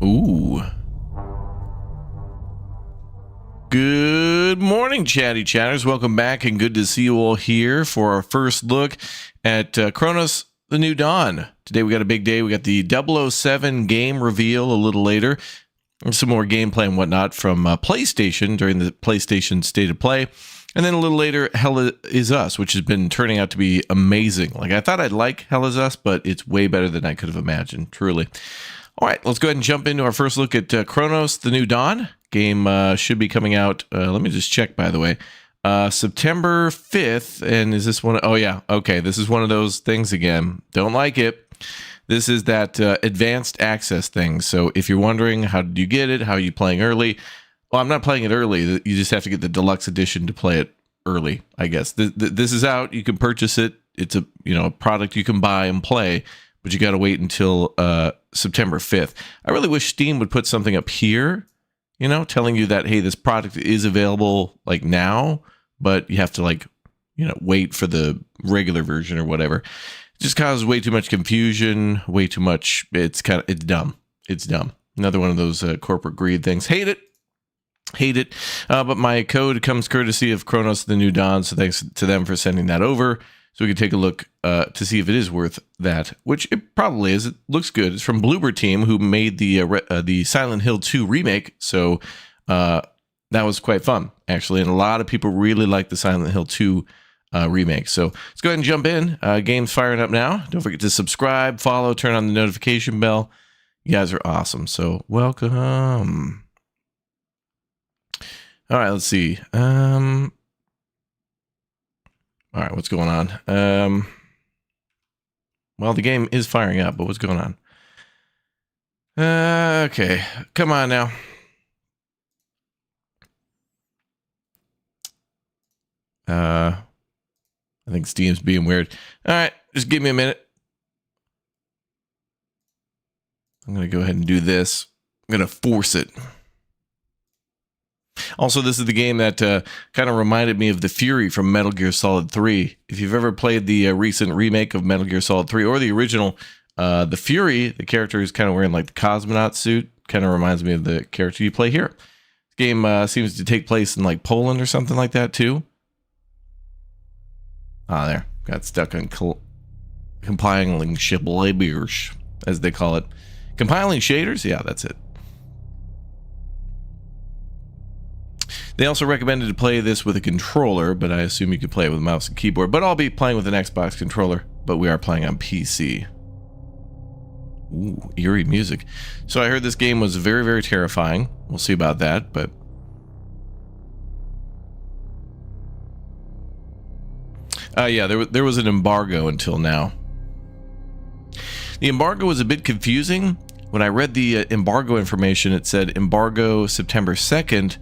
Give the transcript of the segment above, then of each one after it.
Ooh. Good morning, chatty chatters. Welcome back, and good to see you all here for our first look at Cronos, the New Dawn. Today we got a big day. We got the 007 game reveal a little later. And some more gameplay and whatnot from PlayStation during the PlayStation State of Play. And then a little later, Hell Is Us, which has been turning out to be amazing. Like, I thought I'd like Hell Is Us, but it's way better than I could have imagined, truly. All right, let's go ahead and jump into our first look at Cronos, the New Dawn. Game should be coming out, let me just check, by the way, September 5th. And is this one? Oh, yeah. Okay, this is one of those things again. Don't like it. This is that advanced access thing. So if you're wondering, how did you get it? How are you playing early? Well, I'm not playing it early. You just have to get the deluxe edition to play it early, I guess. This is out. You can purchase it. It's a product you can buy and play, but you got to wait until September 5th. I really wish Steam would put something up here, telling you that, hey, this product is available like now, but you have to wait for the regular version or whatever. It just causes way too much confusion, way too much. It's dumb. It's dumb. Another one of those corporate greed things. Hate it. But my code comes courtesy of Cronos, the New Dawn. So thanks to them for sending that over. So we can take a look to see if it is worth that, which it probably is. It looks good. It's from Bloober Team, who made the Silent Hill 2 remake. So that was quite fun, actually. And a lot of people really like the Silent Hill 2 remake. So let's go ahead and jump in. Game's firing up now. Don't forget to subscribe, follow, turn on the notification bell. You guys are awesome. So welcome. All right, let's see. All right, what's going on? Well, the game is firing up, but what's going on? Okay, come on now. I think Steam's being weird. All right, just give me a minute. I'm going to go ahead and do this. I'm going to force it. Also, this is the game that kind of reminded me of the Fury from Metal Gear Solid 3. If you've ever played the recent remake of Metal Gear Solid 3 or the original, the Fury, the character is kind of wearing like the cosmonaut suit, kind of reminds me of the character you play here. This game seems to take place in like Poland or something like that too. Ah, there. Got stuck on compiling shaders, as they call it. Compiling shaders? Yeah, that's it. They also recommended to play this with a controller, but I assume you could play it with a mouse and keyboard. But I'll be playing with an Xbox controller, but we are playing on PC. Ooh, eerie music. So I heard this game was very, very terrifying. We'll see about that, but... yeah, there was an embargo until now. The embargo was a bit confusing. When I read the embargo information, it said embargo September 2nd,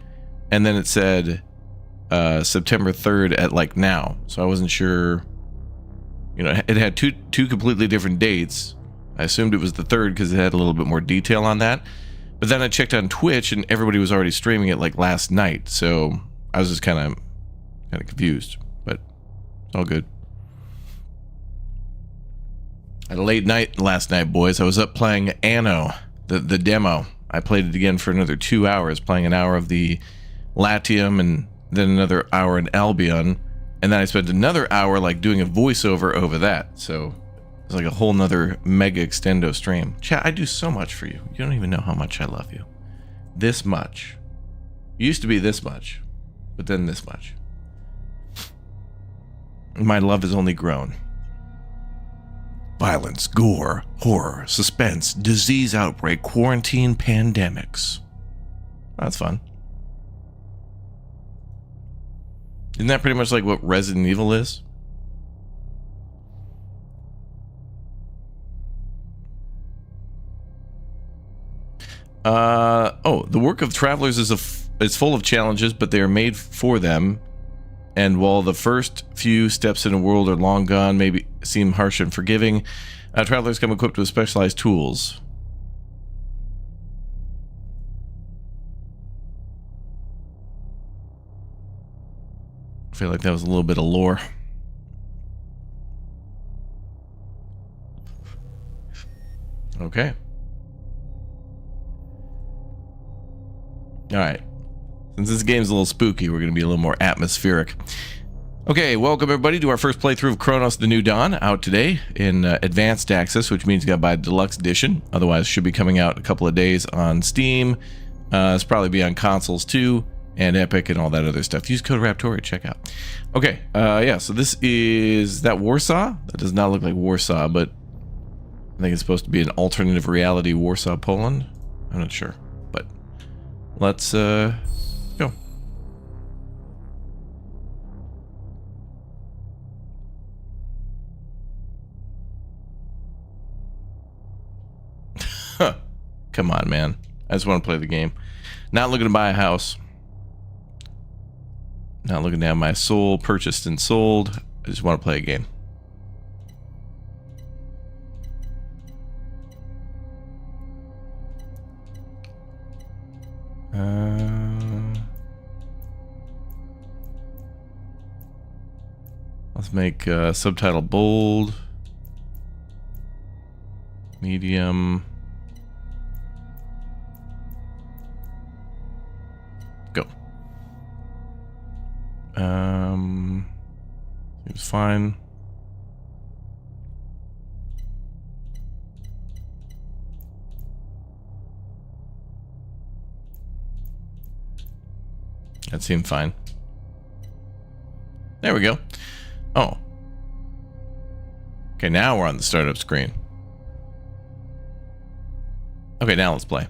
and then it said September 3rd at like now. So I wasn't sure. It had two completely different dates. I assumed it was the 3rd because it had a little bit more detail on that. But then I checked on Twitch and everybody was already streaming it like last night. So I was just kind of confused, but it's all good. I had a late night last night, boys. I was up playing Anno, the demo. I played it again for another 2 hours, playing an hour of the Latium and then another hour in Albion, and then I spent another hour like doing a voiceover over that. So it's like a whole nother mega extendo stream. Chat, I do so much for you. You don't even know how much I love you. This much. It used to be this much, but then this much. My love has only grown. Violence, gore, horror, suspense, disease outbreak, quarantine, pandemics. That's fun. Isn't that pretty much like what Resident Evil is? The work of travelers is full of challenges, but they are made for them. And while the first few steps in a world are long gone, maybe seem harsh and forgiving, travelers come equipped with specialized tools. I feel like that was a little bit of lore. Okay. All right. Since this game's a little spooky, we're going to be a little more atmospheric. Okay, welcome everybody to our first playthrough of Cronos the New Dawn, out today in advanced access, which means you got to buy the deluxe edition. Otherwise, it should be coming out in a couple of days on Steam. It's probably be on consoles too, and Epic and all that other stuff. Use code Raptoria to check out. Okay, yeah, so this is that Warsaw. That does not look like Warsaw, but I think it's supposed to be an alternative reality Warsaw, Poland. I'm not sure, but let's go. Come on, man. I just want to play the game. Not looking to buy a house. Not looking to have my soul purchased and sold. I just want to play a game. Let's make subtitle bold, medium. Go. Seems fine. That seemed fine. There we go. Oh. Okay, now we're on the startup screen. Okay, now let's play.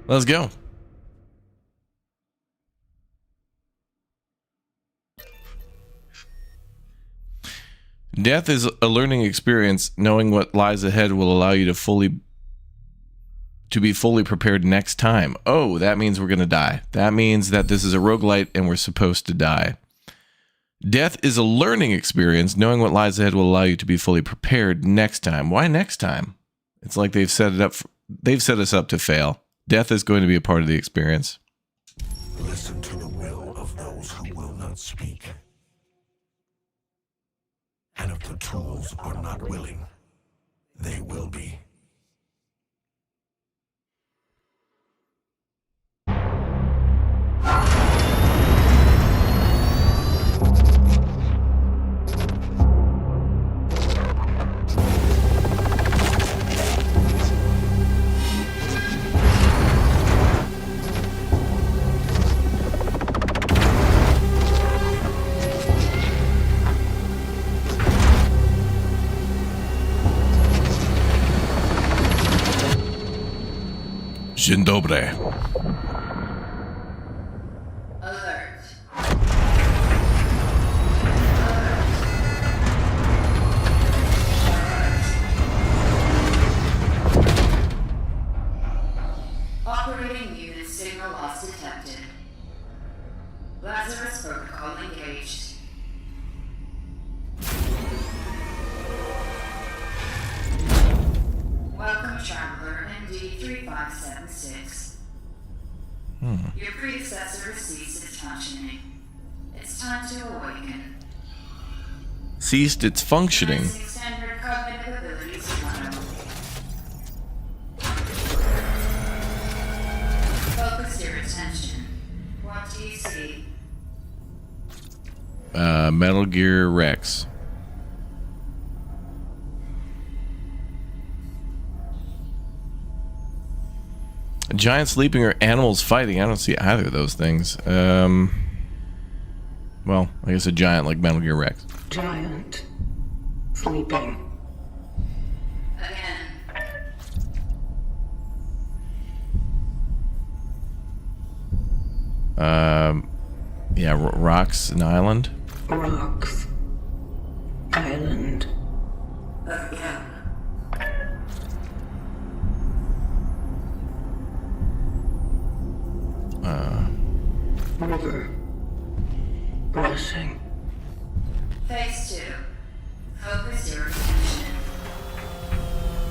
Let's go. Death is a learning experience. Knowing what lies ahead will allow you to be fully prepared next time. Oh, that means we're gonna die. That means that this is a roguelite and we're supposed to die. Death is a learning experience. Knowing what lies ahead will allow you to be fully prepared next time. Why next time? It's like they've set it up. They've set us up to fail. Death is going to be a part of the experience. Listen to the will of those who will not speak. And if the tools are not willing, they will be. Dzień dobry. Alert. Operating unit signal loss detected. Lazarus protocol engaged. Welcome, traveler MD3576. Your predecessor has ceased its functioning. It's time to awaken. Ceased its functioning. Standard cognitive abilities tomorrow. Focus your attention. What do you see? Metal Gear Rex. A giant sleeping or animals fighting. I don't see either of those things. Well, I guess a giant like Metal Gear Rex. Giant. Sleeping. Again. Yeah, rocks and island. Rocks. Island. Again. River. Rushing. Phase 2. Focus your attention.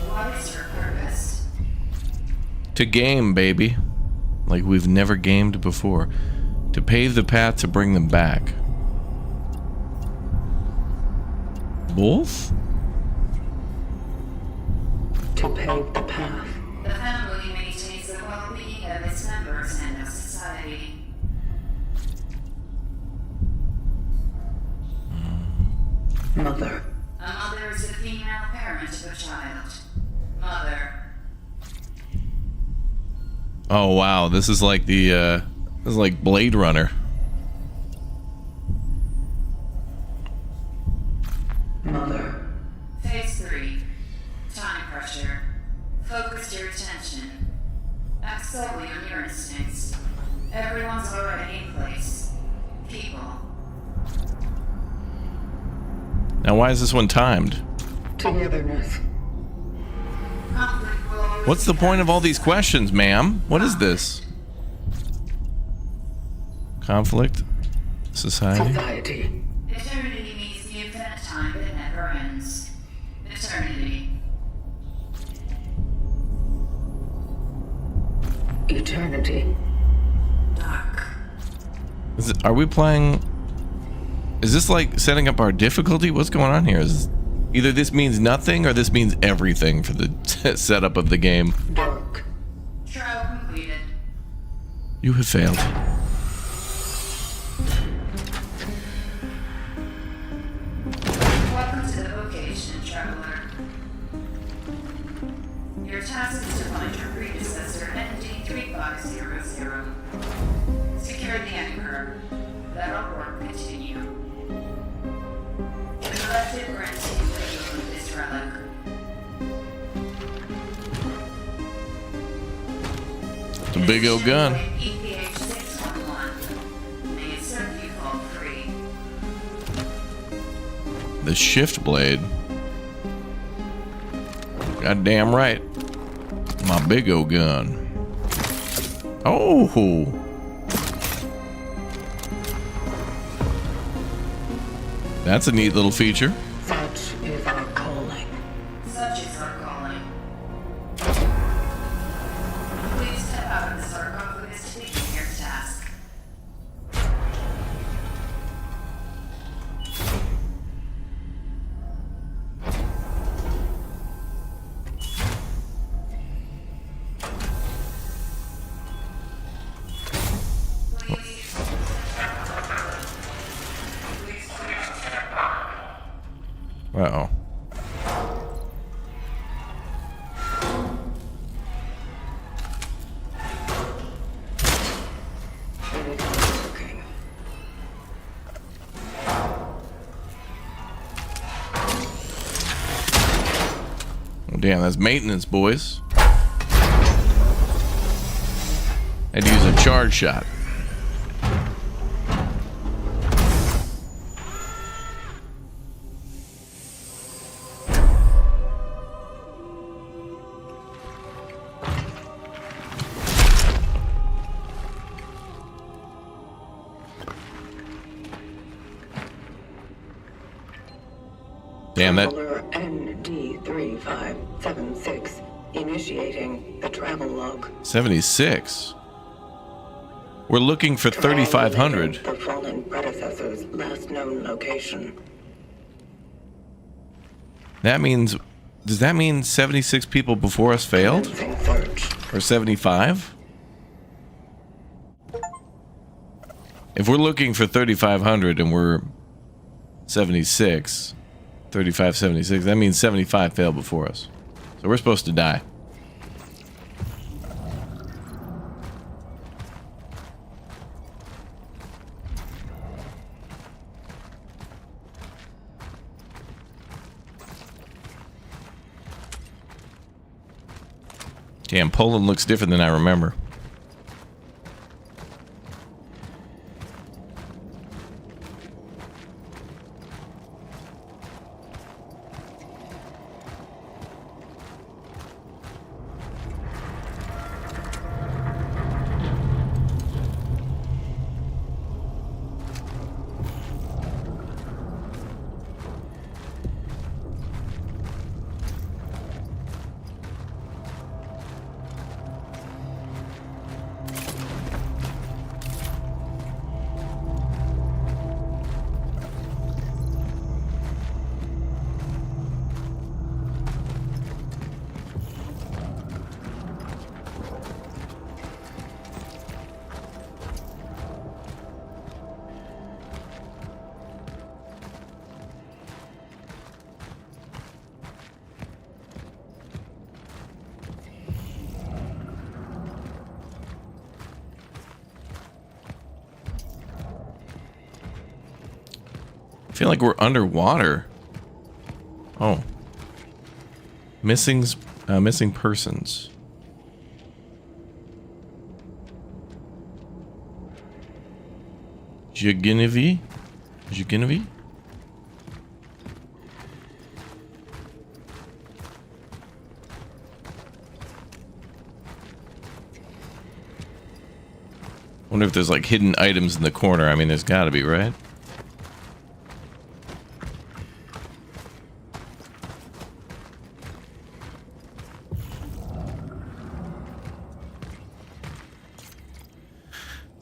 What is your purpose? To game, baby. Like we've never gamed before. To pave the path to bring them back. Both? to pave the path. The family maintains the well-being of its members and of society. Mother. A mother is the female parent of a child. Mother. Oh wow, this is like the this is like Blade Runner. Mother. Phase 3. Time pressure. Focus your attention. Act solely on your instincts. Everyone's already in place. People. Now why is this one timed? Togetherness. Conflict will always What's the point of all these questions, ma'am? What is this? Conflict? Society? Society. Eternity means the infinite time that never ends. Eternity. Eternity. Dark. Are we playing... Is this like setting up our difficulty? What's going on here? Either this means nothing or this means everything for the setup of the game. Dark. Trial completed. You have failed. Welcome to the vocation, traveler. Your task is to find your predecessor, ND3500. Secure the anchor. Let our work continue. The collective grants you with this relic. It's a big old gun. EPH 611. May it serve you all free. The shift blade. Goddamn right. My big old gun. Oh. That's a neat little feature. Such is our calling. Such is our calling. Please step out of the sarcophagus to begin your task. Uh-oh. Working. Oh, damn, that's maintenance, boys. I'd use a charge shot. Damn, that... Traveler ND3576 initiating the travel log. 76. We're looking for 3,500. The fallen predecessor's last known location. That means... Does that mean 76 people before us failed? Commencing search. Or 75? If we're looking for 3,500 and we're 76, 35, 76, that means 75 failed before us. So we're supposed to die. Damn, Poland looks different than I remember. feel like we're underwater. Oh. Missing persons. Juginovi? Juginovi? Wonder if there's like hidden items in the corner. I mean, there's got to be, right?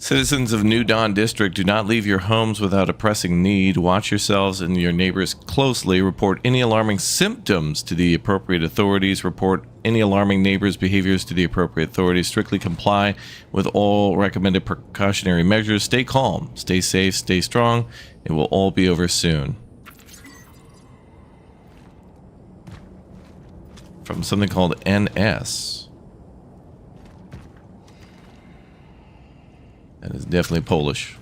Citizens of New Dawn District, do not leave your homes without a pressing need. Watch yourselves and your neighbors closely. Report any alarming symptoms to the appropriate authorities. Report any alarming neighbors' behaviors to the appropriate authorities. Strictly comply with all recommended precautionary measures. Stay calm, stay safe, stay strong. It will all be over soon. From something called NS. That is definitely Polish.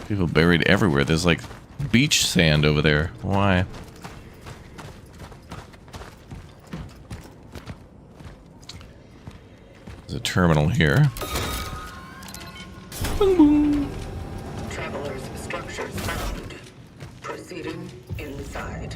People buried everywhere. There's like beach sand over there. Why? There's a terminal here. Boom, boom. Traveler's structures found. Proceeding inside.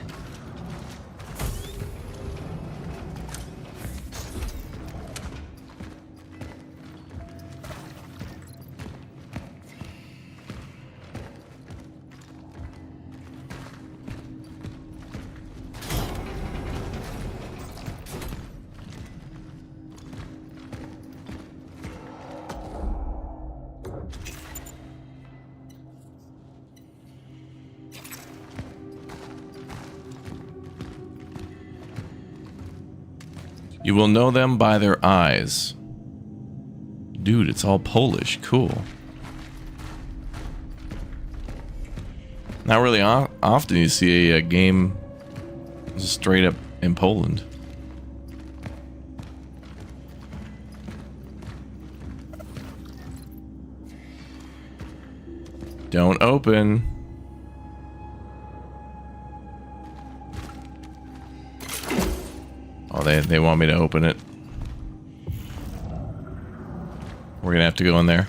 You will know them by their eyes. Dude, it's all Polish. Cool. Not really often you see a game straight up in Poland. Don't open. Oh, they want me to open it. We're gonna have to go in there.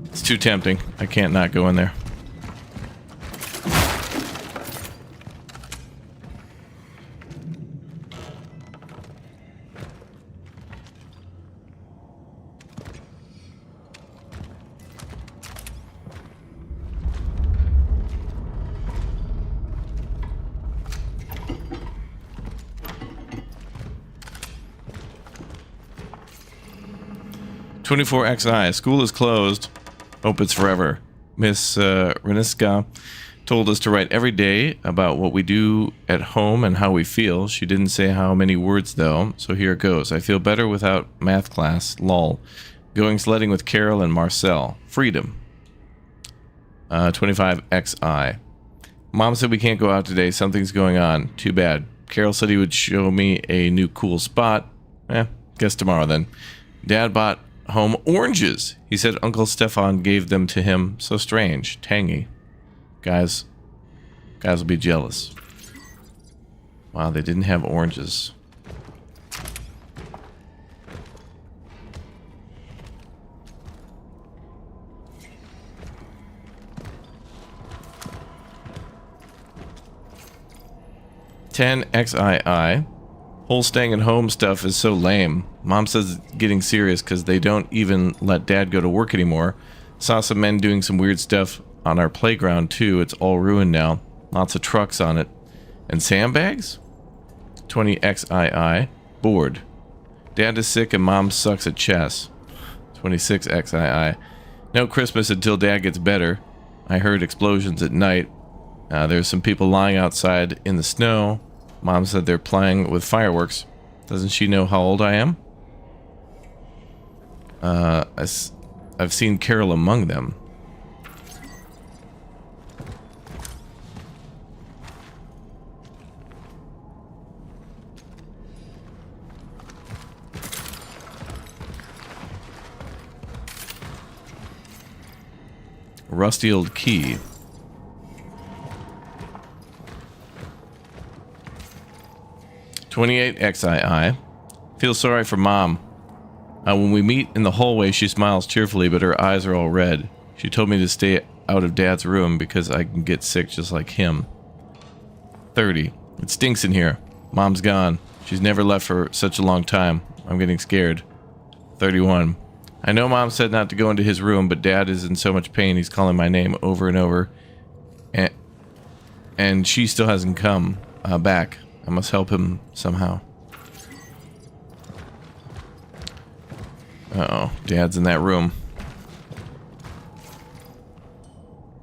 It's too tempting. I can't not go in there. XI. School is closed. Hope it's forever. Miss Reniska told us to write every day about what we do at home and how we feel. She didn't say how many words, though, so here it goes. I feel better without math class. Lol. Going sledding with Carol and Marcel. Freedom. 25XI. Mom said we can't go out today. Something's going on. Too bad. Carol said he would show me a new cool spot. Guess tomorrow then. Dad bought home oranges. He said Uncle Stefan gave them to him. So strange. Tangy. Guys will be jealous. Wow, they didn't have oranges. XII. Whole staying at home stuff is so lame. Mom says it's getting serious because they don't even let Dad go to work anymore. Saw some men doing some weird stuff on our playground too. It's all ruined now. Lots of trucks on it. And sandbags? 20XII. Bored. Dad is sick and Mom sucks at chess. 26XII. No Christmas until Dad gets better. I heard explosions at night. There's some people lying outside in the snow. Mom said they're playing with fireworks. Doesn't she know how old I am? I've seen Carol among them. Rusty old key. $28 XII. Feel sorry for Mom. When we meet in the hallway, she smiles cheerfully, but her eyes are all red. She told me to stay out of Dad's room because I can get sick just like him. 30. It stinks in here. Mom's gone. She's never left for such a long time. I'm getting scared. 31. I know Mom said not to go into his room, but Dad is in so much pain he's calling my name over and over. And she still hasn't come back. I must help him somehow. Uh-oh, Dad's in that room.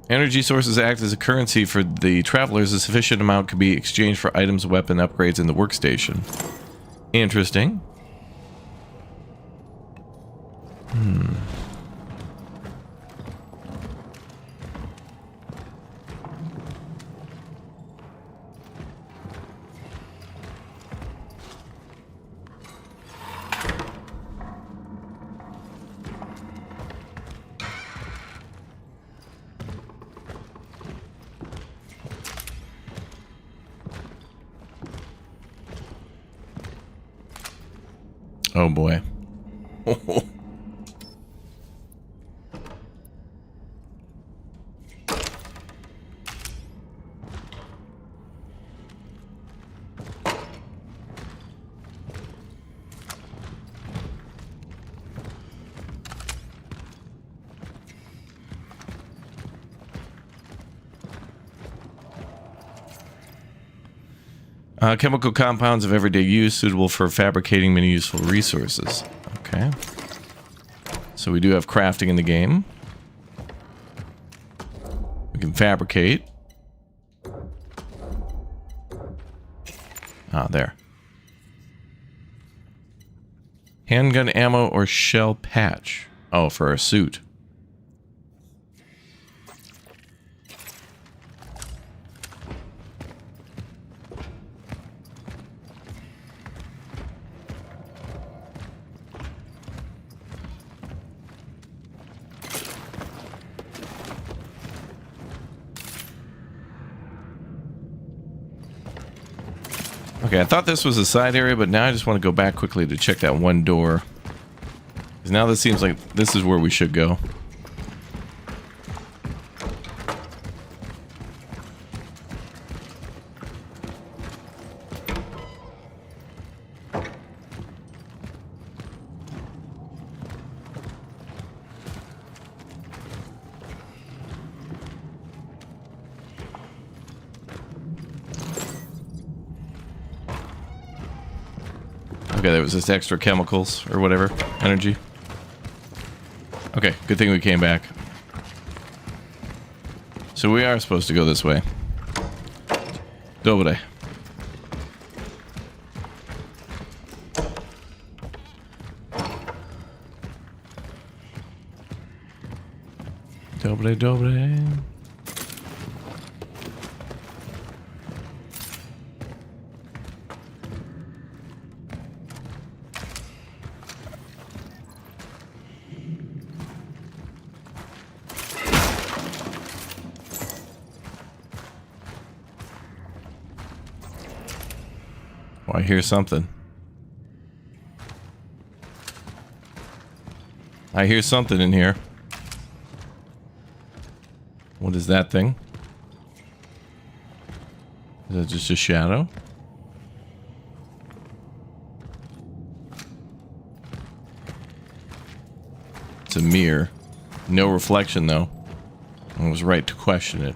Energy sources act as a currency for the travelers. A sufficient amount could be exchanged for items, weapon upgrades in the workstation. Interesting. Oh boy. Chemical compounds of everyday use suitable for fabricating many useful resources. Okay. So we do have crafting in the game. We can fabricate. Ah, there. Handgun ammo or shell patch. Oh, for our suit. Okay, I thought this was a side area, but now I just want to go back quickly to check that one door. Because now this seems like this is where we should go. Okay, there was just extra chemicals or whatever. Energy. Okay, good thing we came back. So we are supposed to go this way. Dobre. Dobre, dobre. Oh, I hear something. I hear something in here. What is that thing? Is that just a shadow? It's a mirror. No reflection, though. I was right to question it.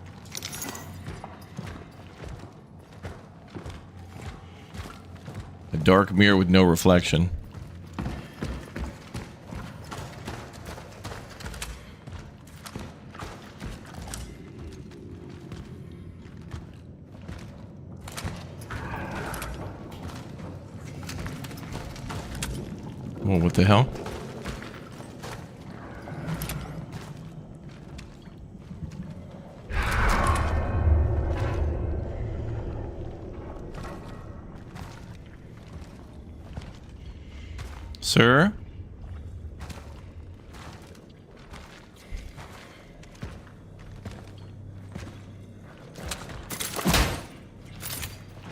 A dark mirror with no reflection. Oh, what the hell? Sir?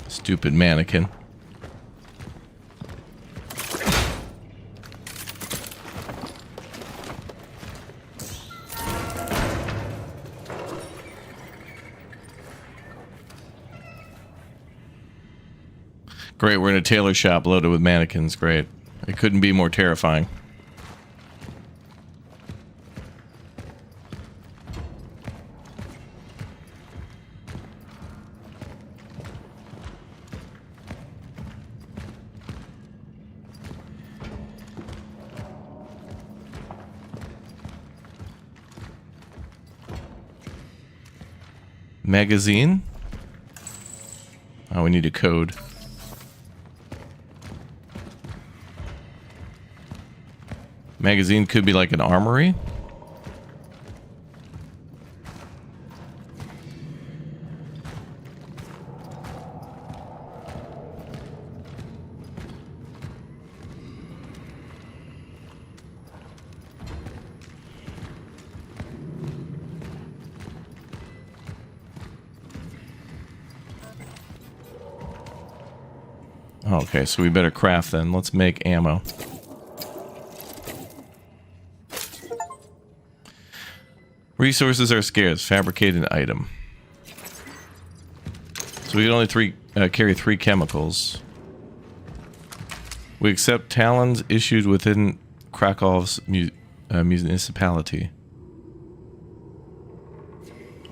Stupid mannequin. Great, we're in a tailor shop loaded with mannequins. Great. It couldn't be more terrifying. Magazine? Oh, we need a code. Magazine could be like an armory. Okay, so we better craft then. Let's make ammo. Resources are scarce. Fabricate an item. So we can only carry 3 chemicals. We accept talons issued within Krakow's municipality.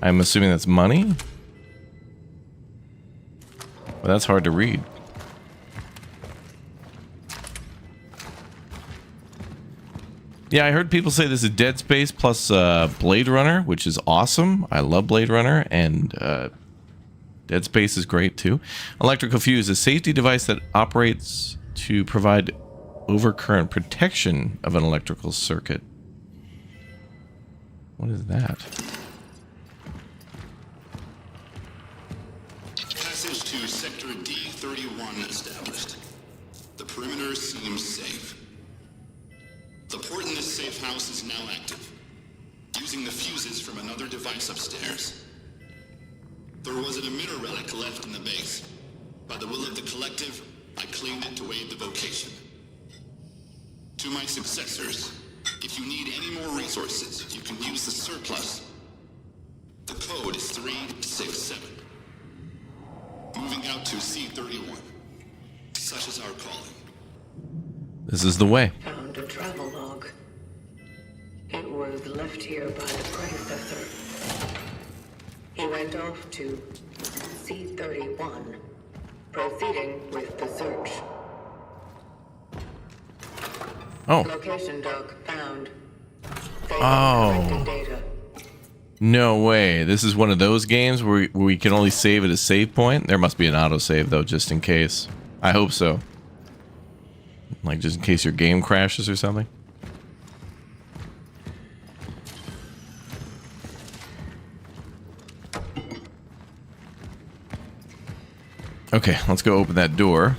I'm assuming that's money? Well, that's hard to read. Yeah, I heard people say this is Dead Space plus Blade Runner, which is awesome. I love Blade Runner, and Dead Space is great too. Electrical fuse, a safety device that operates to provide overcurrent protection of an electrical circuit. What is that? Passage to Sector D31 established. The perimeter seems safe. The port in this safe house is now active, using the fuses from another device upstairs. There was an emitter relic left in the base. By the will of the collective, I claimed it to aid the vocation. To my successors, if you need any more resources, you can use the surplus. The code is 367. Moving out to C31. Such is our calling. This is the way. Found a travel log. It was left here by the predecessor. He went off to C31, proceeding with the search. Oh. Location dock found. Oh. Data. No way. This is one of those games where we can only save at a save point. There must be an autosave though, just in case. I hope so. Like just in case your game crashes or something. Okay, let's go open that door.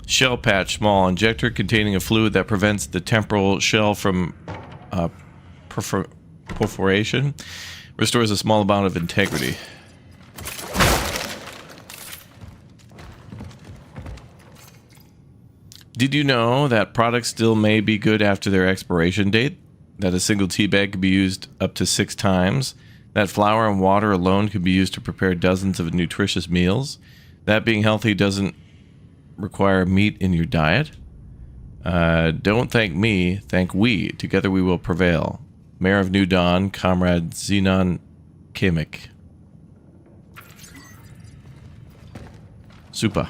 Shell patch, small injector containing a fluid that prevents the temporal shell from perforation. Restores a small amount of integrity. Did you know that products still may be good after their expiration date? That a single tea bag can be used up to 6 times? That flour and water alone can be used to prepare dozens of nutritious meals? That being healthy doesn't require meat in your diet? Don't thank me, thank we. Together we will prevail. Mayor of New Dawn, Comrade Xenon Chemic. Super.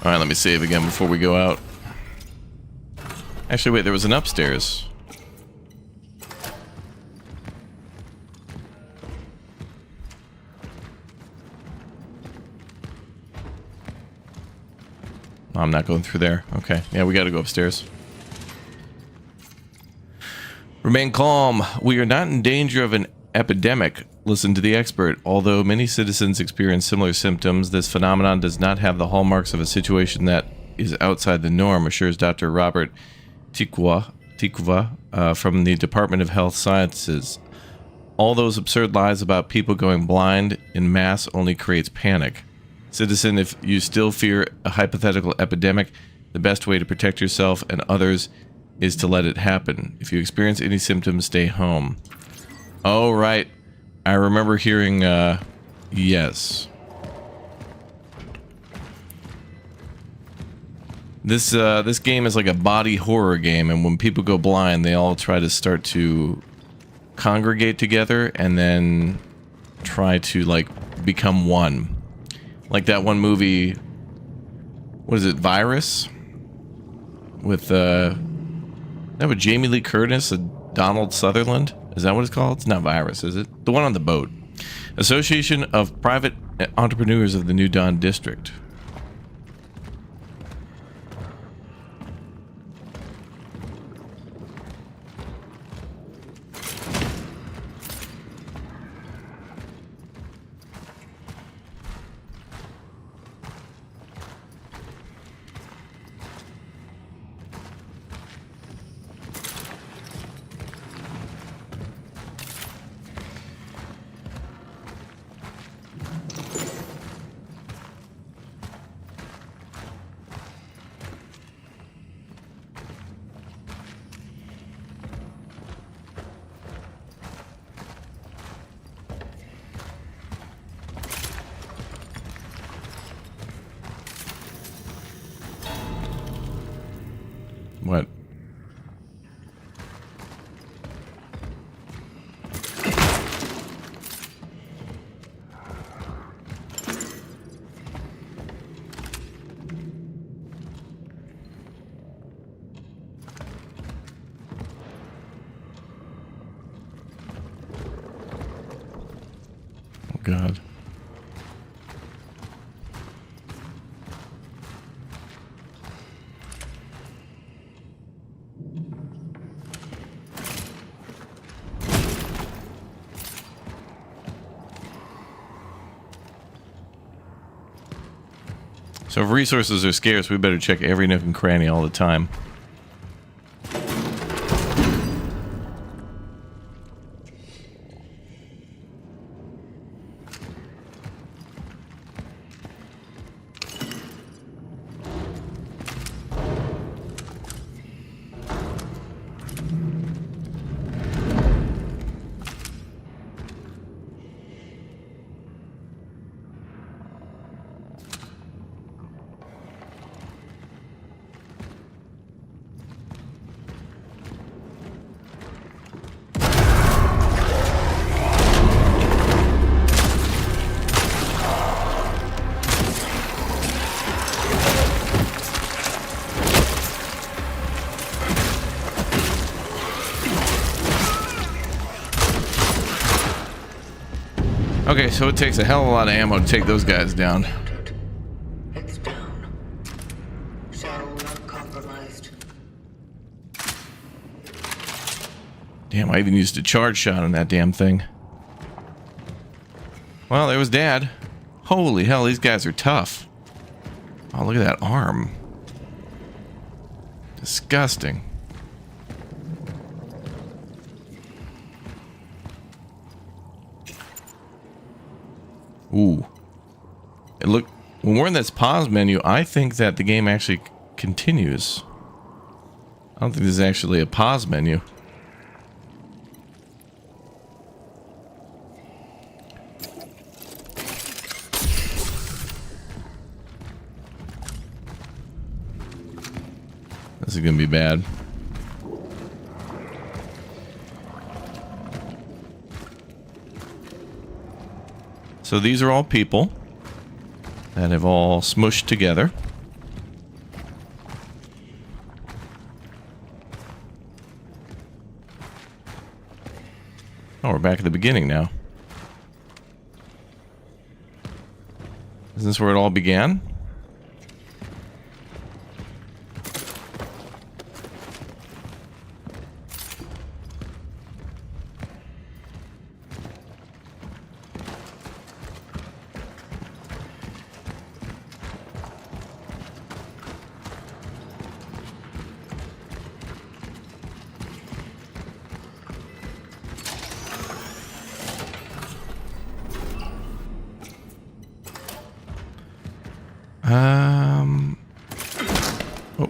All right, let me save again before we go out. Actually, wait, there was an upstairs. Oh, I'm not going through there. Okay, yeah, we got to go upstairs. Remain calm. We are not in danger of an epidemic. Listen to the expert. Although many citizens experience similar symptoms, this phenomenon does not have the hallmarks of a situation that is outside the norm, assures Dr. Robert Tikva from the Department of Health Sciences. All those absurd lies about people going blind in mass only creates panic. Citizen, if you still fear a hypothetical epidemic, the best way to protect yourself and others is to let it happen. If you experience any symptoms, stay home. Oh, right. I remember hearing, yes. This game is like a body horror game, and when people go blind, they all try to start to congregate together and then try to, like, become one. Like that one movie, what is it, Virus? With, that with Jamie Lee Curtis and Donald Sutherland? Is that what it's called? It's not Virus, is it? The one on the boat. Association of Private Entrepreneurs of the New Dawn District. What? Oh, God. So if resources are scarce, we better check every nook and cranny all the time. Okay, so it takes a hell of a lot of ammo to take those guys down. It's down. Shell not compromised. Damn, I even used a charge shot on that damn thing. Well, there was Dad. Holy hell, these guys are tough. Oh, look at that arm. Disgusting. Ooh. And look, when we're in this pause menu, I think that the game actually continues. I don't think there's actually a pause menu. This is gonna be bad. So these are all people that have all smushed together. Oh, we're back at the beginning now. Isn't this where it all began? Oh.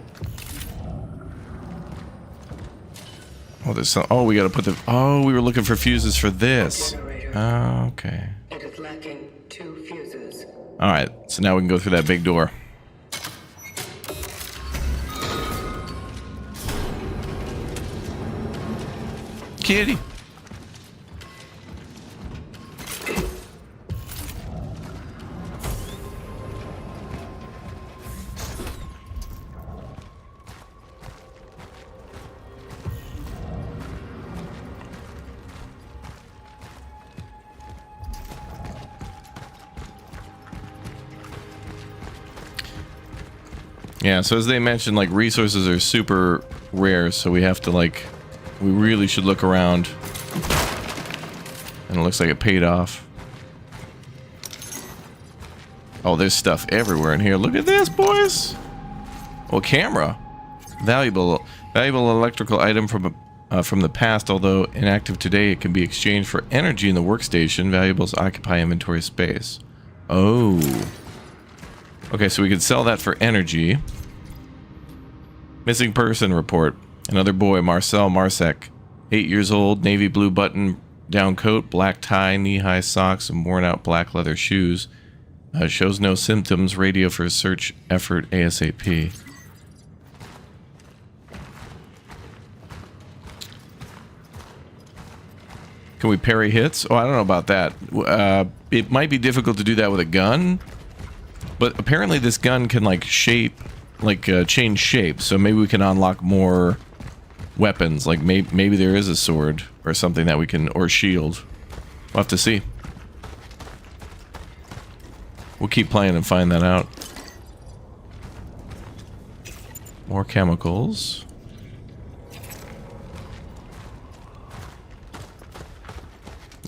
Oh, there's some. Oh, we gotta put the. Oh, we were looking for fuses for this. Oh, okay. It is lacking 2 fuses. All right. So now we can go through that big door. Kitty. Yeah, so as they mentioned, like, resources are super rare, so we have to, like, we really should look around. And it looks like it paid off. Oh, there's stuff everywhere in here. Look at this, boys! Oh, camera. Valuable electrical item from the past, although inactive today, it can be exchanged for energy in the workstation. Valuables occupy inventory space. Oh. Okay, so we could sell that for energy. Missing person report. Another boy, Marcel Marsek. 8 years old, navy blue button down coat, black tie, knee-high socks, and worn-out black leather shoes. Shows no symptoms. Radio for search effort ASAP. Can we parry hits? Oh, I don't know about that. It might be difficult to do that with a gun. But apparently this gun can, like, change shape, so maybe we can unlock more weapons. Like, maybe there is a sword or something that we can, or shield. We'll have to see. We'll keep playing and find that out. More chemicals.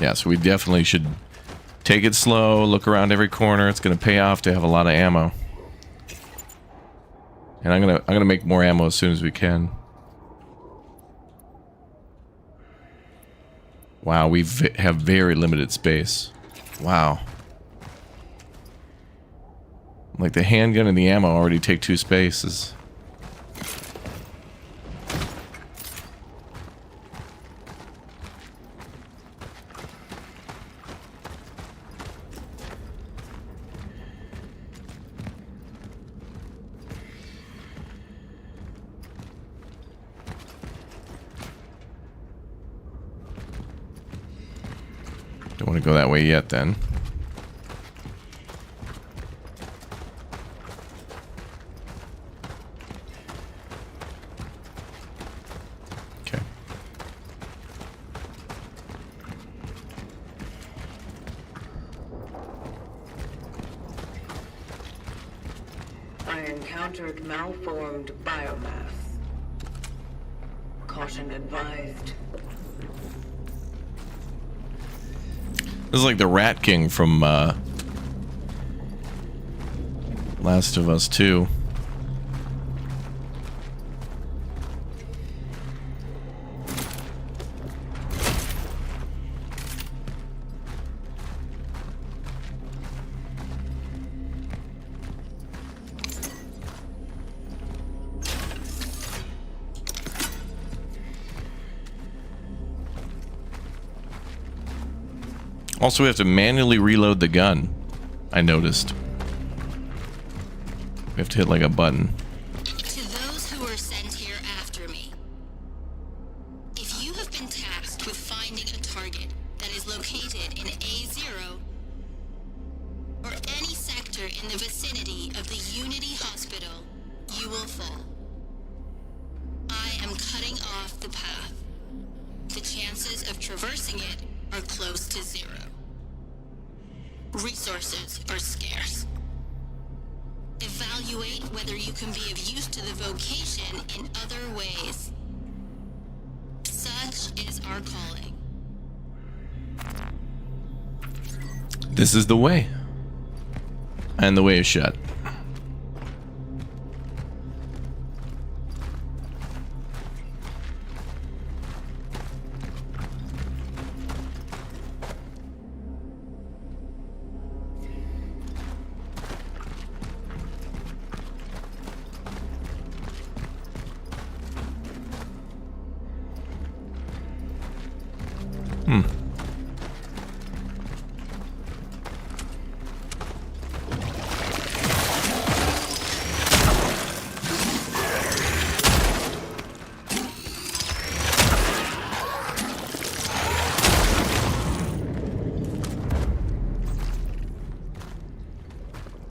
Yeah, so we definitely should take it slow, look around every corner. It's going to pay off to have a lot of ammo. And I'm gonna make more ammo as soon as we can. Wow, we have very limited space. Wow. Like, the handgun and the ammo already take 2 spaces. Don't want to go that way yet, then. Okay. I encountered malformed biomass. Caution advised. This is like the Rat King from Last of Us 2. Also, we have to manually reload the gun. I noticed. We have to hit like a button. To those who were sent here after me, if you have been tasked with finding a target that is located in A0 or any sector in the vicinity of the Unity Hospital, you will fall. I am cutting off the path. The chances of traversing it are close to 0. Resources are scarce. Evaluate whether you can be of use to the vocation in other ways. Such is our calling. This is the way. And the way is shut.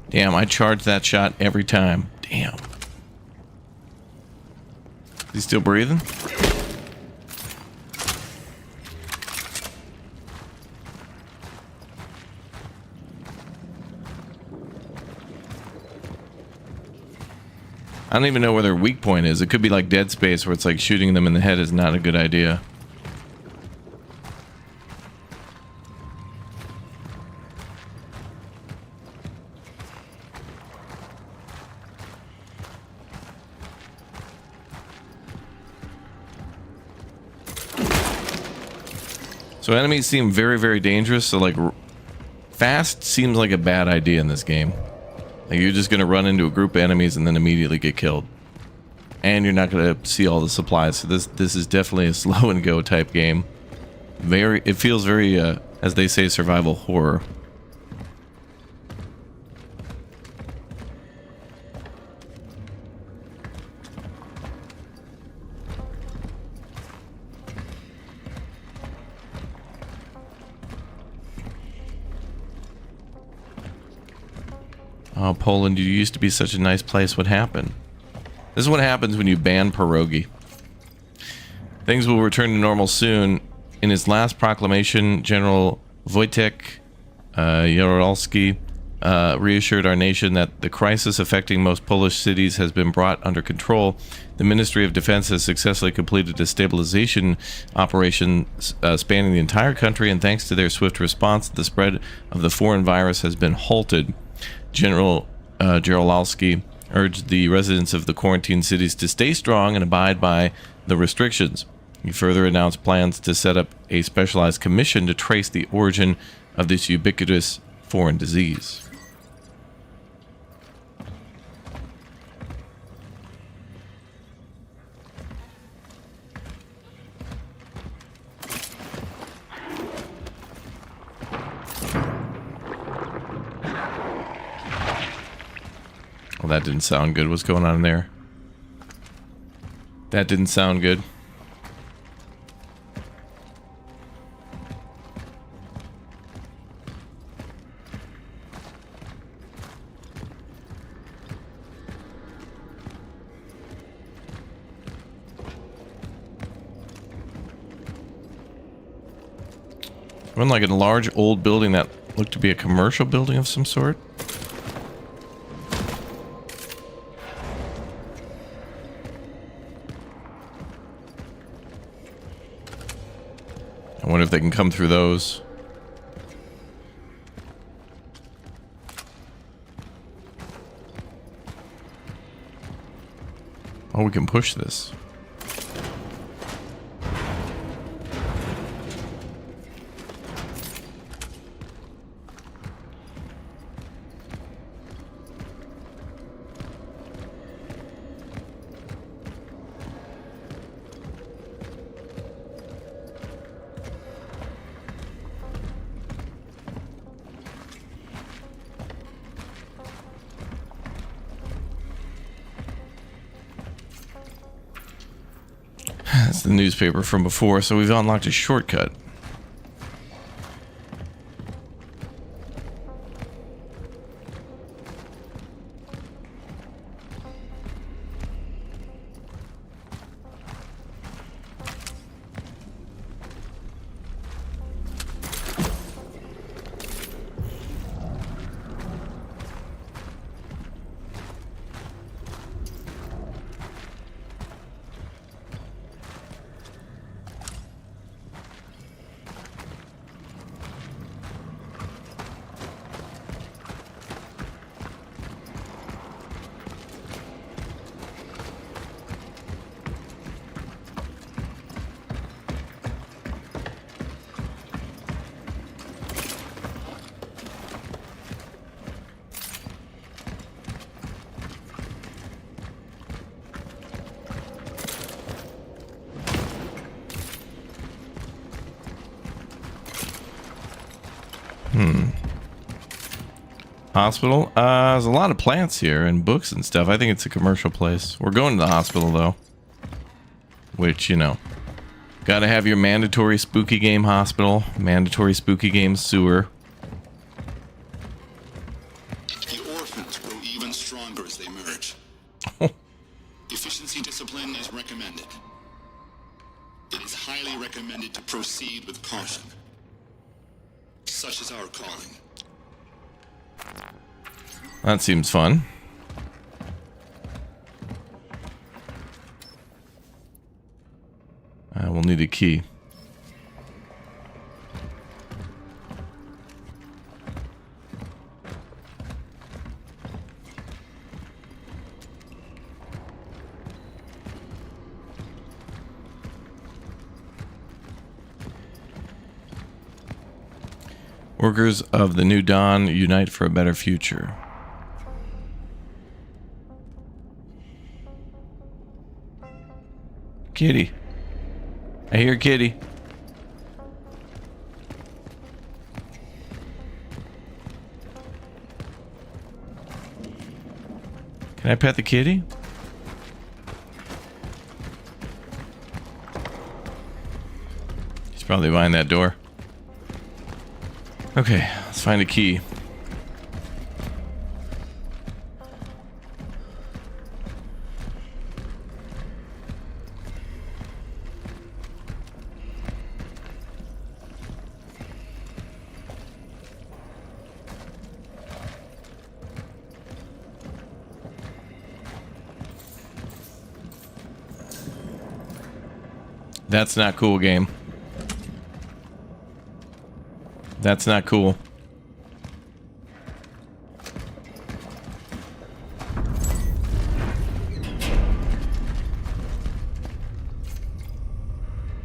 Damn, I charge that shot every time. Damn. Is he still breathing? I don't even know where their weak point is. It could be like Dead Space, where it's like shooting them in the head is not a good idea. So enemies seem very, very dangerous. So like fast seems like a bad idea in this game. Like you're just going to run into a group of enemies and then immediately get killed. And you're not going to see all the supplies. So this is definitely a slow and go type game. It feels very, as they say, survival horror. Oh, Poland, you used to be such a nice place. What happened? This is what happens when you ban pierogi. Things will return to normal soon. In his last proclamation, General Wojtek Jaruzelski reassured our nation that the crisis affecting most Polish cities has been brought under control. The Ministry of Defense has successfully completed a stabilization operation spanning the entire country, and thanks to their swift response, the spread of the foreign virus has been halted. General Jaruzelski urged the residents of the quarantined cities to stay strong and abide by the restrictions. He further announced plans to set up a specialized commission to trace the origin of this ubiquitous foreign disease. Well, that didn't sound good. What's going on in there? That didn't sound good. We're in like a large old building that looked to be a commercial building of some sort. I wonder if they can come through those. Oh, we can push this. That's the newspaper from before, so we've unlocked a shortcut. Hospital? There's a lot of plants here and books and stuff. I think it's a commercial place. We're going to the hospital, though. Which, you know. Gotta have your mandatory spooky game hospital. Mandatory spooky game sewer. The orphans grow even stronger as they merge. Efficiency discipline is recommended. It is highly recommended to proceed with caution. Such is our calling. That seems fun. We'll need a key. Workers of the New Dawn unite for a better future. Kitty. I hear kitty. Can I pet the kitty? He's probably behind that door. Okay, let's find a key. That's not cool, game. That's not cool.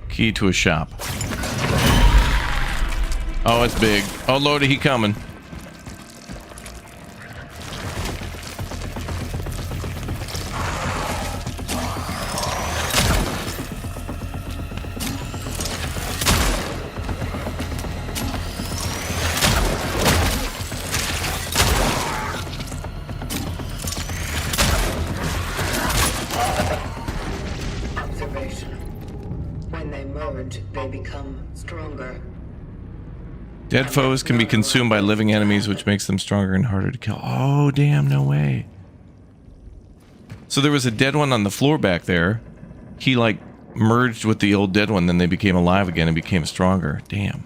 Key to a shop. Oh, it's big. Oh, Lordy, he coming. Dead foes can be consumed by living enemies, which makes them stronger and harder to kill. Oh, damn, no way. So there was a dead one on the floor back there. He, like, merged with the old dead one, then they became alive again and became stronger. Damn.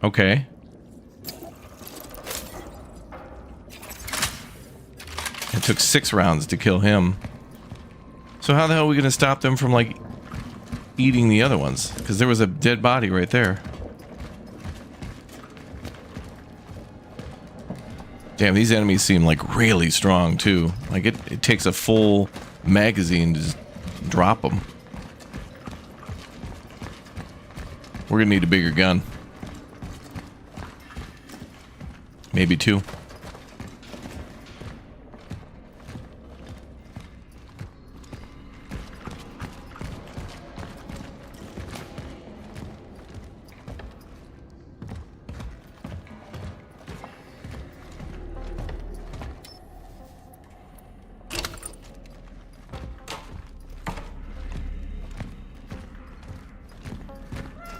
Okay. It took 6 rounds to kill him. So how the hell are we going to stop them from, like, eating the other ones? Because there was a dead body right there. Damn, these enemies seem like really strong too. Like it takes a full magazine to just drop them. We're gonna need a bigger gun. Maybe 2.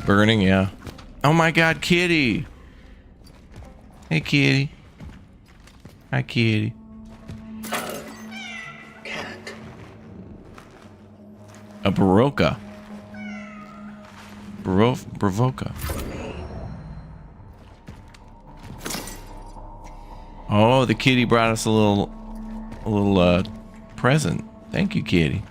Burning, yeah. Oh my god, kitty! Hey, kitty. Hi, kitty. Cat. A Baroka. Bravoka. Oh, the kitty brought us a little present. Thank you, kitty.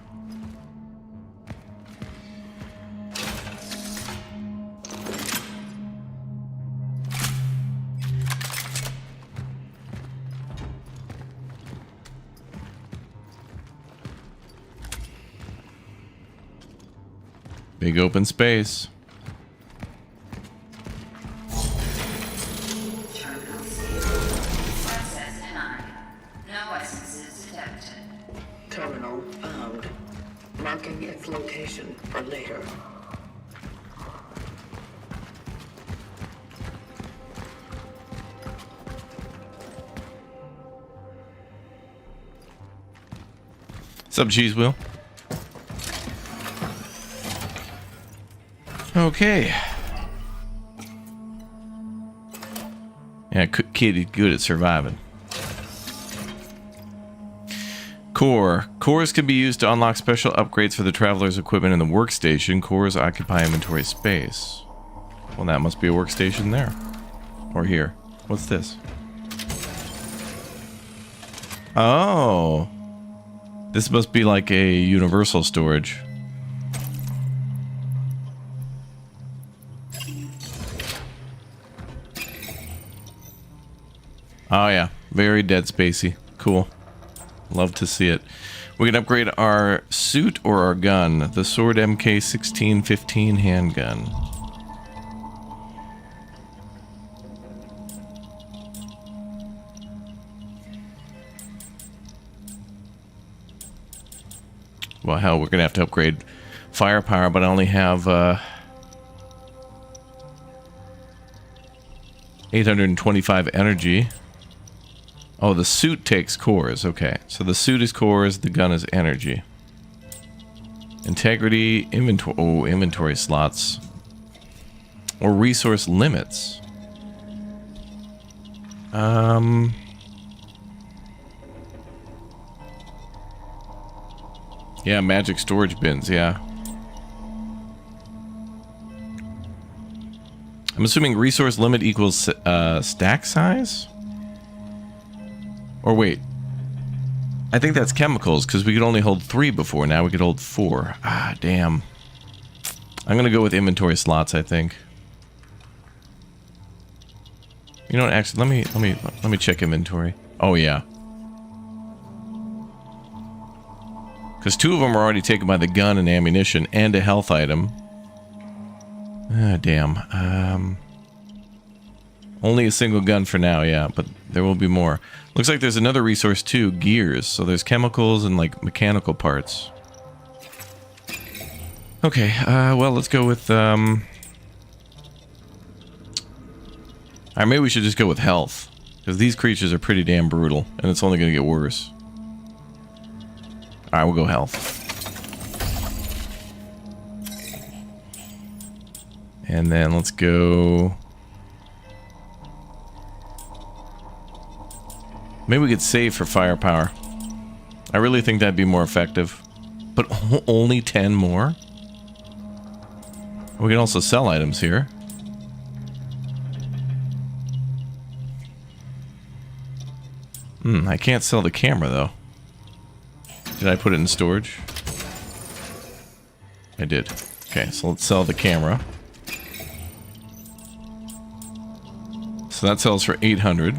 Big open space. Terminal sealed. Access denied. No essences detected. Terminal found. Marking its location for later. What's up, Cheese Wheel? Okay. Yeah, kitty good at surviving. Core. Cores can be used to unlock special upgrades for the traveler's equipment in the workstation. Cores occupy inventory space. Well, that must be a workstation there. Or here. What's this? Oh. This must be like a universal storage. Oh yeah, very Dead Spacey. Cool. Love to see it. We can upgrade our suit or our gun. The Sword MK1615 handgun. Well, hell, we're gonna have to upgrade firepower, but I only have 825 energy. Oh, the suit takes cores. Okay, so the suit is cores, the gun is energy. Integrity, inventory. Oh, inventory slots. Or resource limits. Yeah, magic storage bins, yeah. I'm assuming resource limit equals stack size? Or wait. I think that's chemicals, because we could only hold 3 before. Now we could hold 4. Ah, damn. I'm gonna go with inventory slots, I think. You know what, actually, let me check inventory. Oh, yeah. Because 2 of them are already taken by the gun and ammunition and a health item. Ah, damn. Only a single gun for now, yeah, but there will be more. Looks like there's another resource too, gears. So there's chemicals and like mechanical parts. Okay, well, let's go with, Alright, maybe we should just go with health. Because these creatures are pretty damn brutal, and it's only gonna get worse. Alright, we'll go health. And then let's go... Maybe we could save for firepower. I really think that'd be more effective. But only 10 more? We can also sell items here. I can't sell the camera though. Did I put it in storage? I did. Okay, so let's sell the camera. So that sells for 800.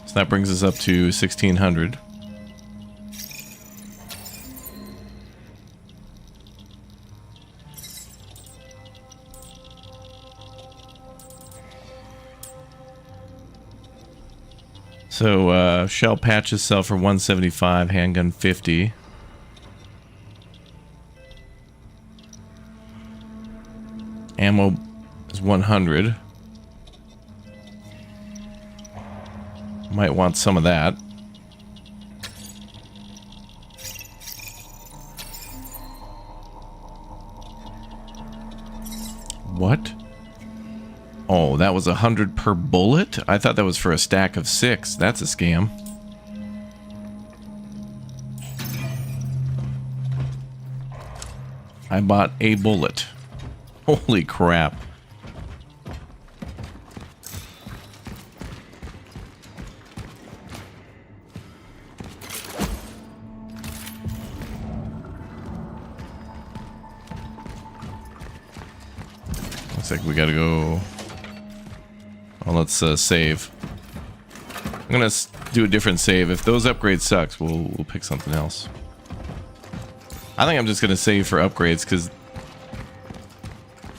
So that brings us up to 1600. So, shell patches sell for 175, handgun 50. Ammo is 100. Might want some of that. What? Oh, that was 100 per bullet? I thought that was for a stack of 6. That's a scam. I bought a bullet. Holy crap. Looks like we gotta go. Well, let's save. I'm gonna do a different save. If those upgrades sucks, we'll pick something else. I think I'm just gonna save for upgrades because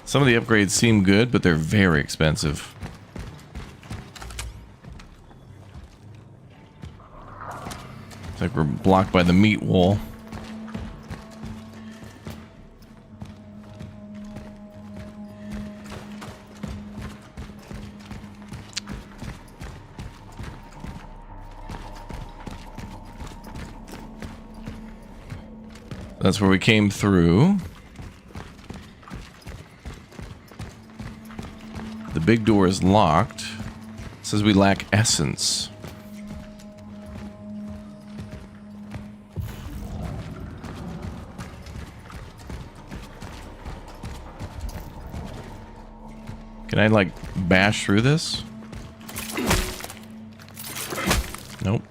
some of the upgrades seem good, but they're very expensive. It's like we're blocked by the meat wall. That's where we came through. The big door is locked. It says we lack essence. Can I, like, bash through this? Nope.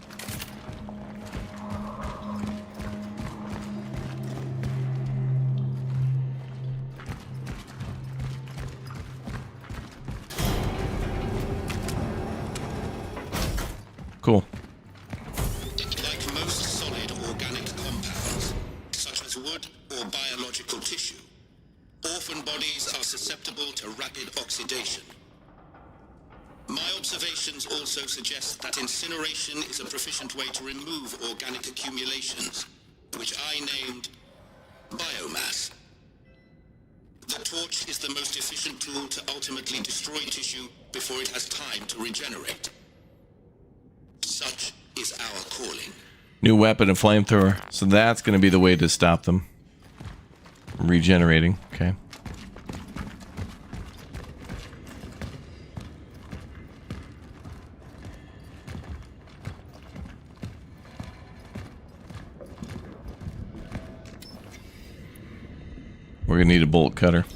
Cool. Like most solid organic compounds, such as wood or biological tissue, orphan bodies are susceptible to rapid oxidation. My observations also suggest that incineration is a proficient way to remove organic accumulations, which I named biomass. The torch is the most efficient tool to ultimately destroy tissue before it has time to regenerate. Such is our calling. New weapon, a flamethrower. So that's going to be the way to stop them from regenerating. Okay. We're going to need a bolt cutter.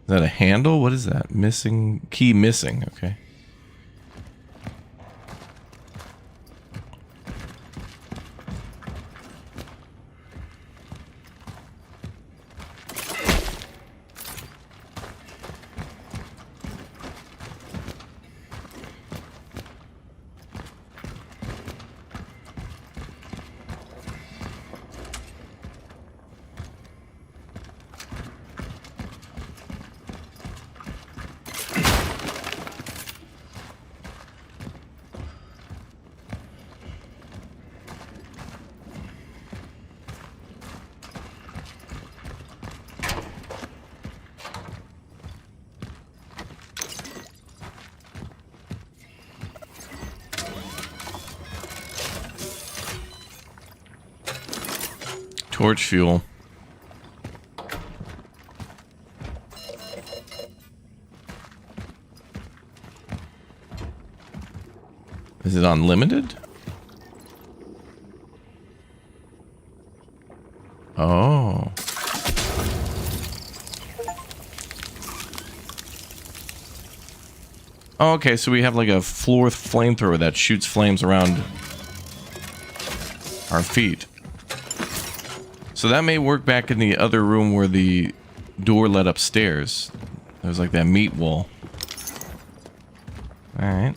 Is that a handle? What is that? Missing key missing. Okay. Torch fuel. Is it unlimited? Oh. Oh, okay, so we have like a floor flamethrower that shoots flames around our feet. So that may work back in the other room where the door led upstairs. There's like that meat wall. Alright.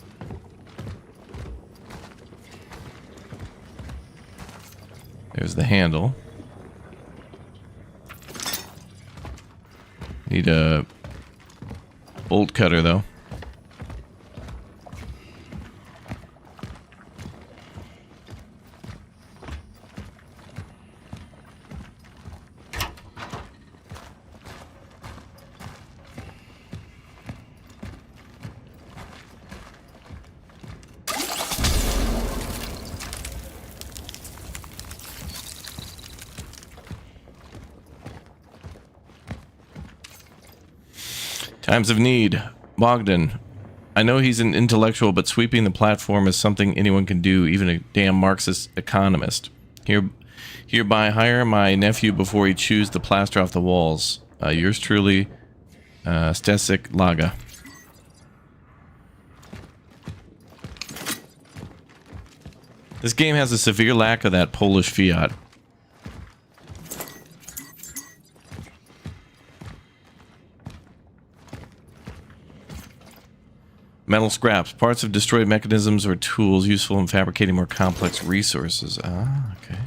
There's the handle. Need a bolt cutter though. Times of need. Bogdan. I know he's an intellectual, but sweeping the platform is something anyone can do, even a damn Marxist economist. Hereby hire my nephew before he chews the plaster off the walls. Yours truly, Stesik Laga. This game has a severe lack of that Polish fiat. Metal scraps. Parts of destroyed mechanisms or tools useful in fabricating more complex resources. Ah, okay.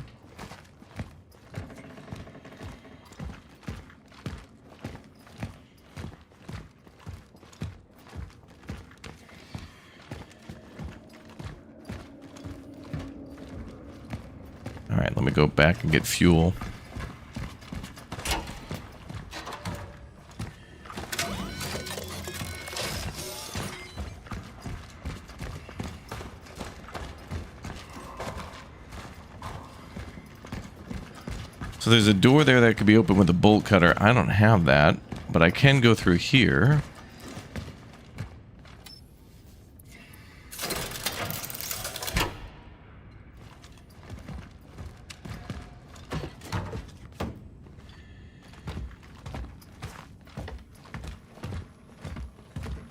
Alright, let me go back and get fuel. So there's a door there that could be opened with a bolt cutter. I don't have that, but I can go through here.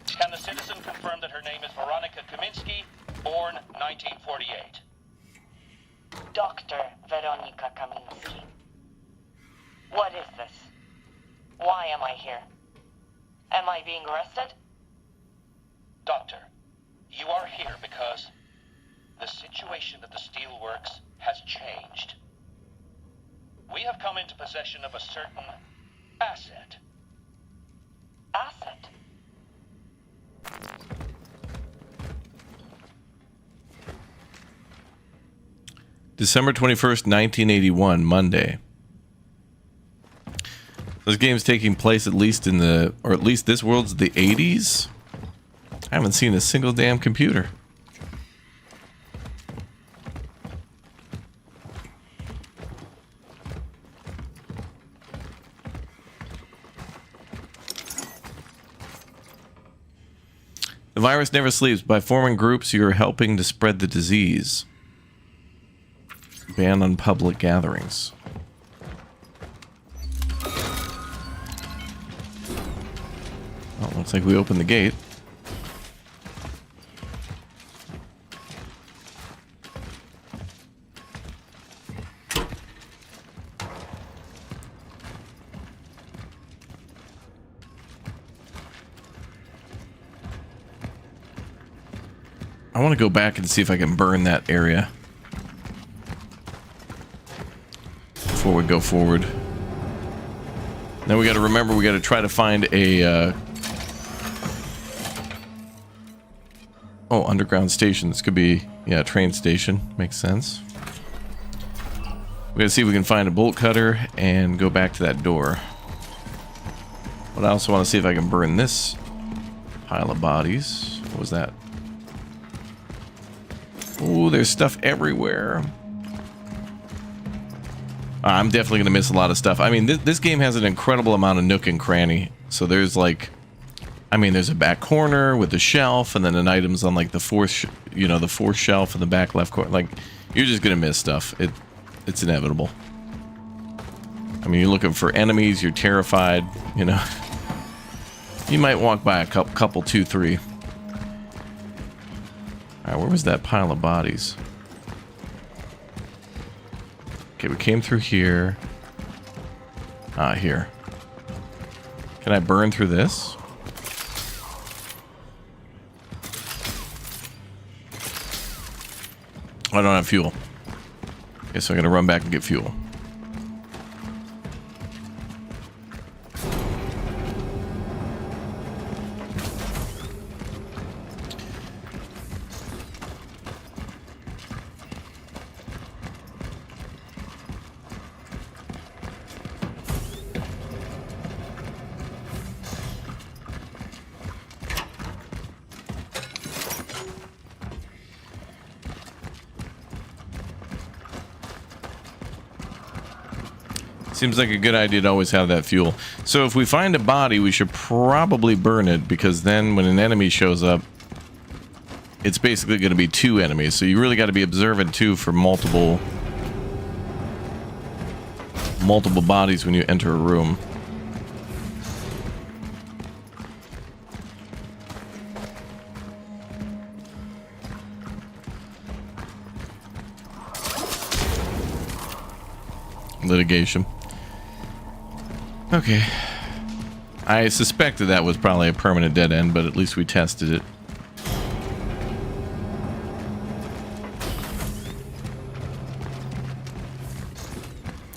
Can the citizen confirm that her name is Veronica Kaminsky, born 1948? Dr. Veronika Kaminsky. What is this? Why am I here? Am I being arrested? Doctor, you are here because the situation at the steelworks has changed. We have come into possession of a certain asset. Asset? December 21st, 1981, Monday. This game's taking place at least in the, or at least this world's the 80s. I haven't seen a single damn computer. The virus never sleeps. By forming groups, you're helping to spread the disease. Ban on public gatherings. Oh, looks like we opened the gate. I want to go back and see if I can burn that area before we go forward. Now we got to remember, we got to try to find a underground station. This could be, yeah, a train station. Makes sense. We got to see if we can find a bolt cutter and go back to that door. But I also want to see if I can burn this pile of bodies. What was that? Oh, there's stuff everywhere. I'm definitely going to miss a lot of stuff. I mean, this game has an incredible amount of nook and cranny. So there's like, I mean, there's a back corner with the shelf, and then an item's on like the fourth, the fourth shelf in the back left corner. Like, you're just going to miss stuff. It's inevitable. I mean, you're looking for enemies. You're terrified. You might walk by a couple, 2, 3. All right, where was that pile of bodies? Okay, we came through here. Here. Can I burn through this? I don't have fuel. Okay, so I'm gonna run back and get fuel. Seems like a good idea to always have that fuel. So if we find a body, we should probably burn it, because then when an enemy shows up, it's basically going to be 2 enemies. So you really got to be observant too for multiple bodies when you enter a room. Litigation. Okay. I suspected that was probably a permanent dead end, but at least we tested it.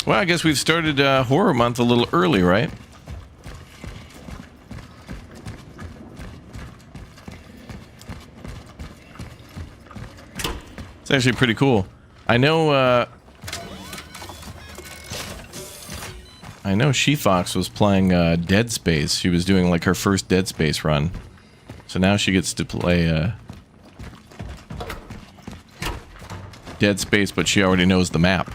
Well, I guess we've started horror month a little early, right? It's actually pretty cool. I know She Fox was playing Dead Space. She was doing like her first Dead Space run. So now she gets to play Dead Space, but she already knows the map.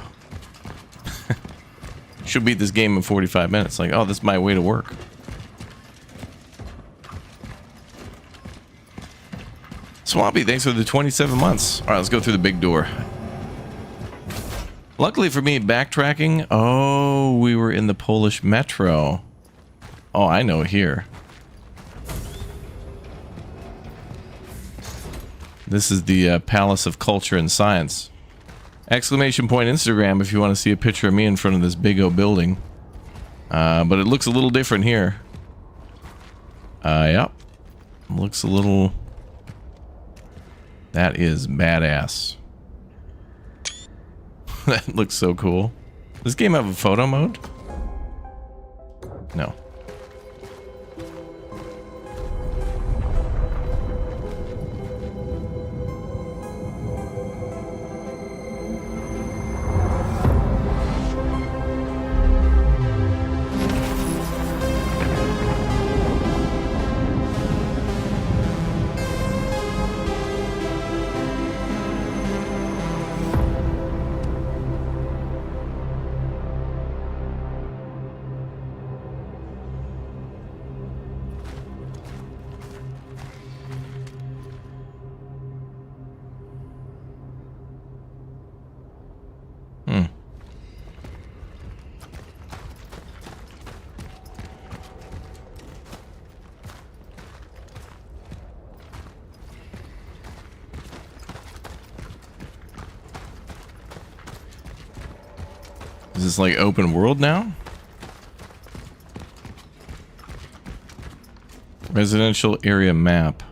She'll beat this game in 45 minutes. Like, oh, this is my way to work. Swampy, thanks for the 27 months. All right, let's go through the big door. Luckily for me, backtracking. Oh, we were in the Polish metro. Oh, I know here. This is the Palace of Culture and Science. Exclamation point Instagram if you want to see a picture of me in front of this big old building. But it looks a little different here. Yep. Looks a little... That is badass. That looks so cool. Does this game have a photo mode? No. Is this like open world now? Residential area map.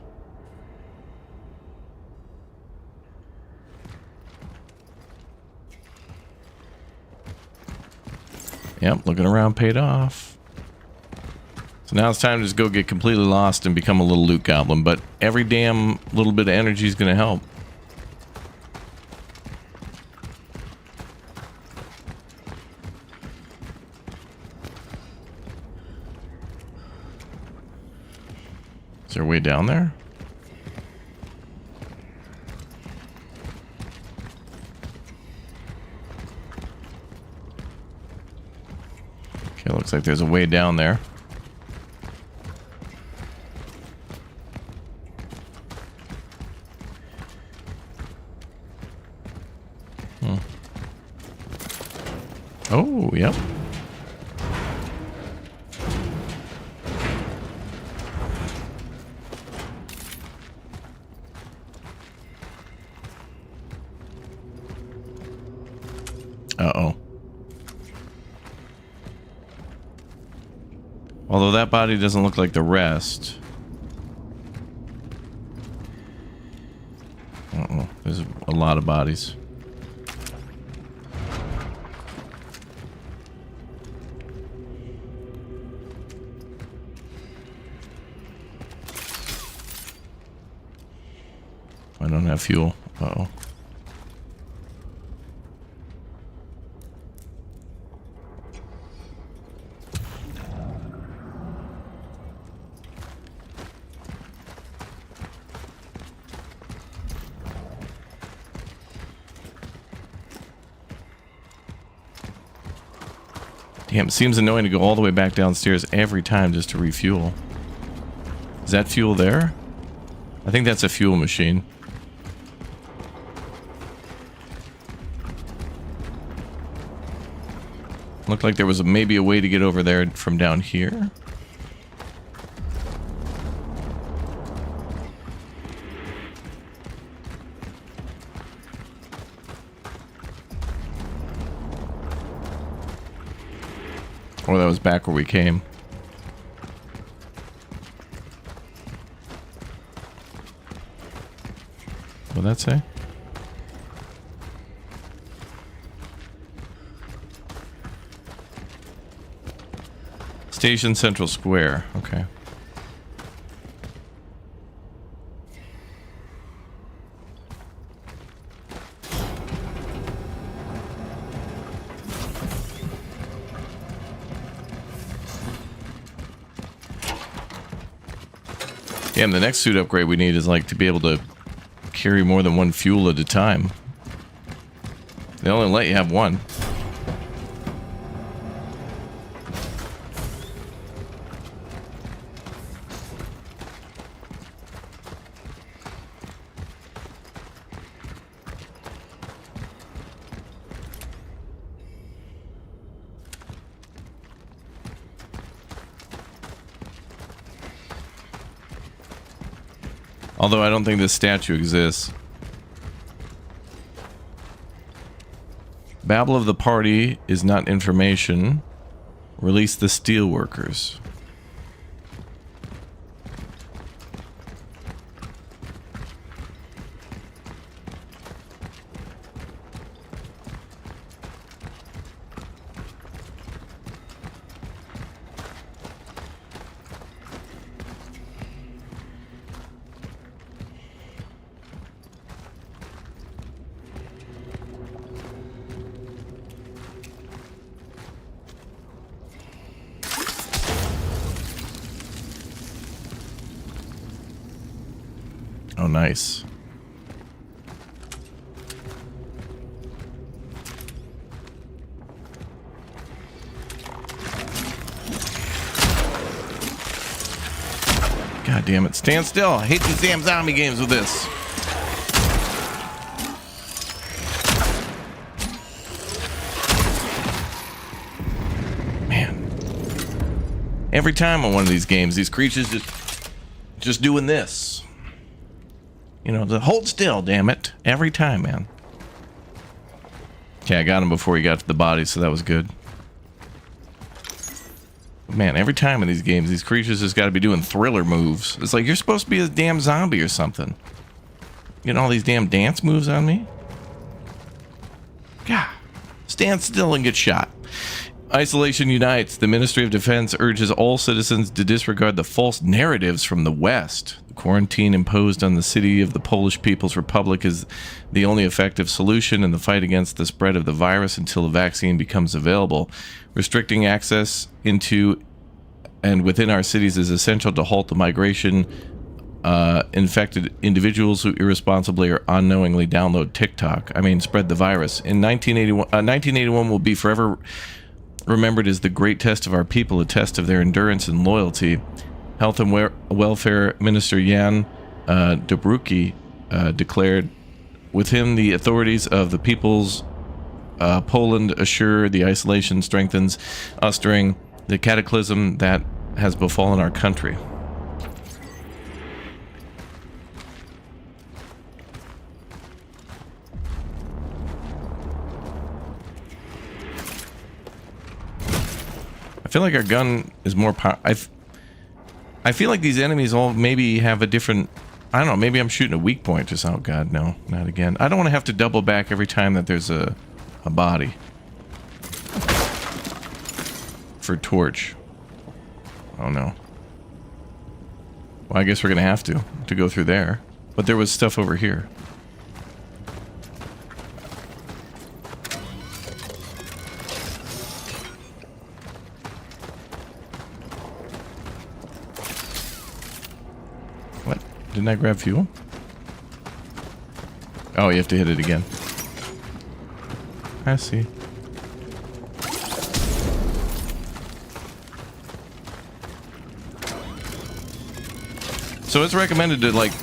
Yep, looking around paid off. So now it's time to just go get completely lost and become a little loot goblin, but every damn little bit of energy is going to help. Is there a way down there? Okay, looks like there's a way down there. Oh, yep. Uh-oh. Although that body doesn't look like the rest. Uh-oh. There's a lot of bodies. I don't have fuel. Uh-oh. Damn, it seems annoying to go all the way back downstairs every time just to refuel. Is that fuel there? I think that's a fuel machine. Looked like there was maybe a way to get over there from down here. Or that was back where we came. What'd that say? Station Central Square. Okay. Damn, the next suit upgrade we need is like to be able to carry more than one fuel at a time. They only let you have one. Although I don't think this statue exists. Babble of the party is not information. Release the steelworkers. Oh, nice. God damn it. Stand still. I hate these damn zombie games with this. Man. Every time on one of these games, these creatures just doing this. You know, hold still, damn it. Every time, man. Okay, I got him before he got to the body, so that was good. Man, every time in these games, these creatures just got to be doing thriller moves. It's like, you're supposed to be a damn zombie or something. Getting all these damn dance moves on me? God. Stand still and get shot. Isolation unites. The Ministry of Defense urges all citizens to disregard the false narratives from the West. The quarantine imposed on the city of the Polish People's Republic is the only effective solution in the fight against the spread of the virus until a vaccine becomes available. Restricting access into and within our cities is essential to halt the migration infected individuals who irresponsibly or unknowingly download TikTok. Spread the virus. In 1981 will be forever remembered as the great test of our people, a test of their endurance and loyalty. Health and Welfare Minister Jan Dobrucki declared, with him the authorities of the people's Poland assure the isolation strengthens us during the cataclysm that has befallen our country. I feel like our gun is more powerful. I feel like these enemies all maybe have a different... I don't know, maybe I'm shooting a weak point or something. Oh, God, no, not again. I don't want to have to double back every time that there's a body. For torch. Oh, no. Well, I guess we're going to have to go through there. But there was stuff over here. Didn't I grab fuel? Oh, you have to hit it again. I see. So it's recommended to like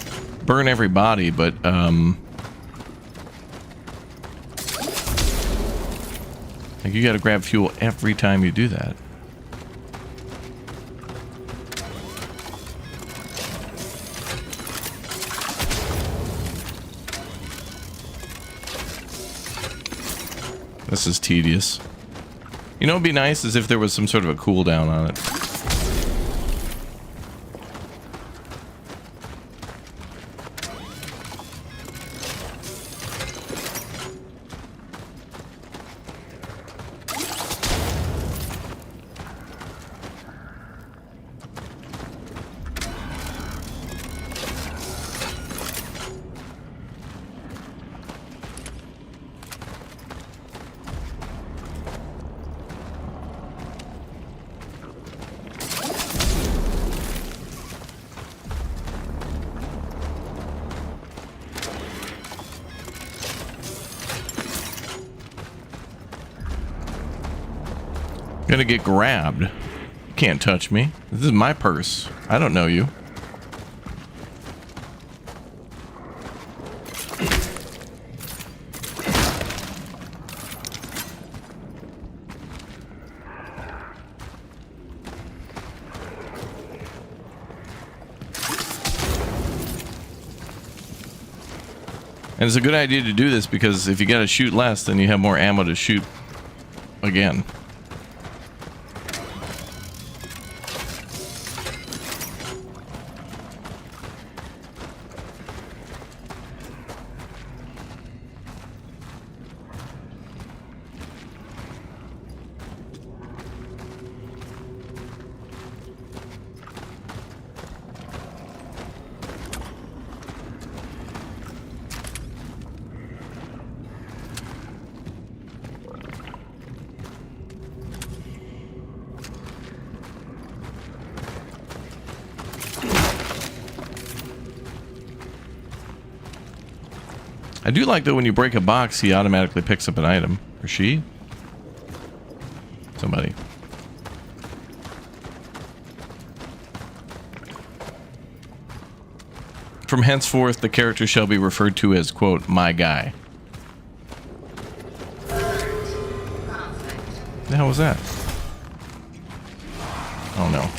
burn every body, but like you got to grab fuel every time you do that. This is tedious. You know, it'd be nice is if there was some sort of a cooldown on it. Gonna get grabbed. You can't touch me. This is my purse. I don't know you. And it's a good idea to do this because if you gotta shoot less, then you have more ammo to shoot again. I do like that when you break a box, he automatically picks up an item. Or she? Somebody. From henceforth, the character shall be referred to as, quote, my guy. The hell was that? Oh no.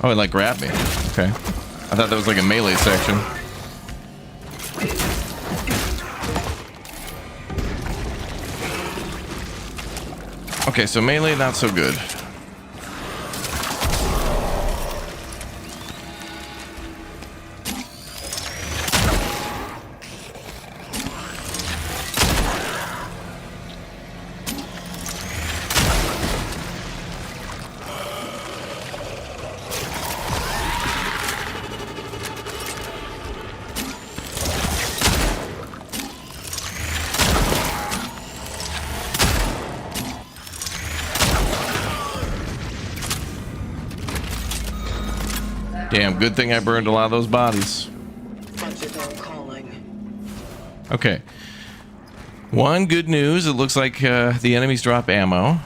Oh, it like grabbed me. Okay. I thought that was like a melee section. Okay, so melee not so good. Damn, good thing I burned a lot of those bodies. Okay. One, good news. It looks like the enemies drop ammo.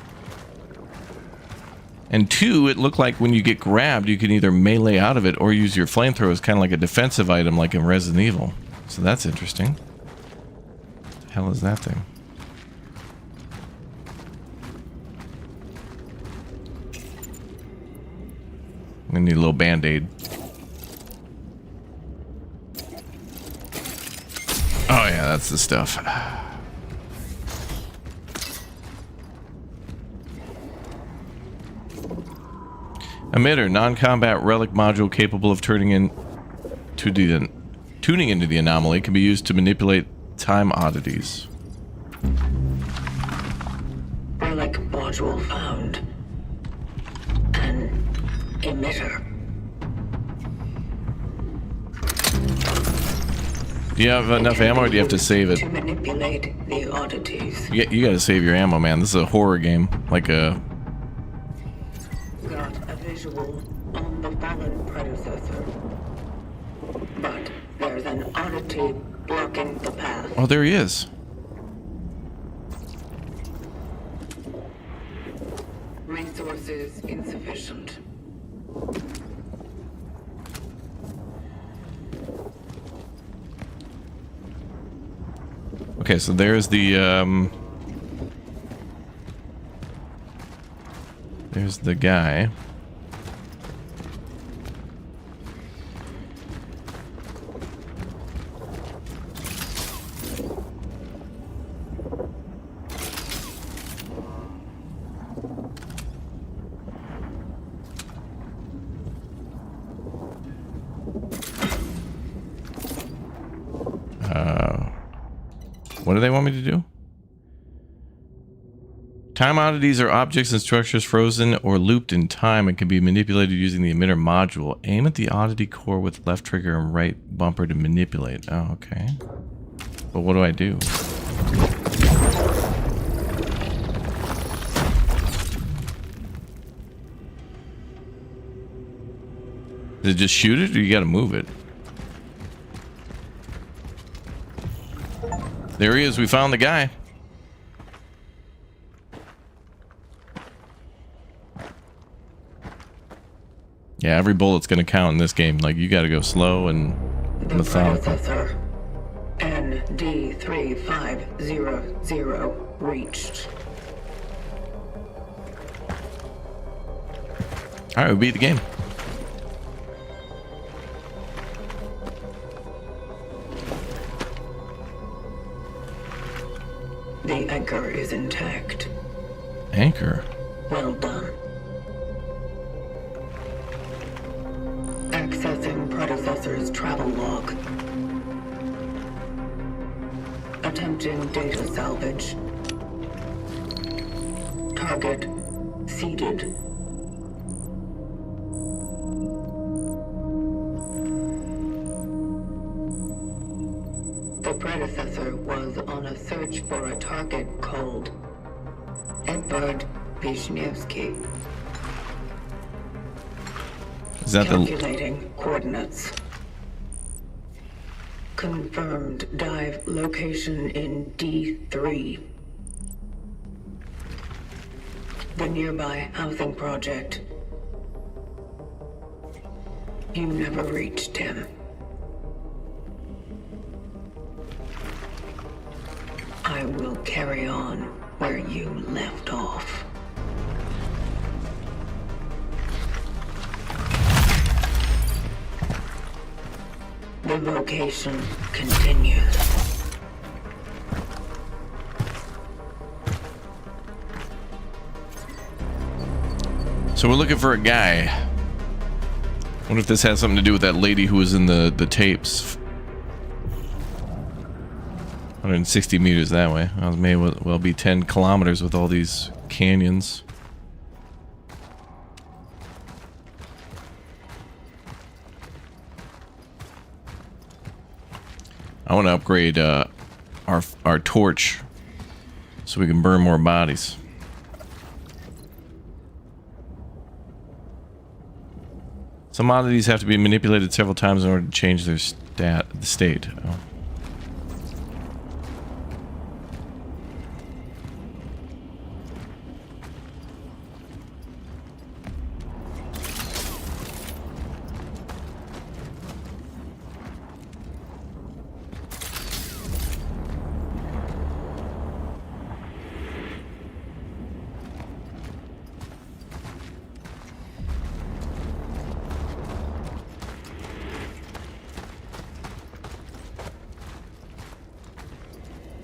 And two, it looked like when you get grabbed, you can either melee out of it or use your flamethrower as kind of like a defensive item like in Resident Evil. So that's interesting. What the hell is that thing? I need a little band-aid. Oh yeah, that's the stuff. Emitter, non-combat relic module capable of tuning into the anomaly, can be used to manipulate time oddities. Relic module found. An emitter. Do you have enough ammo, or do you have to save it? To manipulate the oddities. You gotta save your ammo, man. This is a horror game, like a. Got a visual on the fallen predecessor. But there's an oddity blocking the path. Oh, there he is. Resources insufficient. Okay, so there's the guy. What do they want me to do? Time oddities are objects and structures frozen or looped in time and can be manipulated using the emitter module. Aim at the oddity core with left trigger and right bumper to manipulate. Oh, okay. But what do I do? Does it just shoot it or you gotta move it? There he is. We found the guy. Yeah, every bullet's gonna count in this game. Like, you gotta go slow and methodical. Predecessor. ND3500 reached. Alright, we beat the game. The anchor is intact. Anchor? Well done. Accessing predecessor's travel log. Attempting data salvage. Target seeded. The predecessor was on a search for a target called Edvard Wisniewski. Is that Calculating coordinates. Confirmed dive location in D3. The nearby housing project. You never reached him. I will carry on where you left off. The location continues. So we're looking for a guy. Wonder if this has something to do with that lady who was in the tapes. 160 meters that way. That may well be 10 kilometers with all these canyons. I want to upgrade our torch so we can burn more bodies. Some oddities have to be manipulated several times in order to change their state. Oh.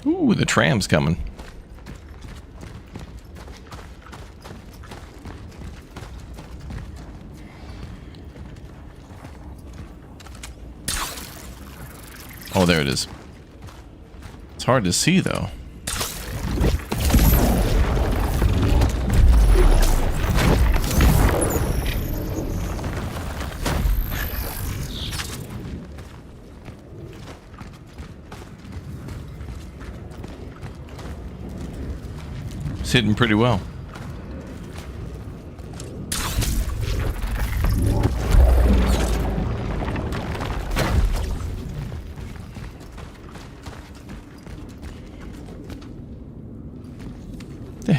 Ooh, the tram's coming. Oh, there it is. It's hard to see, though. It's hitting pretty well.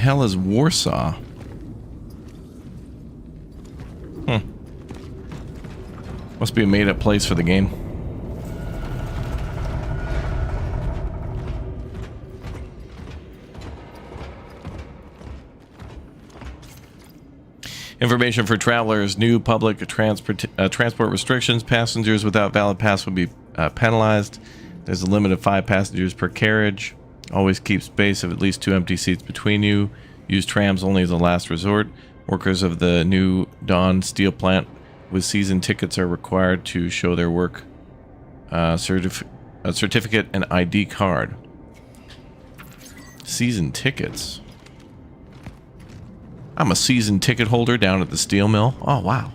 hell is Warsaw? Must be a made-up place for the game. Information for travelers. New public transport restrictions. Passengers without valid pass will be penalized. There's a limit of 5 passengers per carriage. Always keep space of at least 2 empty seats between you. Use trams only as a last resort. Workers of the New Dawn steel plant with season tickets are required to show their work certificate and ID card. Season tickets. I'm a season ticket holder down at the steel mill. Oh, wow.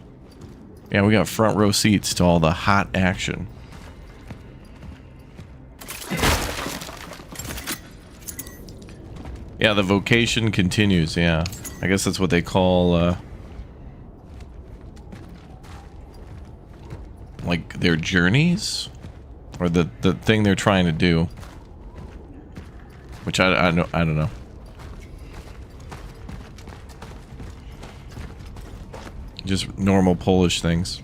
Yeah, we got front row seats to all the hot action. Yeah, the vocation continues, yeah. I guess that's what they call, like, their journeys? Or the thing they're trying to do. Which I don't know. Just normal Polish things.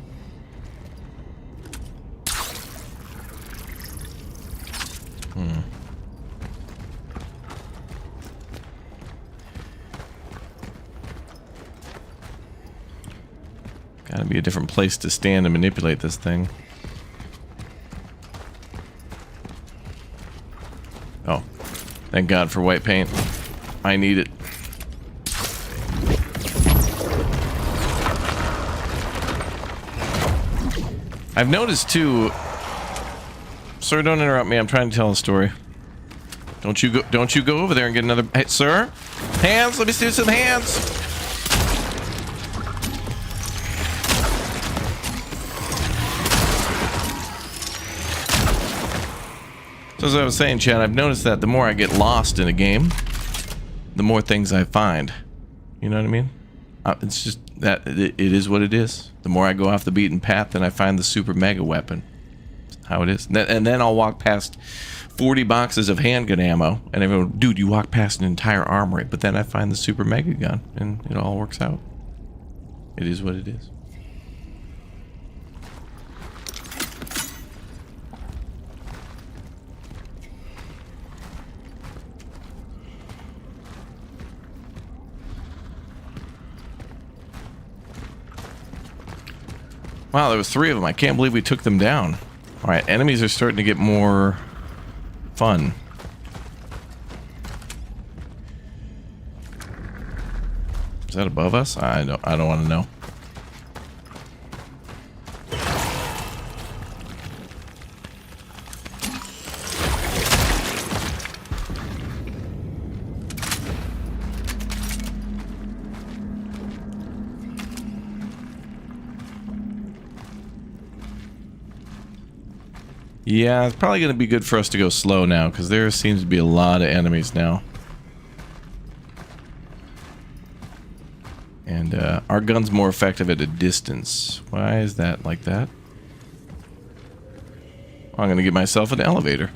Gotta be a different place to stand and manipulate this thing. Oh, thank God for white paint. I need it. I've noticed too. Sir, don't interrupt me. I'm trying to tell a story. Don't you go over there and get another. Hey, sir, hands. Let me see some hands. So as I was saying, Chad, I've noticed that the more I get lost in a game, the more things I find. You know what I mean? It's just that it is what it is. The more I go off the beaten path, then I find the super mega weapon. That's how it is. And then I'll walk past 40 boxes of handgun ammo, and everyone, dude, you walk past an entire armory. But then I find the super mega gun, and it all works out. It is what it is. Wow, there was 3 of them. I can't believe we took them down. All right, enemies are starting to get more fun. Is that above us? I don't want to know. Yeah, it's probably going to be good for us to go slow now, because there seems to be a lot of enemies now. And our gun's more effective at a distance. Why is that like that? I'm going to get myself an elevator.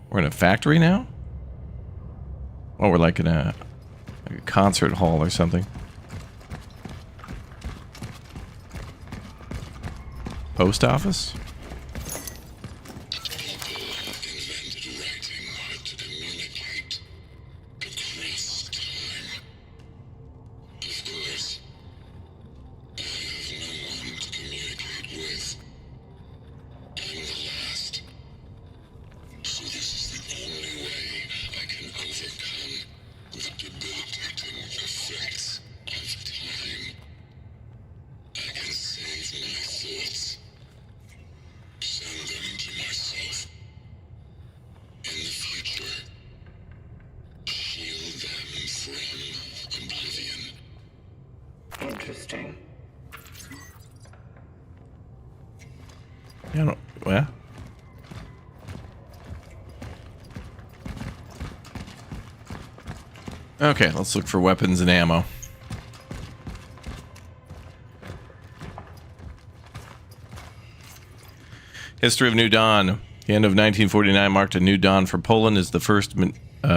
We're in a factory now? Oh, we're like in a concert hall or something. Post office? Invented writing to communicate across time. Of course, I have no one to communicate with. I'm the last. So this is the only way I can overcome the debilitating effects of time. I can save my thoughts. Send them to myself. In the future, shield them from oblivion. Interesting. Yeah, well. Okay, let's look for weapons and ammo. History of New Dawn. The end of 1949 marked a new dawn for Poland as the first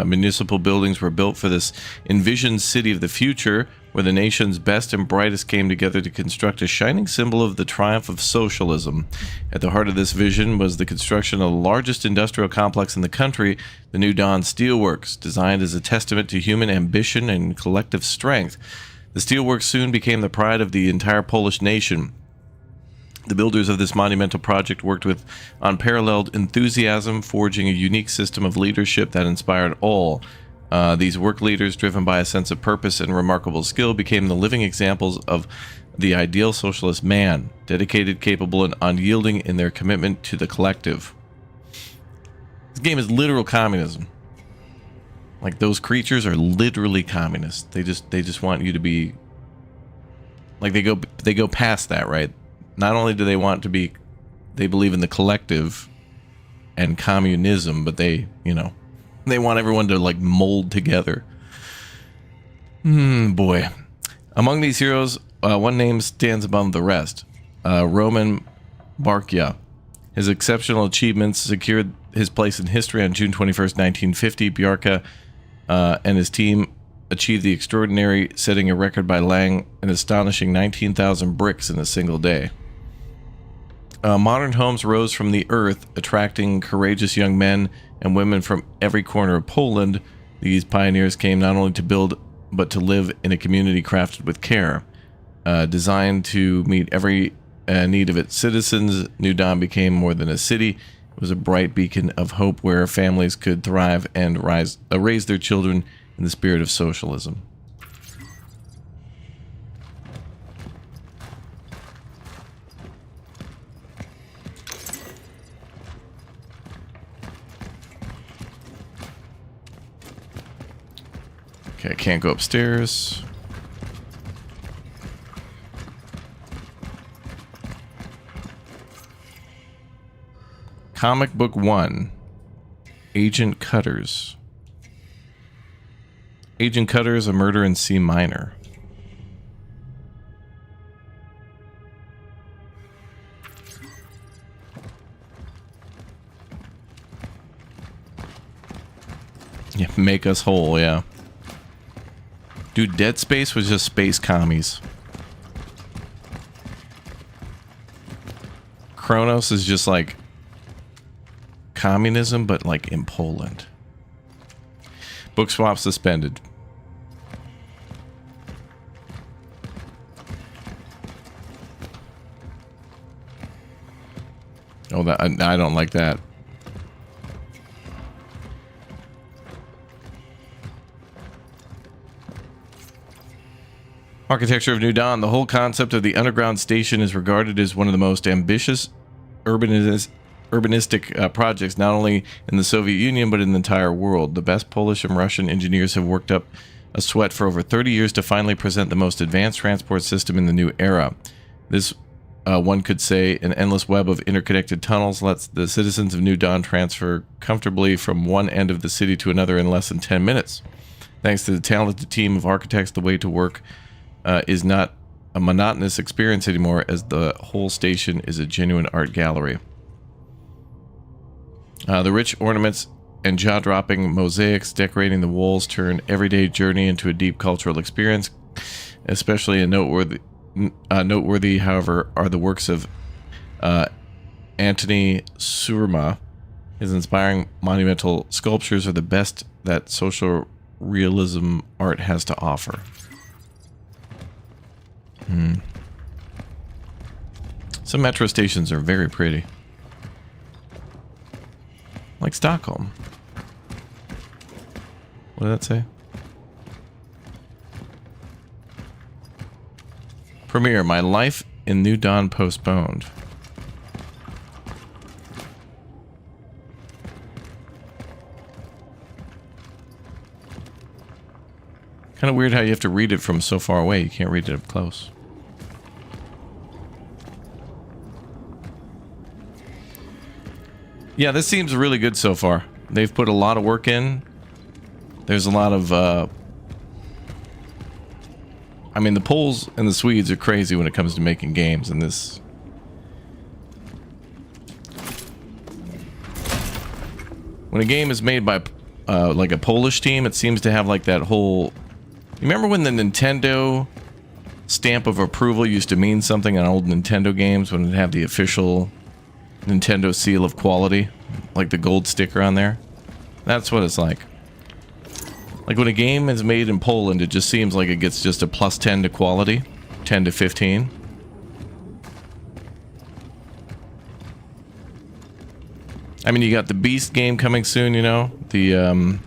municipal buildings were built for this envisioned city of the future, where the nation's best and brightest came together to construct a shining symbol of the triumph of socialism. At the heart of this vision was the construction of the largest industrial complex in the country, the New Dawn Steelworks, designed as a testament to human ambition and collective strength. The steelworks soon became the pride of the entire Polish nation. The builders of this monumental project worked with unparalleled enthusiasm, forging a unique system of leadership that inspired all. These work leaders, driven by a sense of purpose and remarkable skill, became the living examples of the ideal socialist man, dedicated, capable, and unyielding in their commitment to the collective. This game is literal communism. Like, those creatures are literally communists. They just want you to be like, they go past that, right? Not only do they want to be, they believe in the collective and communism, but they want everyone to like mold together. Boy. Among these heroes, one name stands above the rest. Roman Barkia. His exceptional achievements secured his place in history. On June 21st, 1950, Barkia and his team achieved the extraordinary, setting a record by laying an astonishing 19,000 bricks in a single day. Modern homes rose from the earth, attracting courageous young men and women from every corner of Poland. These pioneers came not only to build, but to live in a community crafted with care. Designed to meet every need of its citizens, New Dawn became more than a city. It was a bright beacon of hope where families could thrive and raise their children in the spirit of socialism. Okay, I can't go upstairs. Comic Book 1. Agent Cutters. Agent Cutters, a murder in C minor. Yeah, make us whole, yeah. Dude, Dead Space was just space commies. Cronos is just like communism, but like in Poland. Book swap suspended. Oh, that I don't like that. Architecture of New Dawn. The whole concept of the underground station is regarded as one of the most ambitious urbanistic projects, not only in the Soviet Union, but in the entire world. The best Polish and Russian engineers have worked up a sweat for over 30 years to finally present the most advanced transport system in the new era. This, one could say, an endless web of interconnected tunnels lets the citizens of New Dawn transfer comfortably from one end of the city to another in less than 10 minutes. Thanks to the talented team of architects, the way to work is not a monotonous experience anymore, as the whole station is a genuine art gallery. The rich ornaments and jaw-dropping mosaics decorating the walls turn everyday journey into a deep cultural experience. Especially noteworthy, however, are the works of Antony Surma. His inspiring monumental sculptures are the best that social realism art has to offer. Some metro stations are very pretty. Like Stockholm. What did that say? Premiere, My Life in New Dawn postponed. Kind of weird how you have to read it from so far away. You can't read it up close. Yeah, this seems really good so far. They've put a lot of work in. There's a lot of I mean, the Poles and the Swedes are crazy when it comes to making games, and this... When a game is made by, like a Polish team, it seems to have like that whole... You remember when the Nintendo stamp of approval used to mean something on old Nintendo games, when it had the official Nintendo seal of quality? Like the gold sticker on there? That's what it's like. Like when a game is made in Poland, it just seems like it gets just a plus 10 to quality. 10 to 15. I mean, you got the Beast game coming soon, you know? The,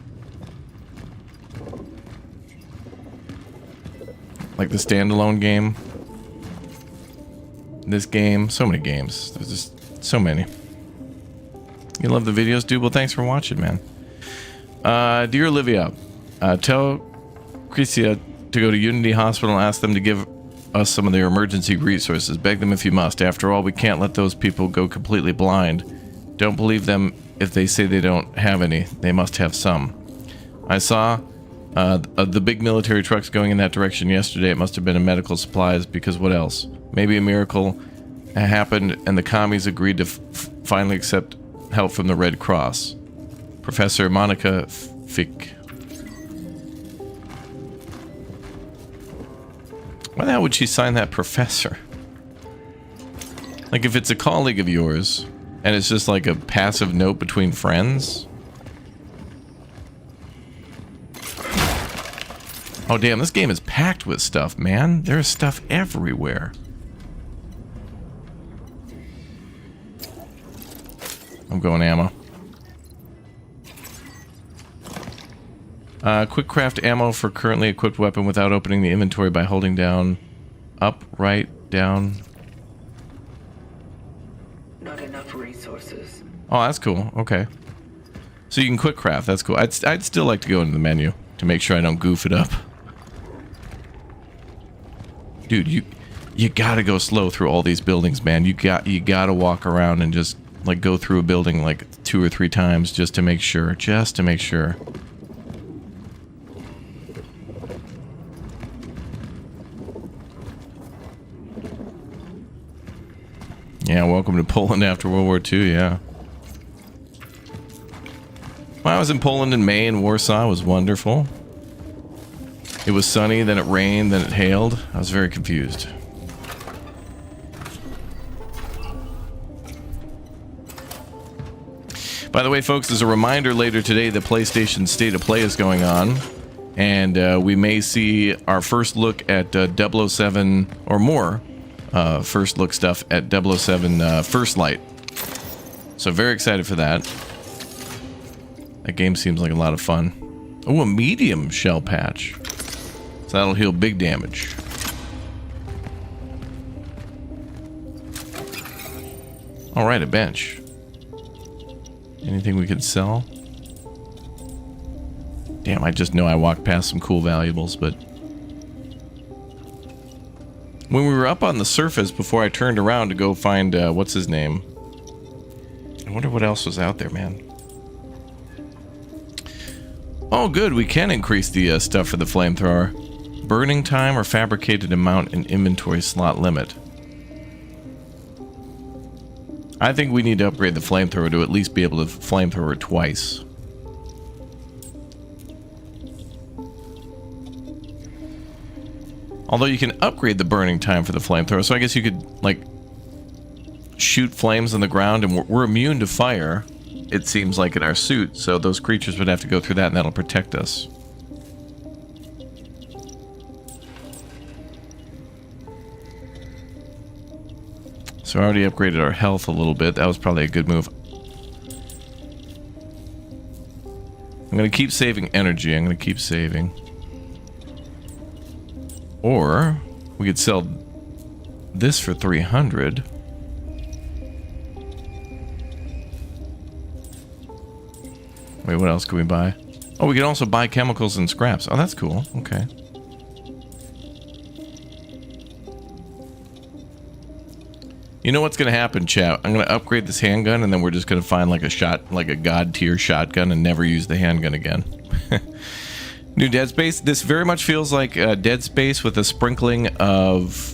like the standalone game. This game. So many games. There's just so many. You love the videos, dude? Well, thanks for watching, man. Dear Olivia, tell Christia to go to Unity Hospital and ask them to give us some of their emergency resources. Beg them if you must. After all, we can't let those people go completely blind. Don't believe them if they say they don't have any. They must have some. I saw the big military trucks going in that direction yesterday. It must have been a medical supplies, because what else? Maybe a miracle happened and the commies agreed to finally accept help from the Red Cross. Professor Monica Fick. Why the hell would she sign that professor? Like, if it's a colleague of yours and it's just like a passive note between friends. Oh damn, this game is packed with stuff, man. There's stuff everywhere. I'm going ammo. Quick craft ammo for currently equipped weapon without opening the inventory by holding down up, right, down. Not enough resources. Oh, that's cool. Okay. So you can quick craft. That's cool. I'd still like to go into the menu to make sure I don't goof it up. Dude, you gotta go slow through all these buildings, man. You gotta walk around and just like go through a building like 2 or 3 times just to make sure. Just to make sure. Yeah, welcome to Poland after World War II, yeah. When I was in Poland in May in Warsaw, it was wonderful. It was sunny, then it rained, then it hailed. I was very confused. By the way, folks, as a reminder, later today, the PlayStation State of Play is going on. And we may see our first look at 007 or more. First look stuff at 007 First Light. So very excited for that. That game seems like a lot of fun. Oh, a medium shell patch. So that'll heal big damage. Alright, a bench. Anything we could sell? Damn, I just know I walked past some cool valuables, but... When we were up on the surface before I turned around to go find, what's his name? I wonder what else was out there, man. Oh, good, we can increase the stuff for the flamethrower. Burning time or fabricated amount in inventory slot limit. I think we need to upgrade the flamethrower to at least be able to flamethrower twice. Although you can upgrade the burning time for the flamethrower, so I guess you could, like, shoot flames on the ground, and we're immune to fire, it seems like, in our suit, so those creatures would have to go through that, and that'll protect us. So I already upgraded our health a little bit. That was probably a good move. I'm going to keep saving energy. I'm going to keep saving. Or we could sell this for 300. Wait, what else can we buy? Oh, we can also buy chemicals and scraps. Oh, that's cool. Okay. You know what's going to happen, chat? I'm going to upgrade this handgun, and then we're just going to find like a god tier shotgun and never use the handgun again. New Dead Space. This very much feels like Dead Space with a sprinkling of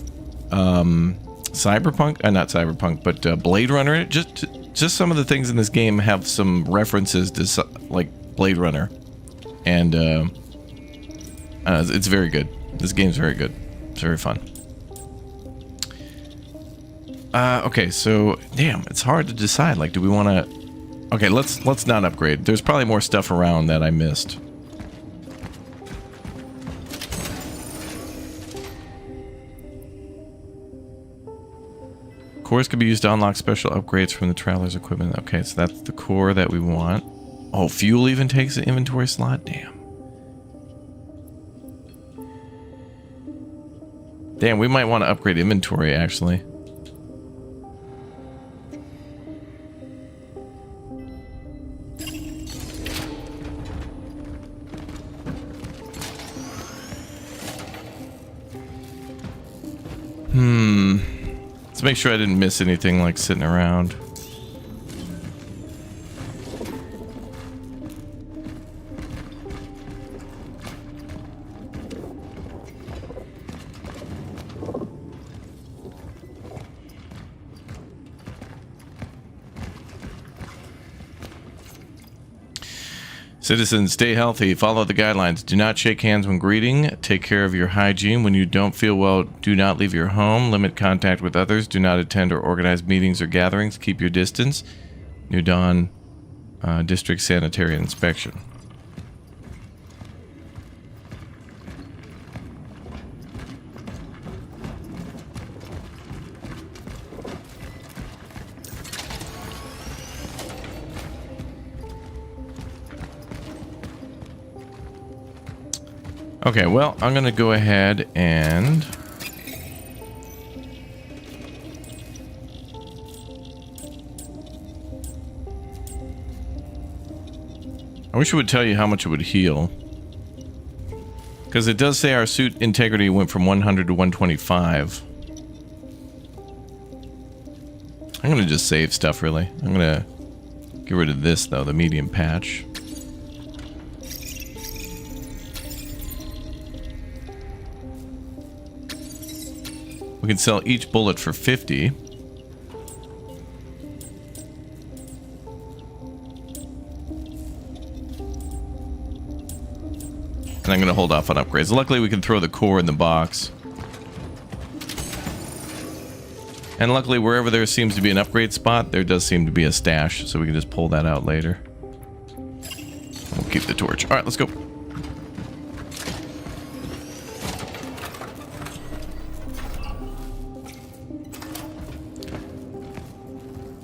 Cyberpunk, not Cyberpunk, but Blade Runner. Just some of the things in this game have some references to like Blade Runner, and it's very good. This game's very good. It's very fun. Okay, so damn, it's hard to decide. Like, do we want to? Okay, let's not upgrade. There's probably more stuff around that I missed. Cores can be used to unlock special upgrades from the traveler's equipment. Okay, so that's the core that we want. Oh, fuel even takes an inventory slot? Damn. Damn, we might want to upgrade inventory, actually. Let's make sure I didn't miss anything like sitting around. Citizens, stay healthy. Follow the guidelines. Do not shake hands when greeting. Take care of your hygiene. When you don't feel well, do not leave your home. Limit contact with others. Do not attend or organize meetings or gatherings. Keep your distance. New Dawn District Sanitary Inspection. Okay, well, I'm gonna go ahead and I wish it would tell you how much it would heal, because it does say our suit integrity went from 100 to 125. I'm gonna just save stuff, really. I'm gonna get rid of this, though, the medium patch. We can sell each bullet for 50. And I'm going to hold off on upgrades. Luckily, we can throw the core in the box. And luckily, wherever there seems to be an upgrade spot, there does seem to be a stash. So we can just pull that out later. We'll keep the torch. All right, let's go.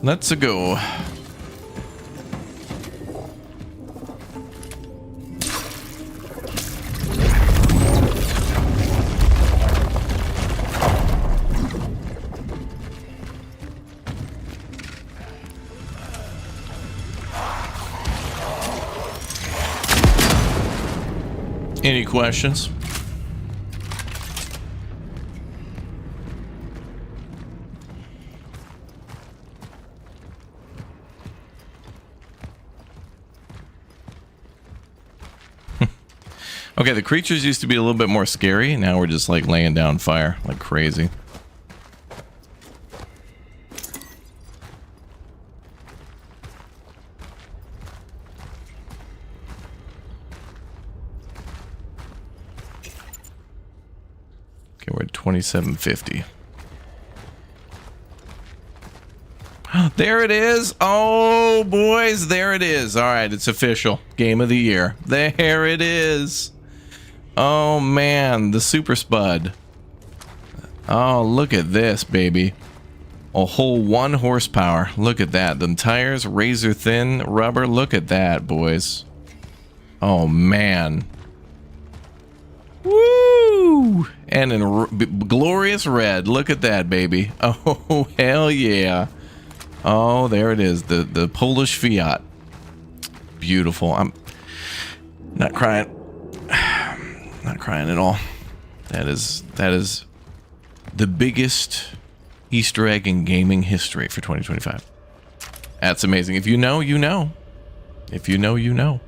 Let's go. Any questions? Okay, the creatures used to be a little bit more scary. Now we're just like laying down fire like crazy. Okay, we're at 2750. There it is. Oh, boys, there it is. All right, it's official. Game of the year. There it is. Oh, man, the Super Spud. Oh, look at this, baby. A whole 1 horsepower. Look at that. Them tires, razor thin rubber. Look at that, boys. Oh, man. Woo! And in glorious red. Look at that, baby. Oh, hell yeah. Oh, there it is. The Polish Fiat. Beautiful. I'm not crying. Not crying at all. That is the biggest Easter egg in gaming history for 2025. That's amazing. If you know, you know. If you know, you know.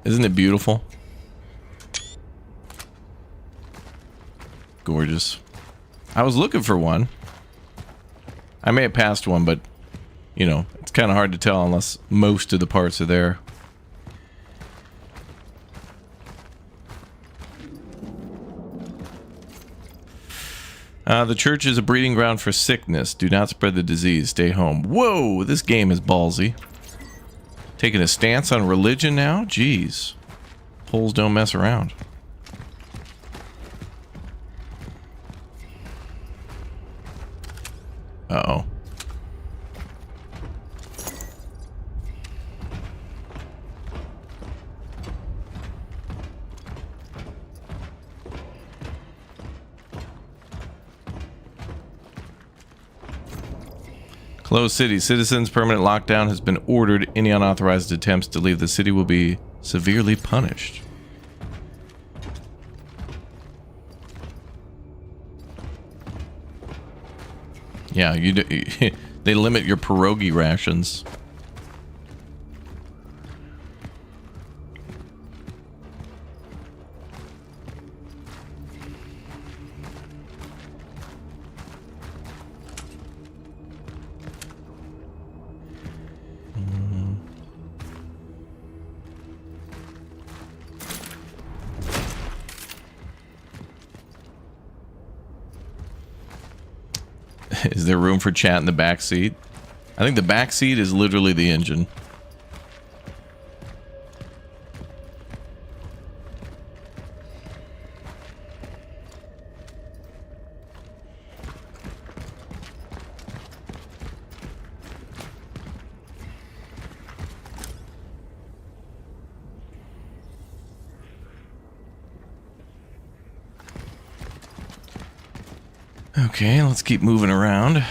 Isn't it beautiful? Gorgeous. I was looking for one. I may have passed one, but, you know, it's kind of hard to tell unless most of the parts are there. The church is a breeding ground for sickness. Do not spread the disease. Stay home. Whoa, this game is ballsy. Taking a stance on religion now? Jeez. Poles don't mess around. Uh-oh. Closed city. Citizens' permanent lockdown has been ordered. Any unauthorized attempts to leave the city will be severely punished. Yeah, they limit your pierogi rations. Is there room for chat in the back seat? I think the back seat is literally the engine. Okay, let's keep moving around.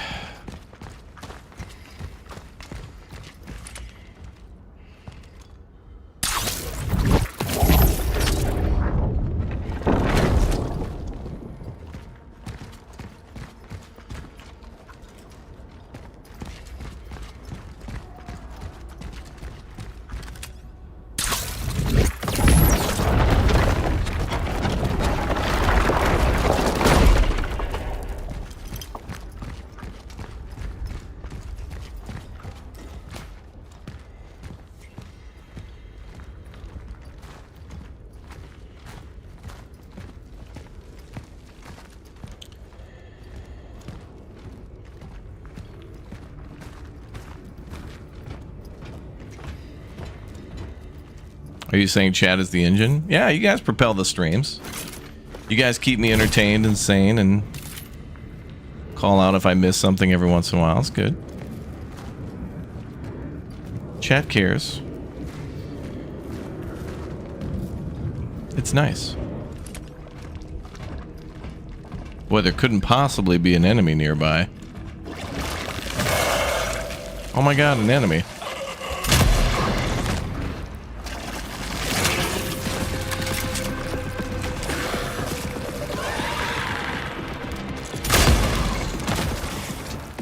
Are you saying chat is the engine? Yeah, you guys propel the streams. You guys keep me entertained and sane and call out if I miss something every once in a while. It's good. Chat cares. It's nice. Boy, there couldn't possibly be an enemy nearby. Oh my god, an enemy.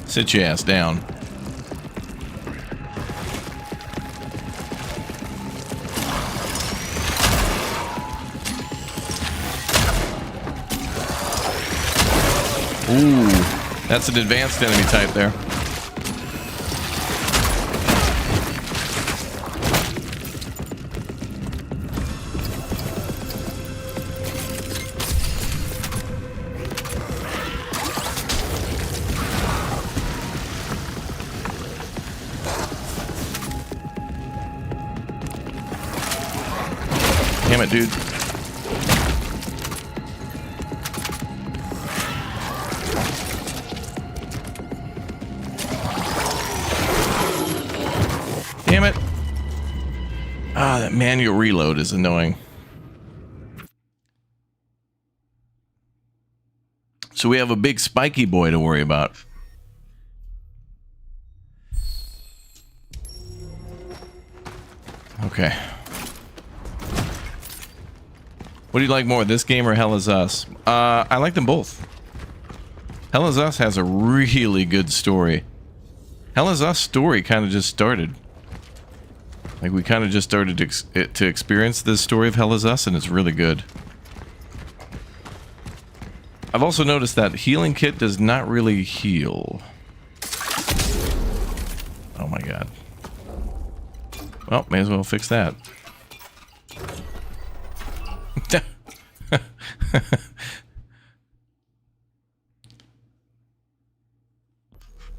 Sit your ass down. Ooh, that's an advanced enemy type there. Damn it, dude. Damn it. Ah, that manual reload is annoying. So we have a big spiky boy to worry about. Okay. What do you like more, this game or Hell Is Us? I like them both. Hell Is Us has a really good story. Hell Is Us story kind of just started. Like, we kind of just started to experience this story of Hell Is Us, and it's really good. I've also noticed that healing kit does not really heal. Oh my god. Well, may as well fix that.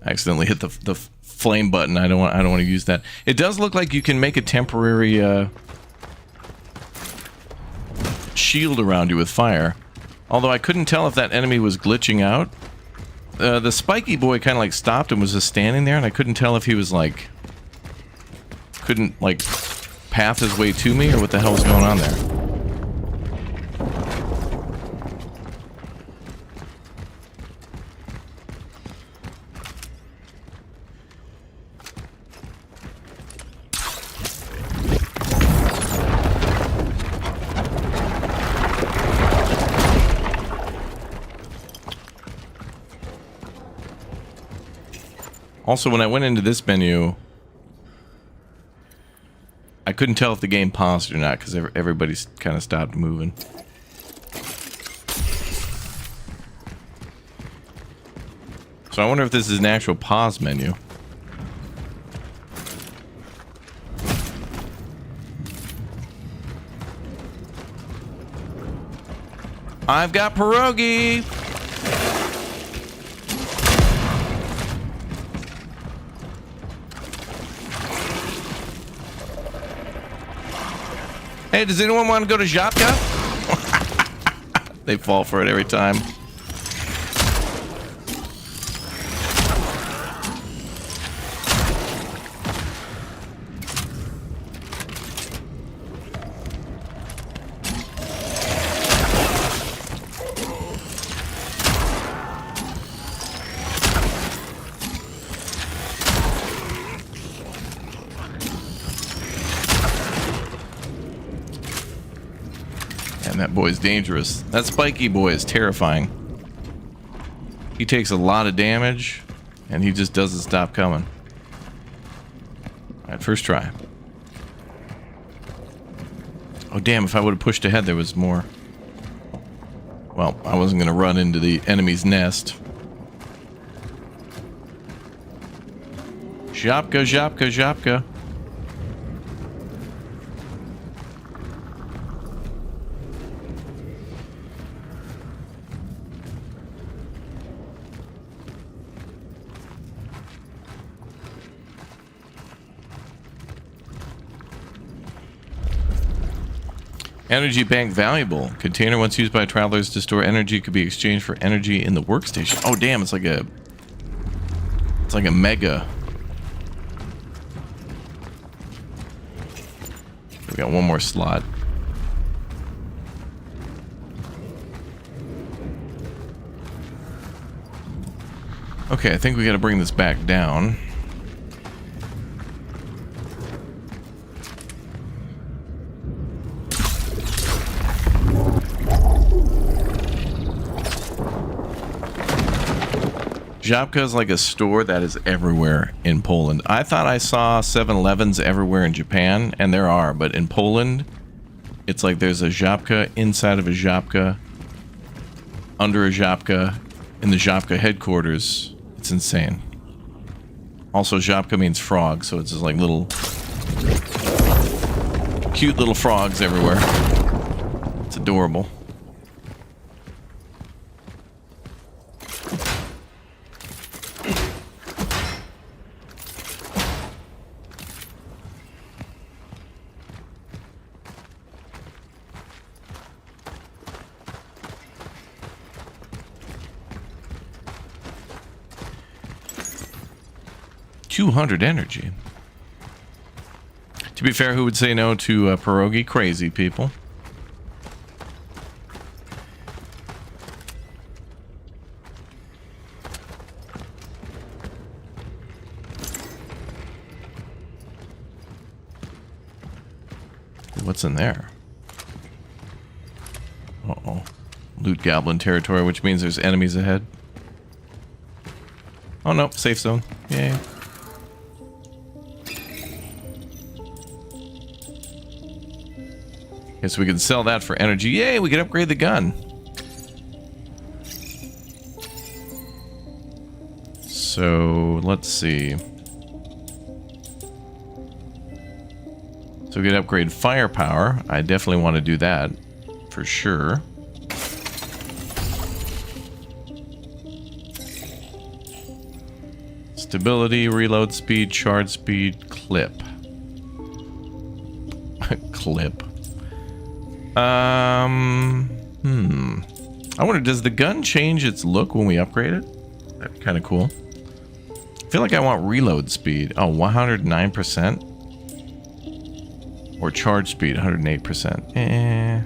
I accidentally hit the flame button. I don't want to use that. It does look like you can make a temporary shield around you with fire. Although I couldn't tell if that enemy was glitching out. The spiky boy kind of like stopped and was just standing there, and I couldn't tell if he was like couldn't like path his way to me or what the hell was going on there. Also, when I went into this menu, I couldn't tell if the game paused or not because everybody's kind of stopped moving. So I wonder if this is an actual pause menu. I've got pierogi! Hey, does anyone want to go to Żabka? They fall for it every time. That boy is dangerous. That spiky boy is terrifying. He takes a lot of damage, and he just doesn't stop coming. Alright, first try. Oh damn, if I would have pushed ahead there was more. Well, I wasn't going to run into the enemy's nest. Żabka, Żabka, Żabka. Energy bank valuable. Container once used by travelers to store energy could be exchanged for energy in the workstation. Oh damn, it's like a mega. We got one more slot. Okay, I think we got to bring this back down. Żabka is like a store that is everywhere in Poland. I thought I saw 7-Elevens everywhere in Japan, and there are, but in Poland, it's like there's a Żabka inside of a Żabka, under a Żabka, in the Żabka headquarters. It's insane. Also, Żabka means frog, so it's just like little, cute little frogs everywhere. It's adorable. $200 energy. To be fair, who would say no to pierogi? Crazy people. What's in there? Uh-oh. Loot goblin territory, which means there's enemies ahead. Oh no, safe zone. Yay. Okay, so we can sell that for energy. Yay, we can upgrade the gun. So, let's see. So we could upgrade firepower. I definitely want to do that for sure. Stability, reload speed, charge speed, clip. Clip. I wonder, does the gun change its look when we upgrade it? That'd be kind of cool. I feel like I want reload speed. Oh, 109%. Or charge speed, 108%.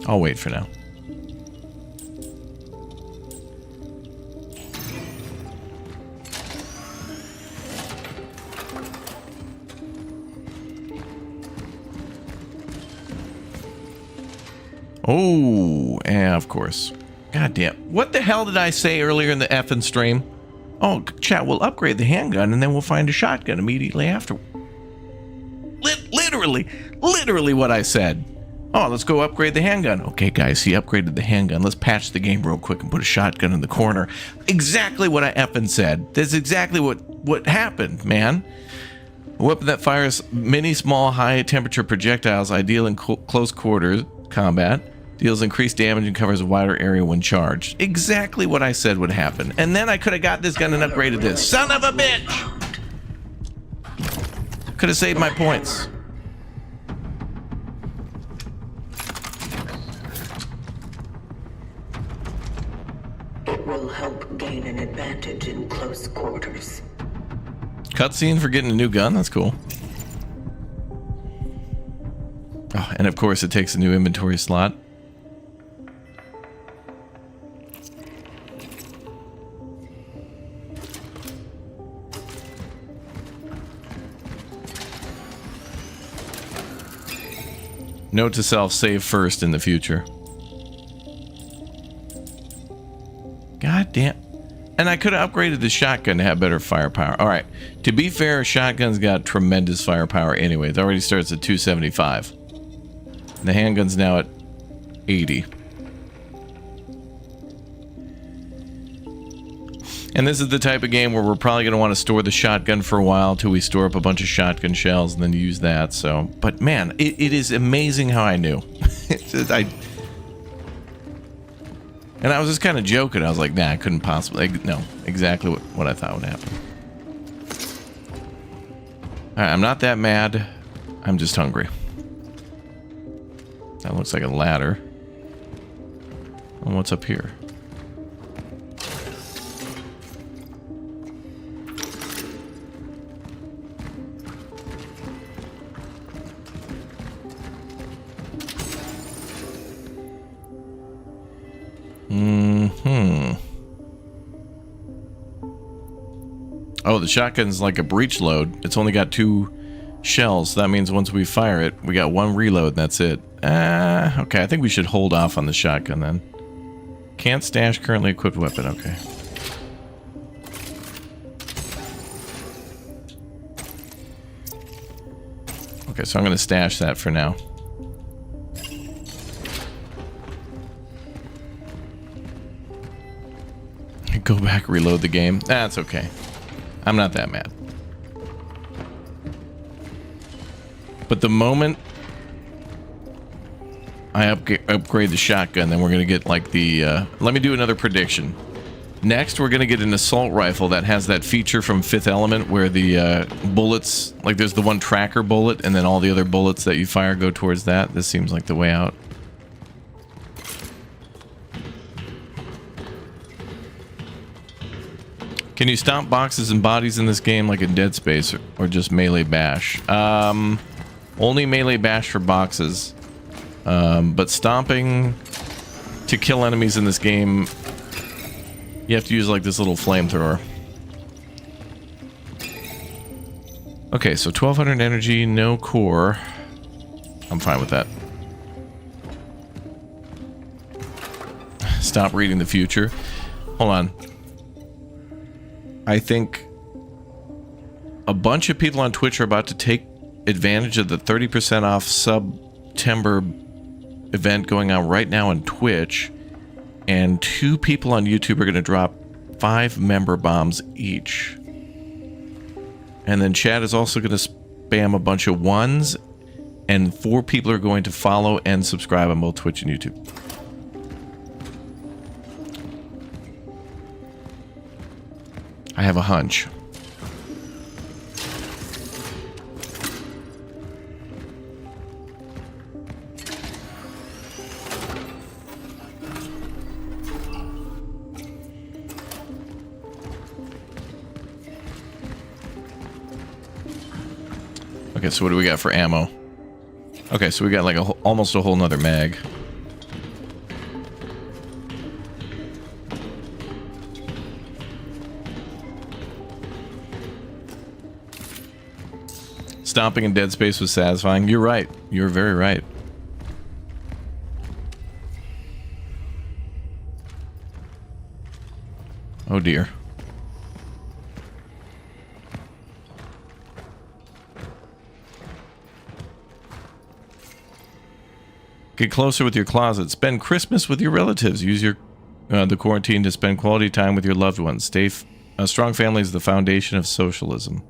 I'll wait for now. Oh, yeah, of course. God damn. What the hell did I say earlier in the effing stream? Oh, chat, we'll upgrade the handgun and then we'll find a shotgun immediately after. Literally what I said. Oh, let's go upgrade the handgun. Okay, guys, he upgraded the handgun. Let's patch the game real quick and put a shotgun in the corner. Exactly what I effing said. That's exactly what happened, man. A weapon that fires many small, high-temperature projectiles, ideal in close quarters combat. Deals increased damage and covers a wider area when charged. Exactly what I said would happen. And then I could have got this gun and upgraded this. Son of a bitch! Could have saved my points. It will help gain an advantage in close quarters. Cutscene for getting a new gun? That's cool. Oh, and of course it takes a new inventory slot. Note to self, save first in the future. God damn. And I could have upgraded the shotgun to have better firepower. Alright, to be fair, shotgun's got tremendous firepower anyway. It already starts at 275. The handgun's now at 80. And this is the type of game where we're probably going to want to store the shotgun for a while till we store up a bunch of shotgun shells and then use that. So, but man, it is amazing how I knew. And I was just kind of joking. I was like, nah, I couldn't possibly. No, exactly what I thought would happen. Alright, I'm not that mad. I'm just hungry. That looks like a ladder. And what's up here? Oh, the shotgun's like a breech load. It's only got 2 shells. So that means once we fire it, we got 1 reload and that's it. Okay, I think we should hold off on the shotgun then. Can't stash currently equipped weapon. Okay. Okay, so I'm going to stash that for now. Go back, reload the game. That's okay. I'm not that mad. But the moment I upgrade the shotgun, then we're going to get like the... let me do another prediction. Next, we're going to get an assault rifle that has that feature from Fifth Element where the bullets... Like there's the one tracker bullet and then all the other bullets that you fire go towards that. This seems like the way out. Can you stomp boxes and bodies in this game like in Dead Space or just melee bash? Only melee bash for boxes. But stomping to kill enemies in this game, you have to use like this little flamethrower. Okay, so 1200 energy, no core. I'm fine with that. Stop reading the future. Hold on. I think a bunch of people on Twitch are about to take advantage of the 30% off September event going on right now on Twitch. And 2 people on YouTube are going to drop 5 member bombs each. And then Chad is also going to spam a bunch of 1s. And 4 people are going to follow and subscribe on both Twitch and YouTube. I have a hunch. Okay, so what do we got for ammo? Okay, so we got like almost a whole nother mag. Stomping in Dead Space was satisfying. You're right. You're very right. Oh dear. Get closer with your closet. Spend Christmas with your relatives. Use your the quarantine to spend quality time with your loved ones. A strong family is the foundation of socialism.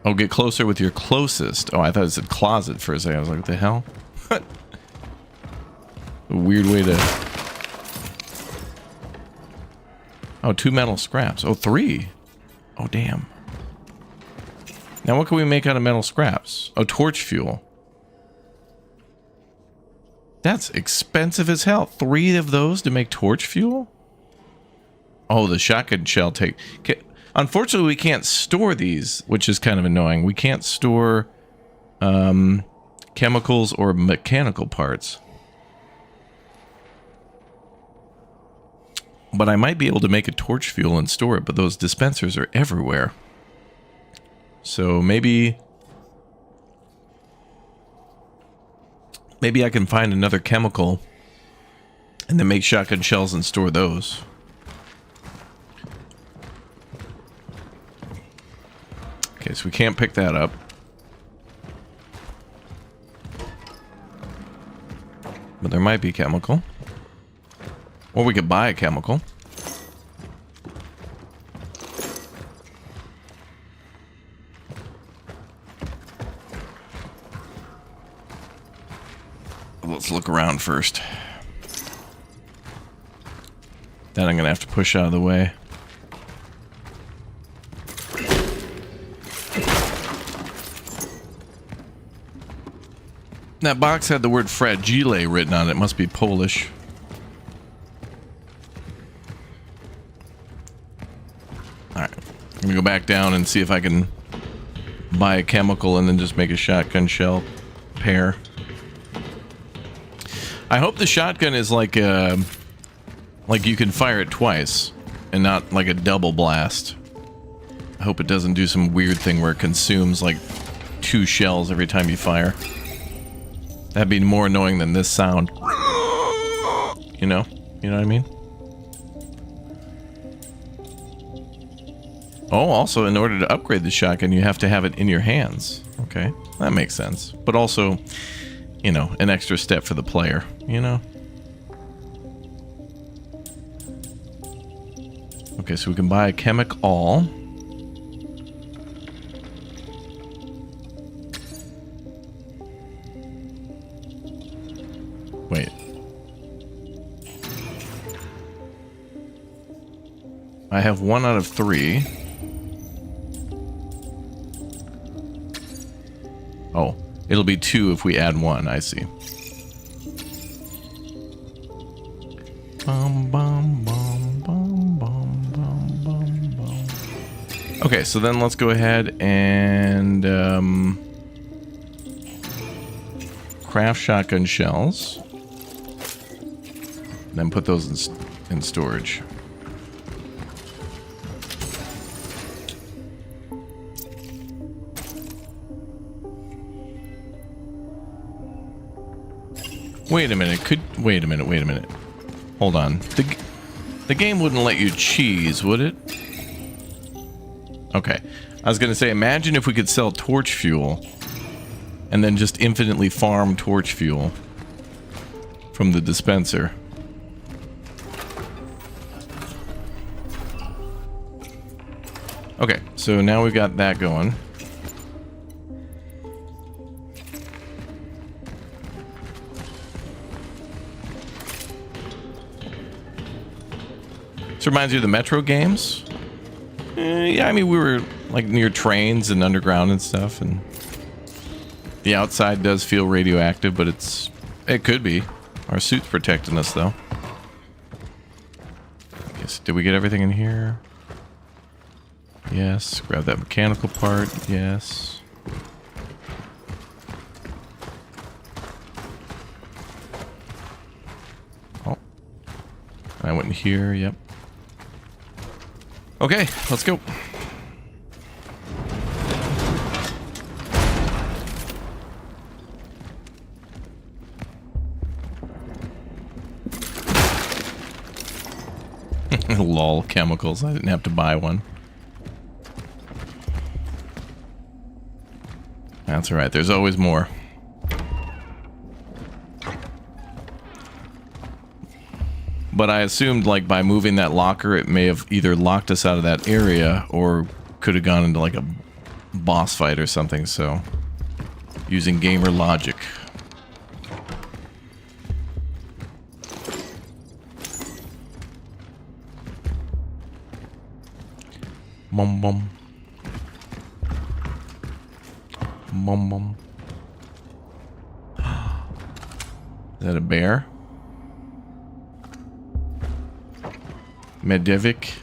Oh, get closer with your closest. Oh, I thought it said closet for a second. I was like, what the hell? A weird way to... Oh, 2 metal scraps. Oh, 3. Oh, damn. Now, what can we make out of metal scraps? Oh, torch fuel. That's expensive as hell. 3 of those to make torch fuel? Oh, the shotgun shell take... Unfortunately, we can't store these, which is kind of annoying. We can't store chemicals or mechanical parts. But I might be able to make a torch fuel and store it, but those dispensers are everywhere. So maybe I can find another chemical and then make shotgun shells and store those. Okay, so we can't pick that up. But there might be a chemical. Or we could buy a chemical. Let's look around first. Then I'm gonna have to push out of the way. That box had the word fragile written on it. It must be Polish. Alright. I'm gonna go back down and see if I can buy a chemical and then just make a shotgun shell pair. I hope the shotgun is like you can fire it twice and not like a double blast. I hope it doesn't do some weird thing where it consumes like 2 shells every time you fire. That'd be more annoying than this sound. You know what I mean? Oh, also in order to upgrade the shotgun, you have to have it in your hands. Okay, that makes sense. But also, you know, an extra step for the player, you know? Okay, so we can buy a chemical. Wait. I have 1 out of 3. Oh, it'll be 2 if we add 1, I see. Okay, so then let's go ahead and craft shotgun shells. Then put those in storage. Wait a minute. Wait a minute. Hold on. The The game wouldn't let you cheese, would it? Okay. I was going to say, imagine if we could sell torch fuel and then just infinitely farm torch fuel from the dispenser. Okay, so now we've got that going. This reminds you of the Metro games. Yeah, I mean, we were like near trains and underground and stuff, and the outside does feel radioactive, but it could be. Our suit's protecting us, though. I guess, did we get everything in here? Yes. Grab that mechanical part. Yes. Oh. I went in here. Yep. Okay, let's go. Lol, chemicals. I didn't have to buy one. That's all right. There's always more. But I assumed, like, by moving that locker, it may have either locked us out of that area or could have gone into, like, a boss fight or something, so... Using gamer logic. Bum bum. Bum bum. Is that a bear? Medivic.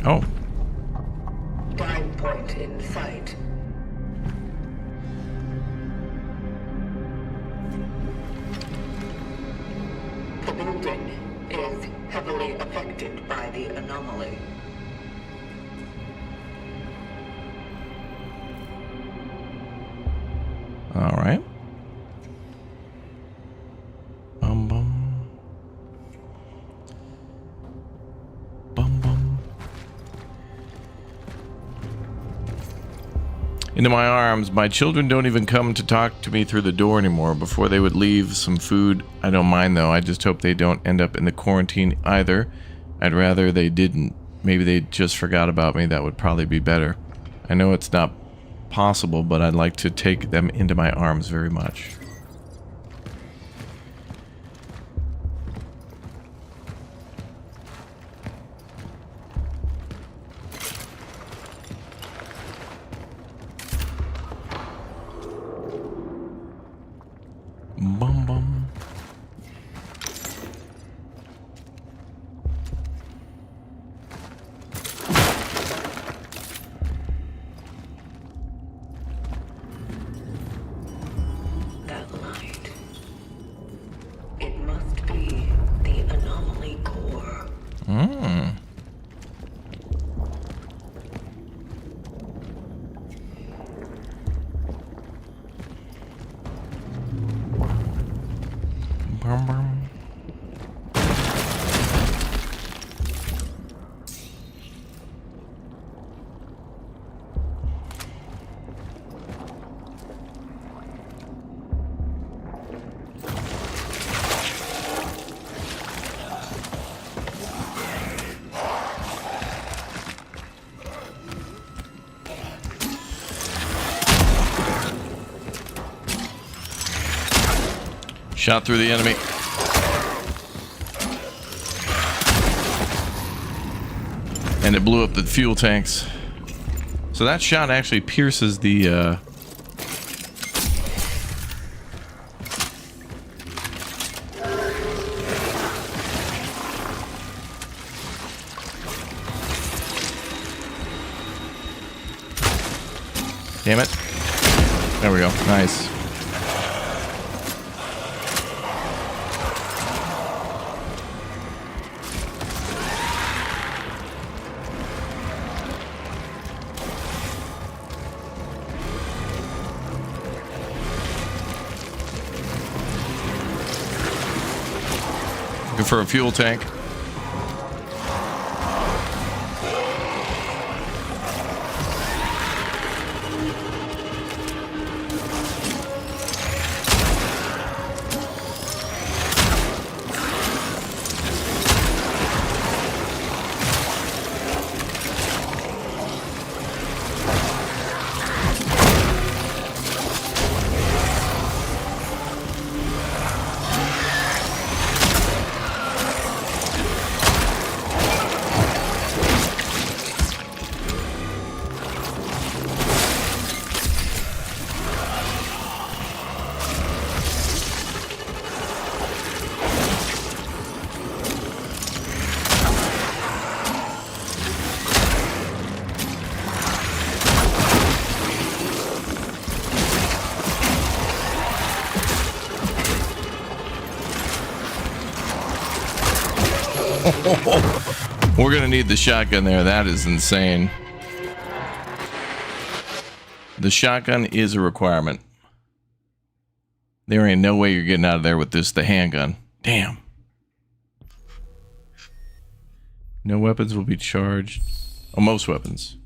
Oh. Time point in sight. The building is heavily affected by the anomaly. All right. Bum bum. Bum bum. Into my arms. My children don't even come to talk to me through the door anymore. Before they would leave some food. I don't mind though. I just hope they don't end up in the quarantine either. I'd rather they didn't. Maybe they just forgot about me. That would probably be better. I know it's not possible, but I'd like to take them into my arms very much. Bum bum. That light. It must be the anomaly core. Hmm. Bum bum. Shot through the enemy. And it blew up the fuel tanks. So that shot actually pierces the Damn it. There we go. Nice. Looking for a fuel tank. We're gonna need the shotgun there. That is insane. The shotgun is a requirement. There ain't no way you're getting out of there with the handgun. Damn. No weapons will be charged. Oh, most weapons.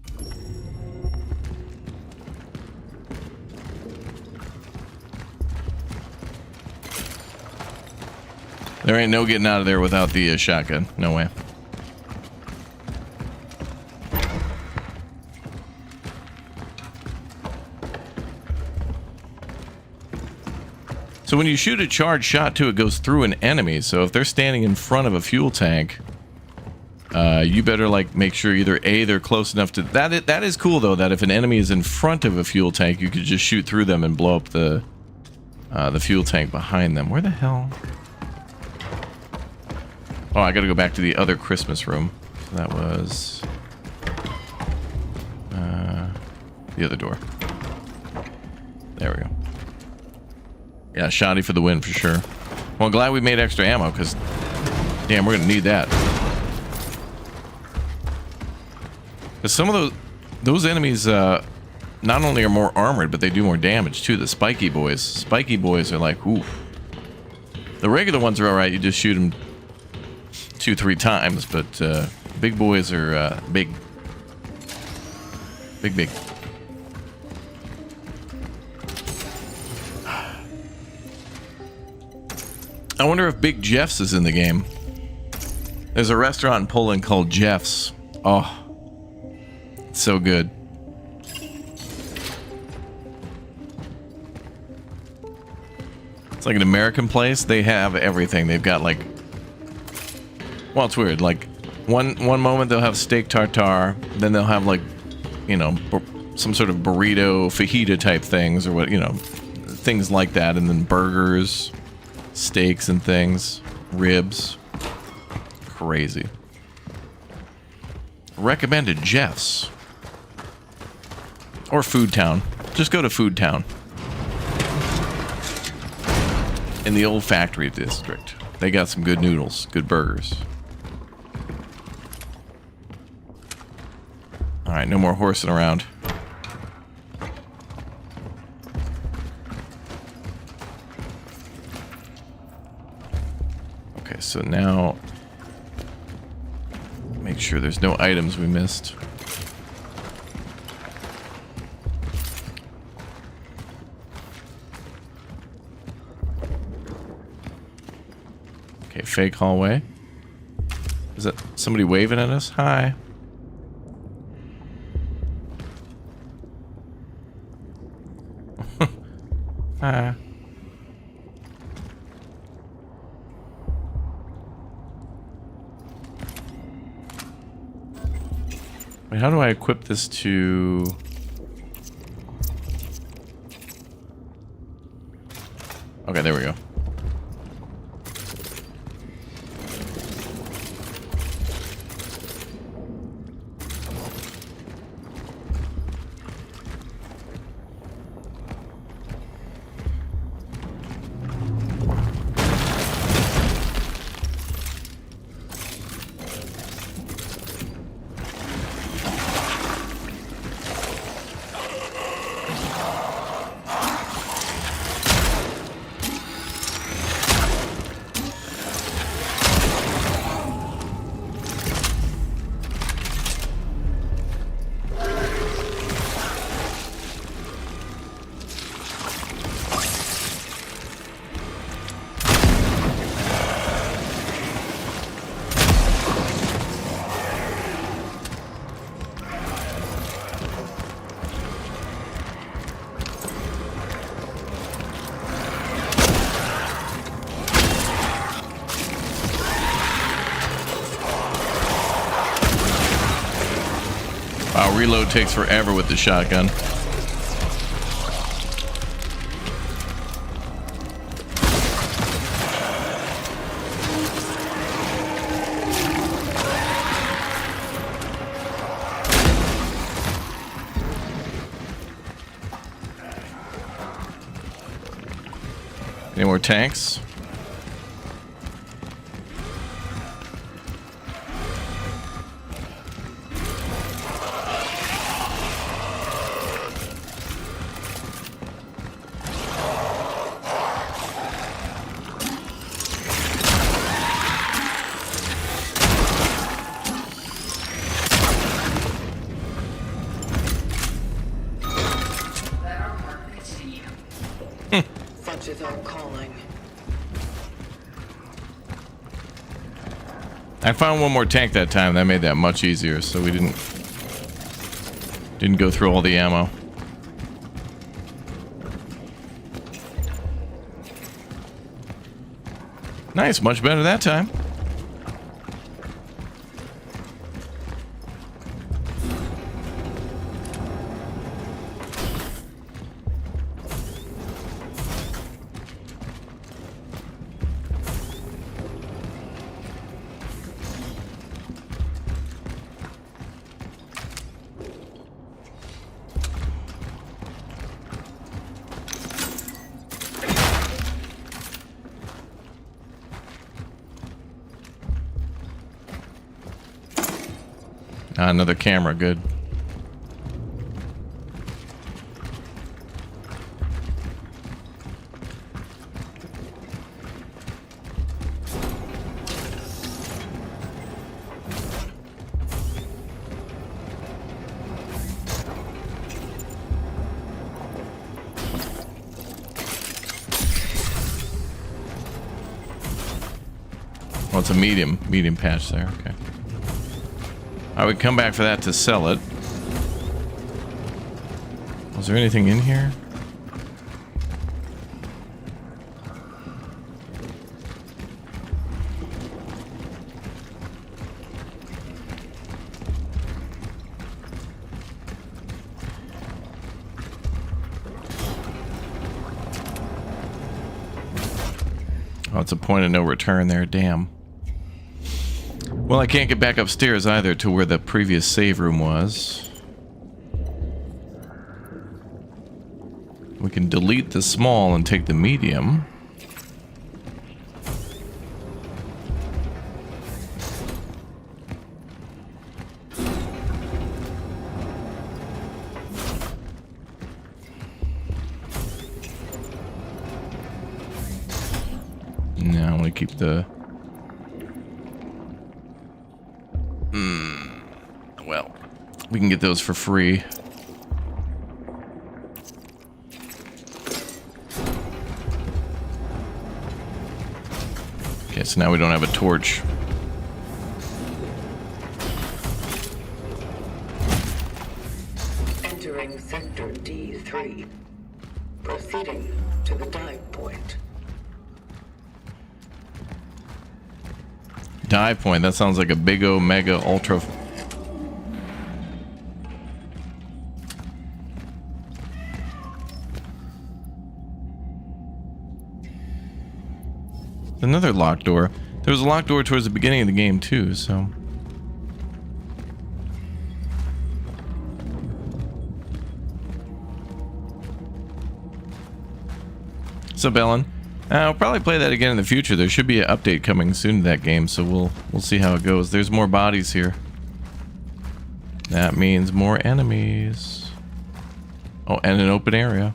There ain't no getting out of there without the shotgun. No way. So when you shoot a charged shot too, it goes through an enemy. So if they're standing in front of a fuel tank, you better like make sure either A, they're close enough to that is cool though, that if an enemy is in front of a fuel tank, you could just shoot through them and blow up the fuel tank behind them. Where the hell? Oh, I gotta go back to the other Christmas room. That was the other door. There we go. Yeah, shoddy for the win for sure. Well, glad we made extra ammo because, damn, we're gonna need that. Because some of those enemies not only are more armored, but they do more damage too. The spiky boys. Spiky boys are like, oof. The regular ones are all right. You just shoot them 2-3 times, but big boys are big. Big. I wonder if Big Jeff's is in the game. There's a restaurant in Poland called Jeff's. Oh, it's so good. It's like an American place. They have everything. They've got like, well, it's weird. Like one moment they'll have steak tartare, then they'll have like, you know, some sort of burrito, fajita type things, or what, you know, things like that, and then burgers, steaks and things, ribs. Crazy. Recommended Jeff's or Food Town. Just go to Food Town in the old factory district. They got some good noodles, good burgers. All right, no more horsing around. Okay, so now make sure there's no items we missed. Okay, fake hallway. Is that somebody waving at us? Hi. Hi. Wait, how do I equip this to... Okay, there we go. Wow, reload takes forever with the shotgun. Any more tanks? Let our work continue. Such is our calling. I found one more tank that time. That made that much easier, so we didn't go through all the ammo. Nice, much better that time. Another camera, good. Oh, it's a medium patch there, okay. I would come back for that to sell it. Was there anything in here? Oh, it's a point of no return there, damn. Well, I can't get back upstairs either to where the previous save room was. We can delete the small and take the medium. No, I want to keep the... Well, we can get those for free. Okay, so now we don't have a torch. Entering Sector D3. Proceeding to the dive point. Dive point, that sounds like a big Omega Ultra. Another locked door. There was a locked door towards the beginning of the game too, so. What's up, Ellen? I'll probably play that again in the future. There should be an update coming soon to that game, so we'll see how it goes. There's more bodies here. That means more enemies. Oh, and an open area.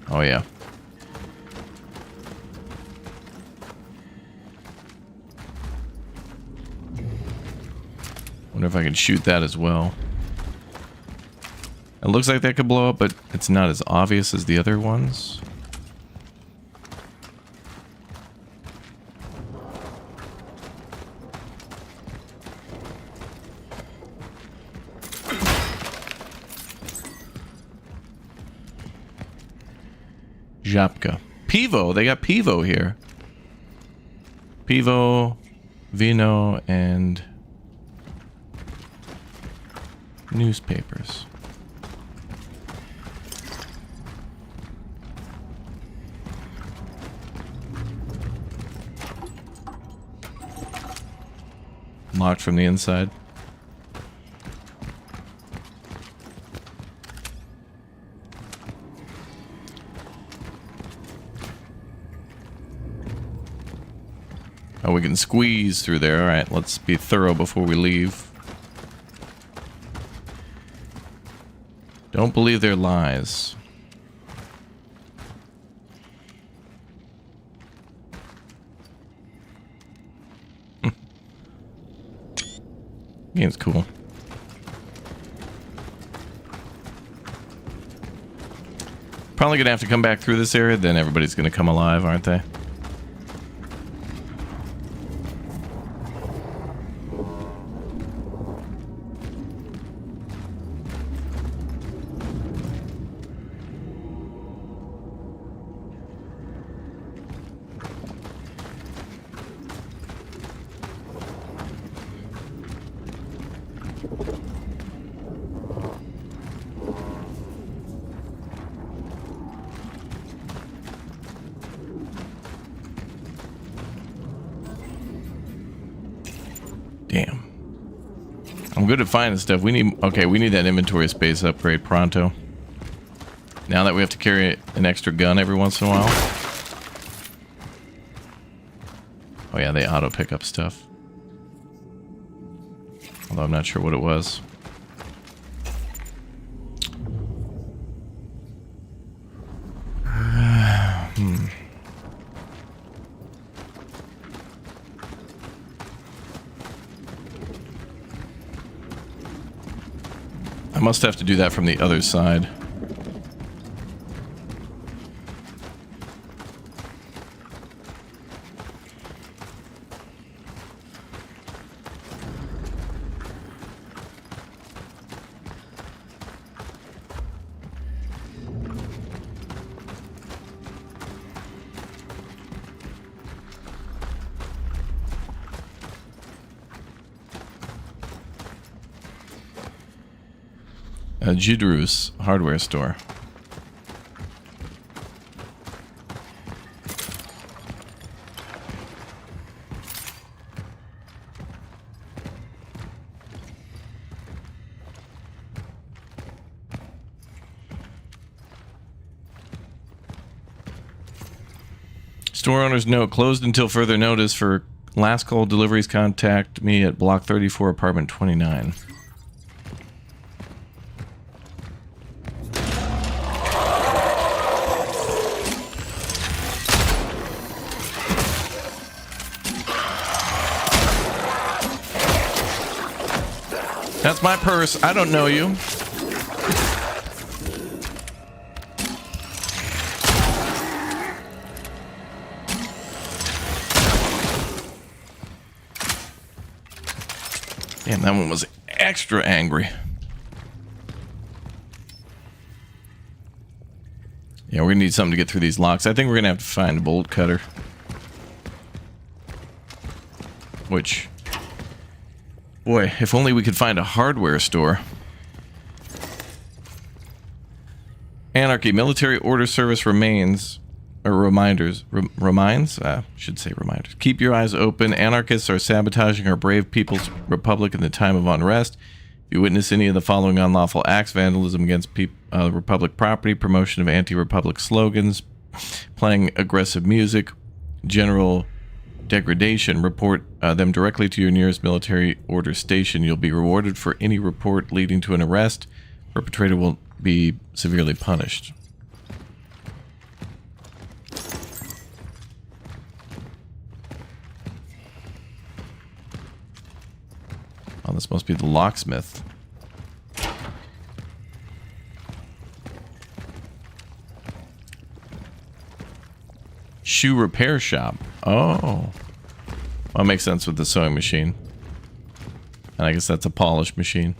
Oh yeah. Wonder if I can shoot that as well. It looks like that could blow up, but it's not as obvious as the other ones. Żabka. Pivo. They got Pivo here. Pivo, vino, and newspapers. Locked from the inside. Oh, we can squeeze through there. All right, let's be thorough before we leave. Don't believe their lies. Game's cool. Probably gonna have to come back through this area, then everybody's gonna come alive, aren't they? Damn. I'm good at finding stuff. We need that inventory space upgrade pronto. Now that we have to carry an extra gun every once in a while. Oh yeah, they auto pick up stuff. Although I'm not sure what it was. I must have to do that from the other side. Jidru's hardware store. Store owner's note, closed until further notice. For last call deliveries, contact me at block 34, apartment 29. That's my purse. I don't know you. Damn, that one was extra angry. Yeah, we're gonna need something to get through these locks. I think we're gonna have to find a bolt cutter. Which... boy, if only we could find a hardware store. Anarchy, military order service remains, or reminders, reminds? Should say reminders. Keep your eyes open. Anarchists are sabotaging our brave people's republic in the time of unrest. If you witness any of the following unlawful acts: vandalism against republic property, promotion of anti-republic slogans, playing aggressive music, general degradation, report them directly to your nearest military order station. You'll be rewarded for any report leading to an arrest. Perpetrator will be severely punished. Oh, this must be the locksmith. Shoe repair shop. Oh. Well, that makes sense with the sewing machine. And I guess that's a polish machine.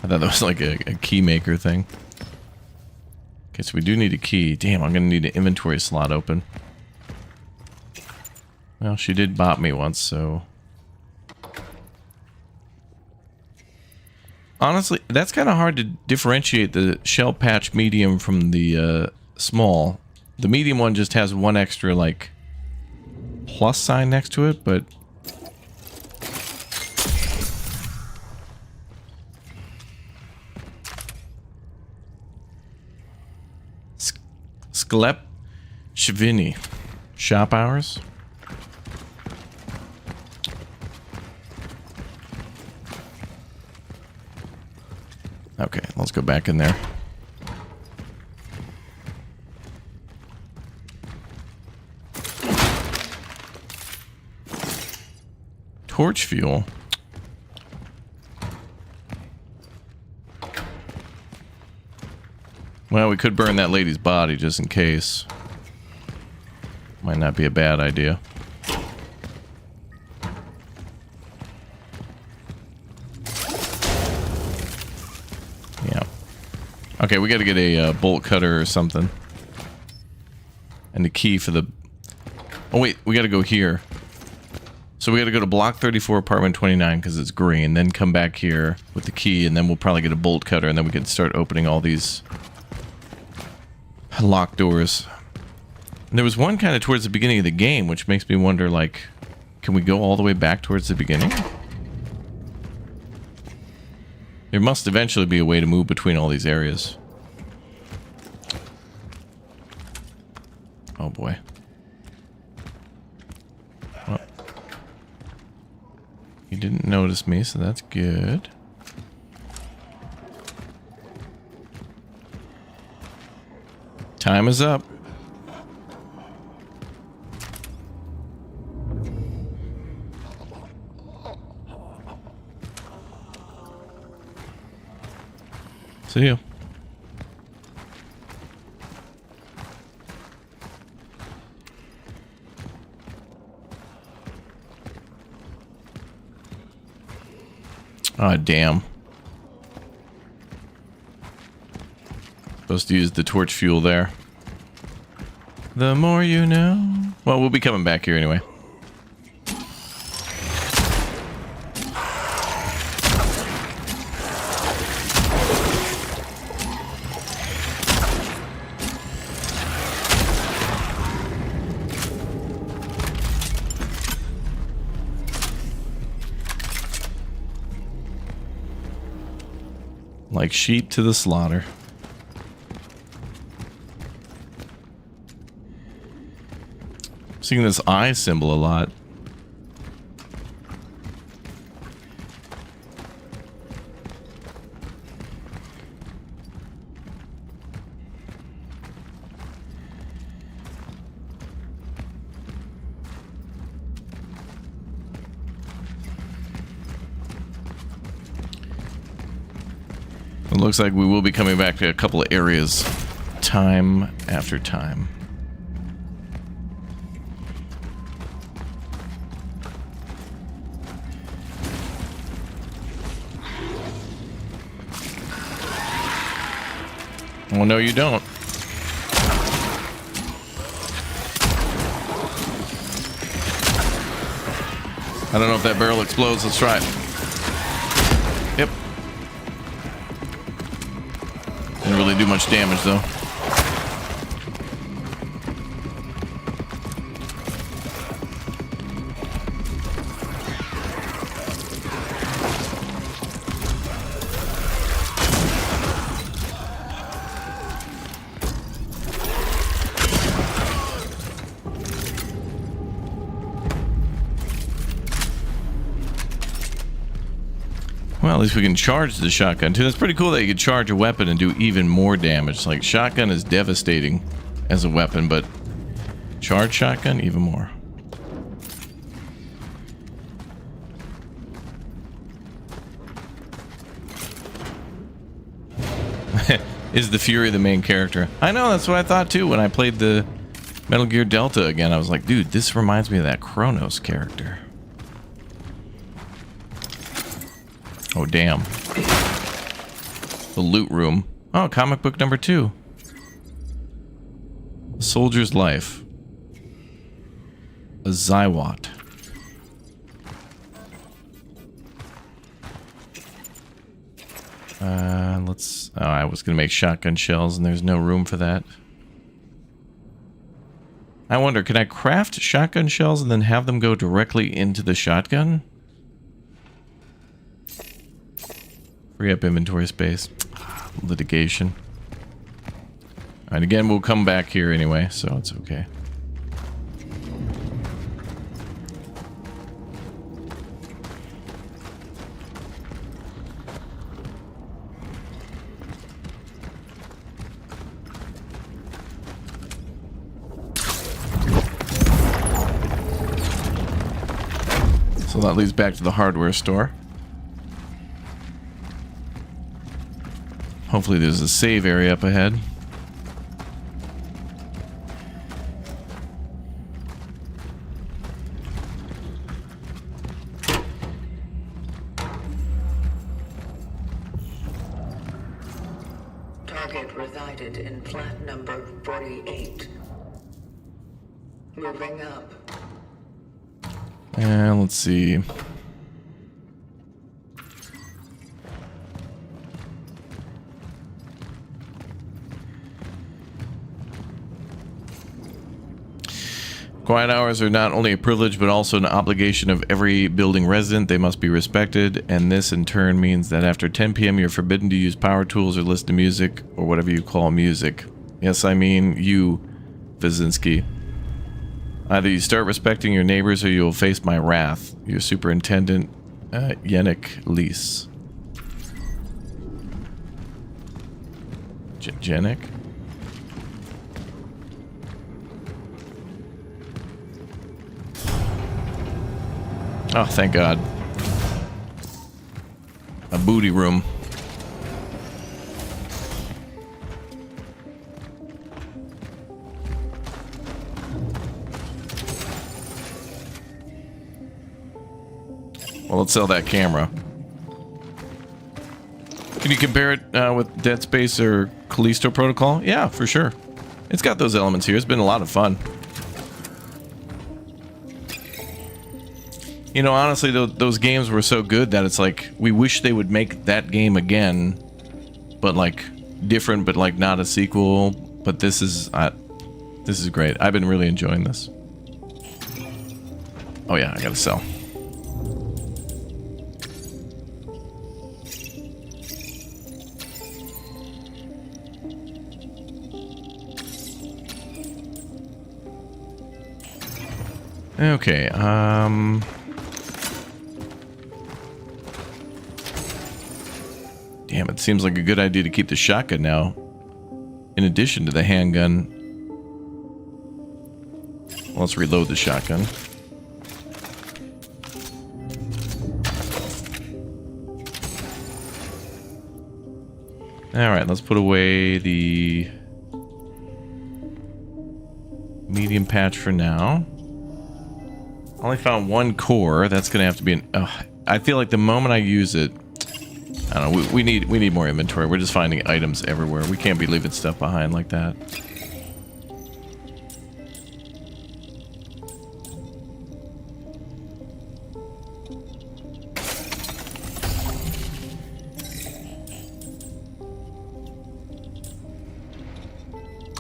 I thought that was like a key maker thing. Okay, so we do need a key. Damn, I'm gonna need an inventory slot open. Well, she did bop me once, so... Honestly, that's kind of hard to differentiate the shell patch medium from the small. The medium one just has one extra, like, plus sign next to it, but... Sklep Shvini. Shop hours? Okay, let's go back in there. Torch fuel. Well, we could burn that lady's body just in case. Might not be a bad idea. Yeah. Okay, we gotta get a bolt cutter or something. And the key for the... Oh wait, we gotta go here. So we gotta go to block 34, apartment 29, because it's green. Then come back here with the key, and then we'll probably get a bolt cutter, and then we can start opening all these... locked doors. And there was one kind of towards the beginning of the game, which makes me wonder, like, can we go all the way back towards the beginning? There must eventually be a way to move between all these areas. Oh boy. Well, he didn't notice me, so that's good. Time is up. See you. Ah, damn. Supposed to use the torch fuel there. The more you know. Well, we'll be coming back here anyway. Like sheep to the slaughter. Seeing this eye symbol a lot. It looks like we will be coming back to a couple of areas time after time. Well, no, you don't. I don't know if that barrel explodes. Let's try it. Yep. Didn't really do much damage, though. Well, at least we can charge the shotgun too. That's pretty cool that you can charge a weapon and do even more damage. Like, shotgun is devastating as a weapon, but charge shotgun even more. Is the Fury the main character? I know, that's what I thought too when I played the Metal Gear Delta again. I was like, dude, this reminds me of that Cronos character. Oh, damn. The loot room. Oh, comic book number 2. Soldier's life. A Zywatt. Let's... Oh, I was going to make shotgun shells, and there's no room for that. I wonder, can I craft shotgun shells and then have them go directly into the shotgun? Free up inventory space. Litigation. And again, we'll come back here anyway, so it's okay. So that leads back to the hardware store. Hopefully there's a save area up ahead. Target resided in flat number 48. Moving up. And let's see. Quiet hours are not only a privilege, but also an obligation of every building resident. They must be respected, and this in turn means that after 10 p.m. you're forbidden to use power tools or listen to music, or whatever you call music. Yes, I mean you, Vizinski. Either you start respecting your neighbors or you will face my wrath. Your superintendent, Yannick Lease. Yannick? Oh, thank God. A booty room. Well, let's sell that camera. Can you compare it with Dead Space or Callisto Protocol? Yeah, for sure. It's got those elements here. It's been a lot of fun. You know, honestly, those games were so good that it's like, we wish they would make that game again, but like different, but like not a sequel. But this is great. I've been really enjoying this. Oh yeah, I gotta sell. Okay, damn, it seems like a good idea to keep the shotgun now, in addition to the handgun. Well, let's reload the shotgun. Alright, let's put away the medium patch for now. Only found one core. That's gonna have to be an... I feel like the moment I use it... I don't know, we need more inventory. We're just finding items everywhere. We can't be leaving stuff behind like that.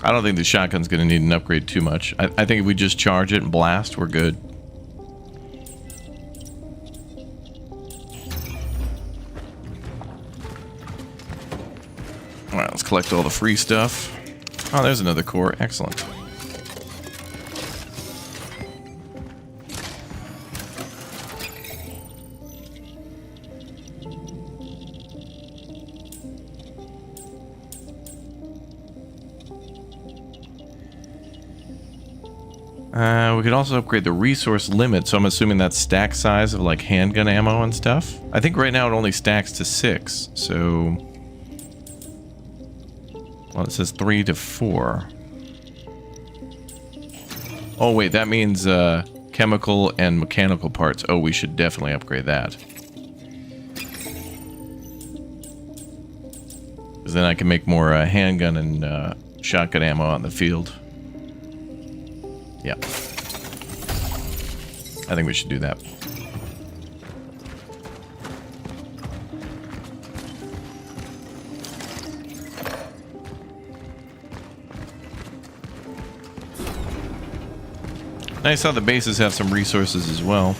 I don't think the shotgun's gonna need an upgrade too much. I think if we just charge it and blast, we're good. Alright, let's collect all the free stuff. Oh, there's another core. Excellent. We could also upgrade the resource limit, so I'm assuming that's stack size of like handgun ammo and stuff. I think right now it only stacks to 6, so... Well, it says 3 to 4. Oh, wait, that means chemical and mechanical parts. Oh, we should definitely upgrade that. Because then I can make more handgun and shotgun ammo out in the field. Yeah. I think we should do that. Nice how the bases have some resources as well.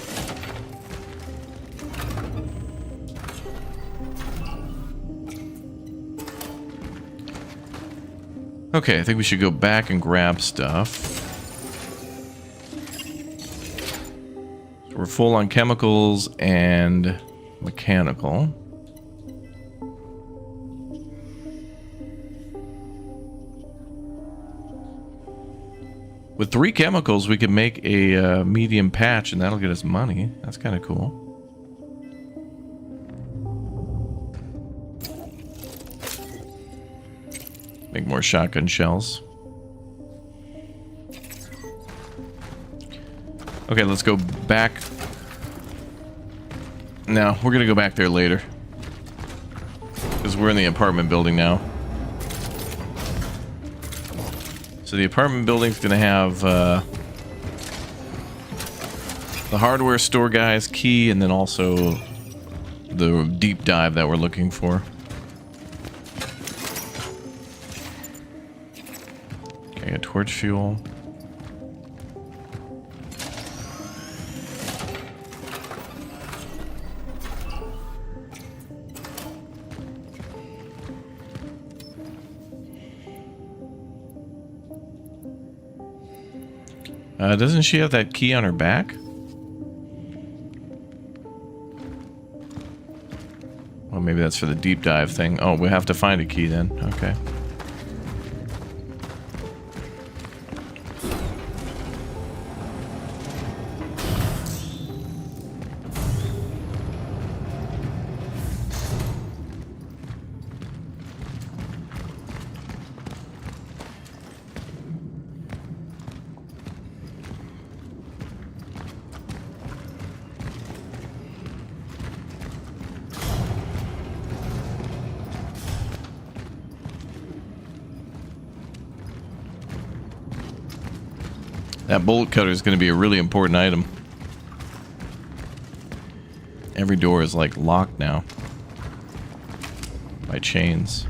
Okay, I think we should go back and grab stuff. So we're full on chemicals and mechanical. With 3 chemicals, we can make a medium patch, and that'll get us money. That's kind of cool. Make more shotgun shells. Okay, let's go back. No, we're gonna go back there later. Because we're in the apartment building now. So the apartment building's gonna have the hardware store guy's key, and then also the deep dive that we're looking for. Okay, a torch fuel. Doesn't she have that key on her back? Well, maybe that's for the deep dive thing. Oh, we have to find a key then. Okay. That bolt cutter is going to be a really important item. Every door is like locked now by chains.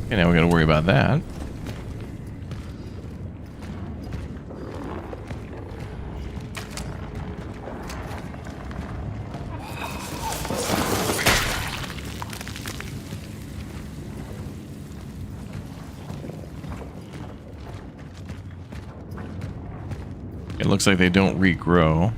Okay, now we got to worry about that. It looks like they don't regrow.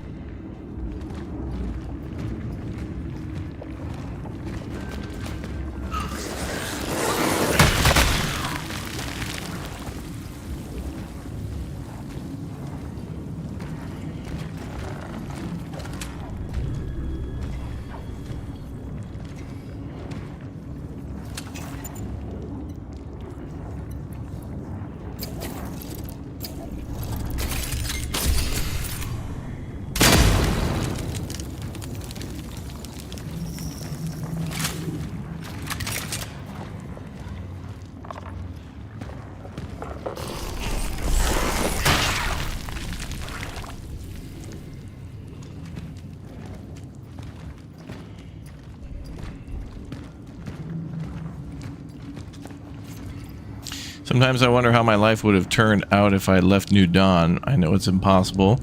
Sometimes I wonder how my life would have turned out if I left New Dawn. I know it's impossible.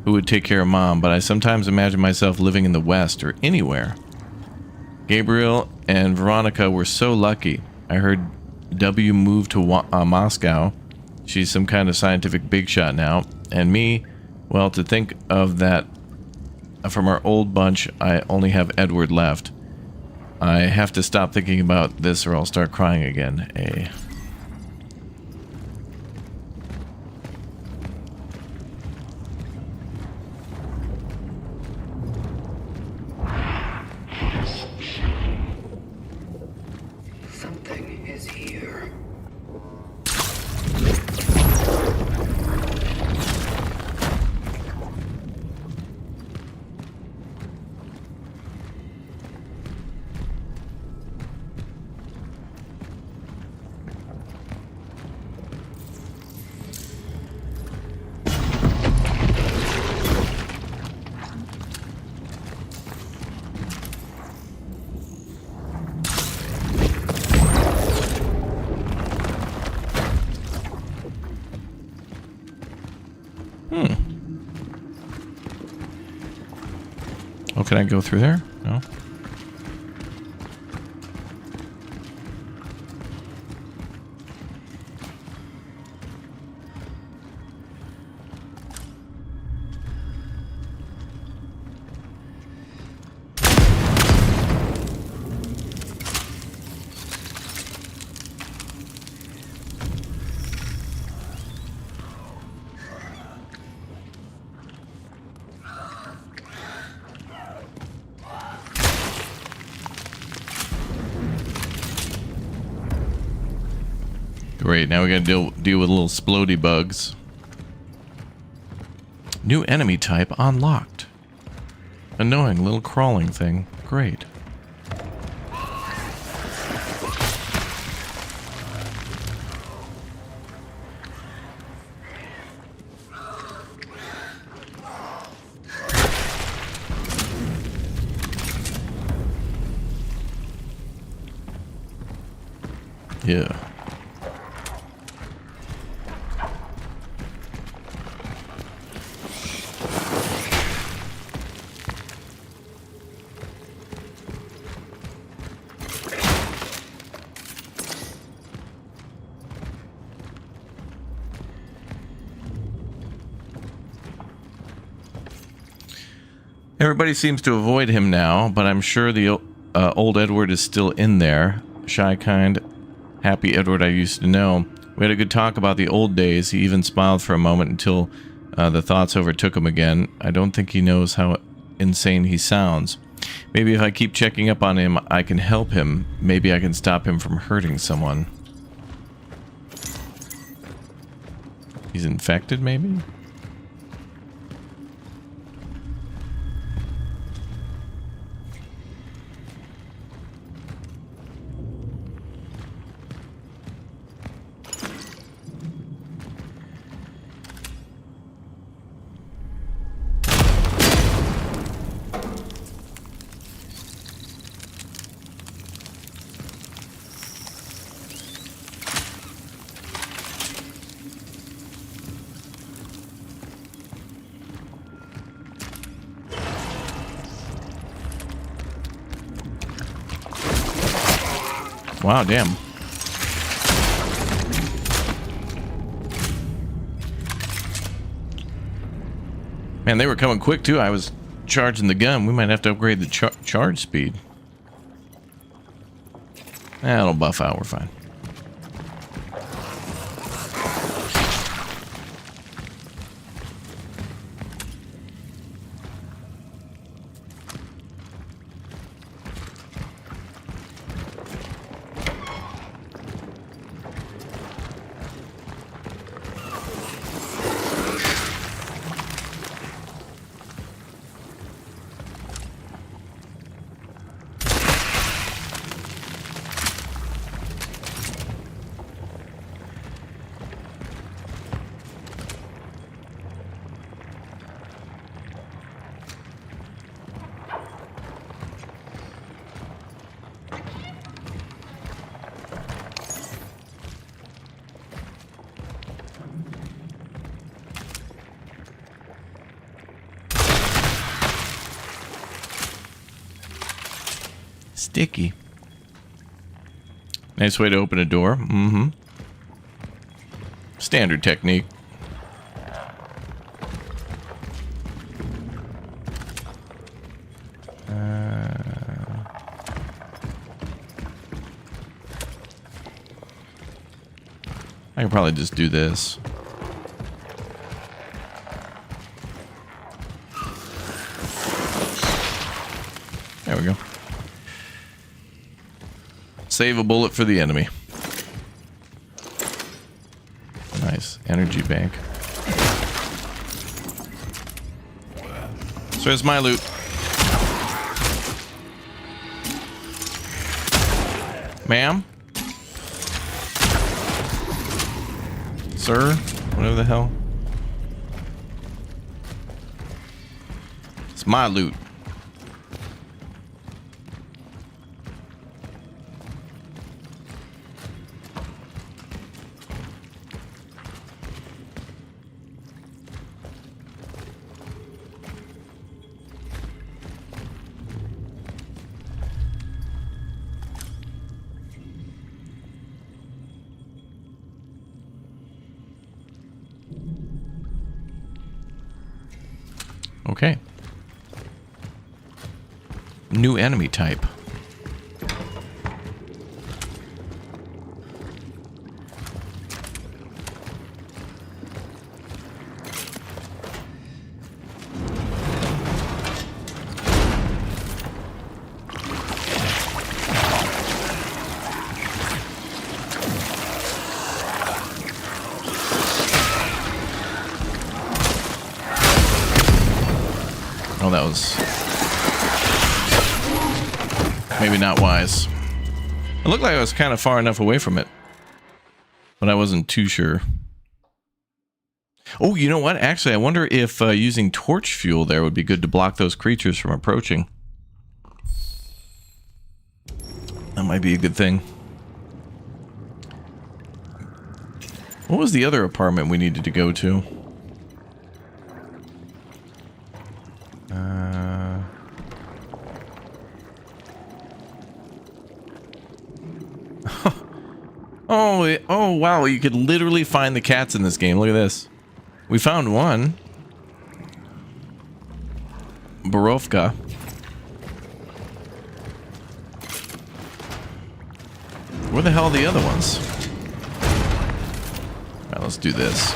Who would take care of Mom? But I sometimes imagine myself living in the West or anywhere. Gabriel and Veronica were so lucky. I heard W moved to Moscow. She's some kind of scientific big shot now. And me, well, to think of that from our old bunch, I only have Edward left. I have to stop thinking about this or I'll start crying again. Something is here. Oh, can I go through there? No. Great, now we gotta deal with little splody bugs. New enemy type unlocked. Annoying little crawling thing. Great. Yeah. Everybody seems to avoid him now, but I'm sure the old Edward is still in there. Shy, kind, happy Edward I used to know. We had a good talk about the old days. He even smiled for a moment until the thoughts overtook him again. I don't think he knows how insane he sounds. Maybe if I keep checking up on him, I can help him. Maybe I can stop him from hurting someone. He's infected, maybe? Wow, damn. Man, they were coming quick, too. I was charging the gun. We might have to upgrade the charge speed. That'll buff out. We're fine. Sticky. Nice way to open a door. Mm-hmm. Standard technique. I can probably just do this. There we go. Save a bullet for the enemy. Nice. Energy bank. So it's my loot. Ma'am? Sir? Whatever the hell. It's my loot. Okay. New enemy type. Oh, that was maybe not wise. It looked like I was kind of far enough away from it, but I wasn't too sure. Oh, you know what? Actually, I wonder if using torch fuel there would be good to block those creatures from approaching. That might be a good thing. What was the other apartment we needed to go to? Oh, wow, you could literally find the cats in this game. Look at this. We found one. Borovka. Where the hell are the other ones? All right, let's do this.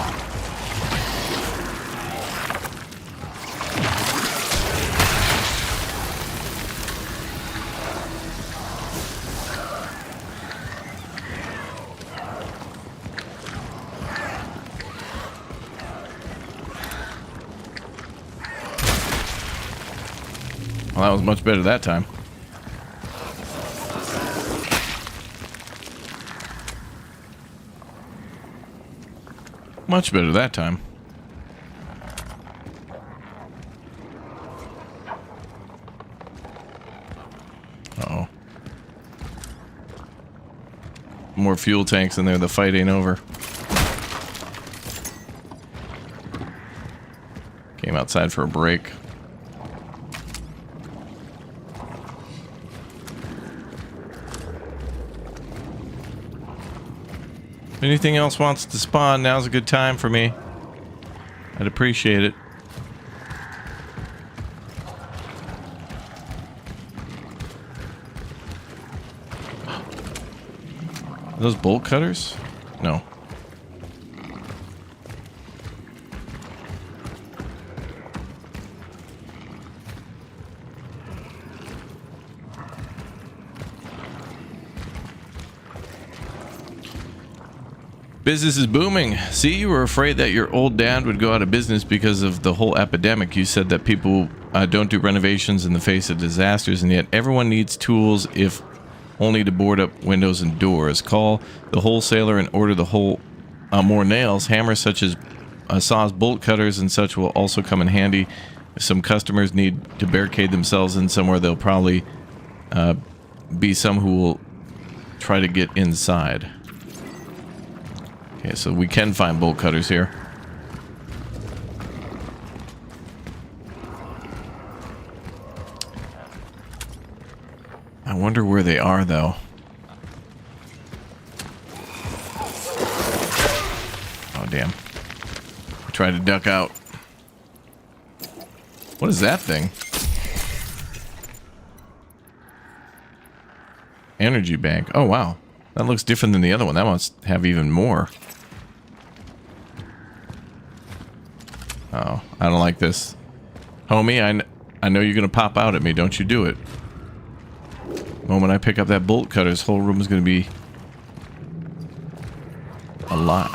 Well, that was much better that time. Much better that time. Uh-oh. More fuel tanks in there. The fight ain't over. Came outside for a break. If anything else wants to spawn, now's a good time for me. I'd appreciate it. Are those bolt cutters? No. Business is booming. See, you were afraid that your old dad would go out of business because of the whole epidemic. You said that people don't do renovations in the face of disasters, and yet everyone needs tools, if only to board up windows and doors. Call the wholesaler and order the whole more nails. Hammers such as saws, bolt cutters, and such will also come in handy. If some customers need to barricade themselves in somewhere, there'll probably be some who will try to get inside. Okay, so we can find bolt cutters here. I wonder where they are, though. Oh, damn. I tried to duck out. What is that thing? Energy bank. Oh, wow. That looks different than the other one. That must have even more. Oh, I don't like this. Homie, I know you're going to pop out at me. Don't you do it. The moment I pick up that bolt cutter, this whole room is going to be a lot.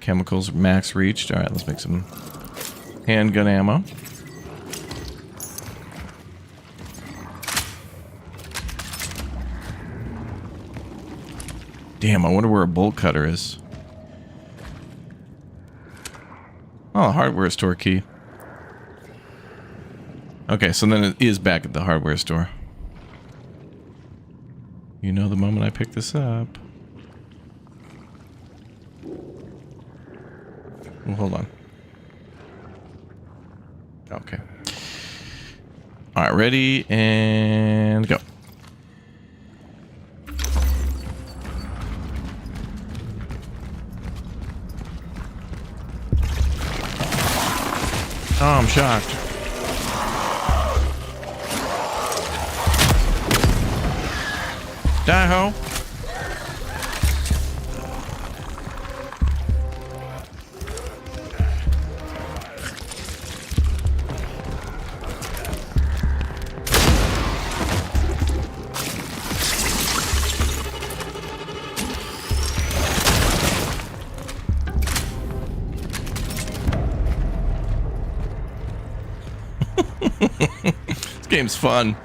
Chemicals max reached. All right, let's make some handgun ammo. Damn, I wonder where a bolt cutter is. Oh, hardware store key. Okay, so then it is back at the hardware store. You know, the moment I pick this up. Well, hold on. Okay. All right, ready and go. Oh, I'm shocked. Die ho. This game's fun.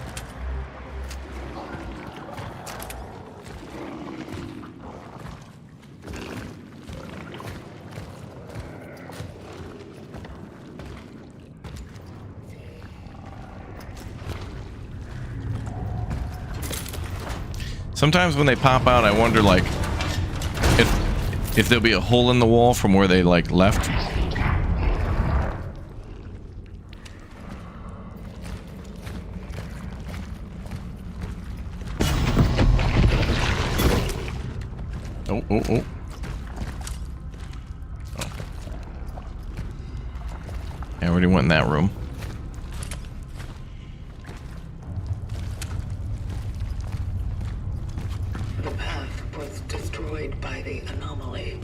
Sometimes when they pop out, I wonder, like, if there'll be a hole in the wall from where they, like, left. Oh. I already went in that room. The path was destroyed by the anomaly.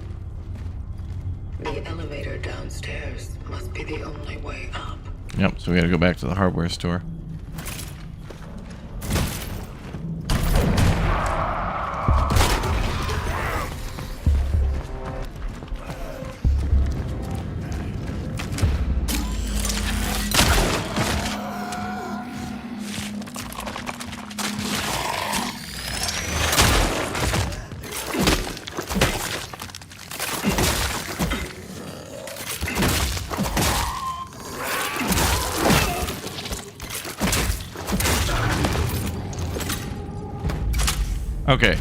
The elevator downstairs must be the only way up. Yep, so we gotta go back to the hardware store. Okay,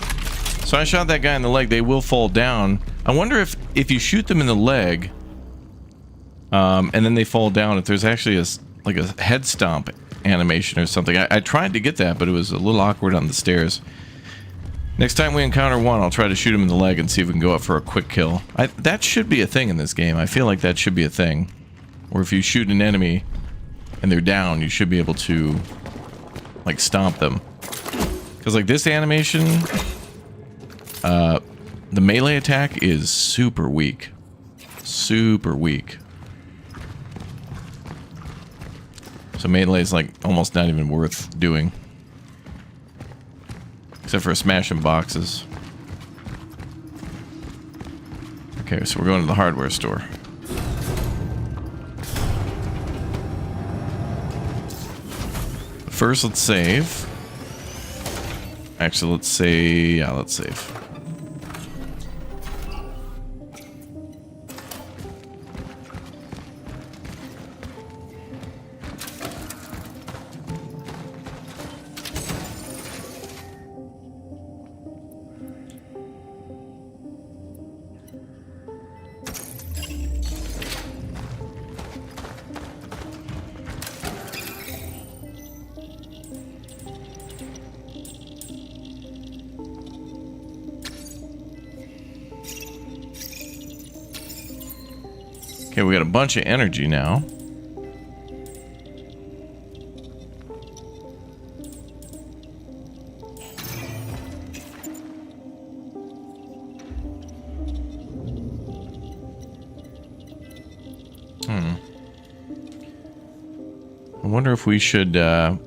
so I shot that guy in the leg. They will fall down. I wonder if you shoot them in the leg, and then they fall down, if there's actually like a head stomp animation or something. I tried to get that, but it was a little awkward on the stairs. Next time we encounter one, I'll try to shoot him in the leg and see if we can go up for a quick kill. That should be a thing in this game. I feel like that should be a thing. Or if you shoot an enemy and they're down, you should be able to, like, stomp them. Because, like, this animation, the melee attack is super weak. Super weak. So melee is, like, almost not even worth doing. Except for smashing boxes. Okay, so we're going to the hardware store. First, let's save. Actually, let's save. Okay, we got a bunch of energy now. I wonder if we should buy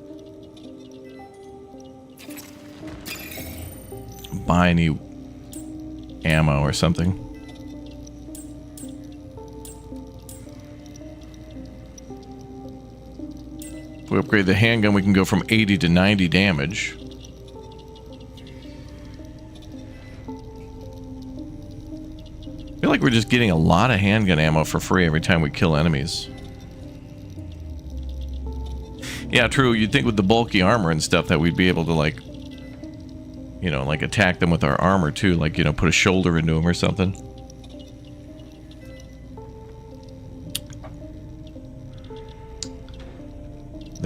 any ammo or something. If we upgrade the handgun, we can go from 80 to 90 damage. I feel like we're just getting a lot of handgun ammo for free every time we kill enemies. Yeah, true. You'd think with the bulky armor and stuff that we'd be able to, like, you know, like attack them with our armor too. Like, you know, put a shoulder into them or something.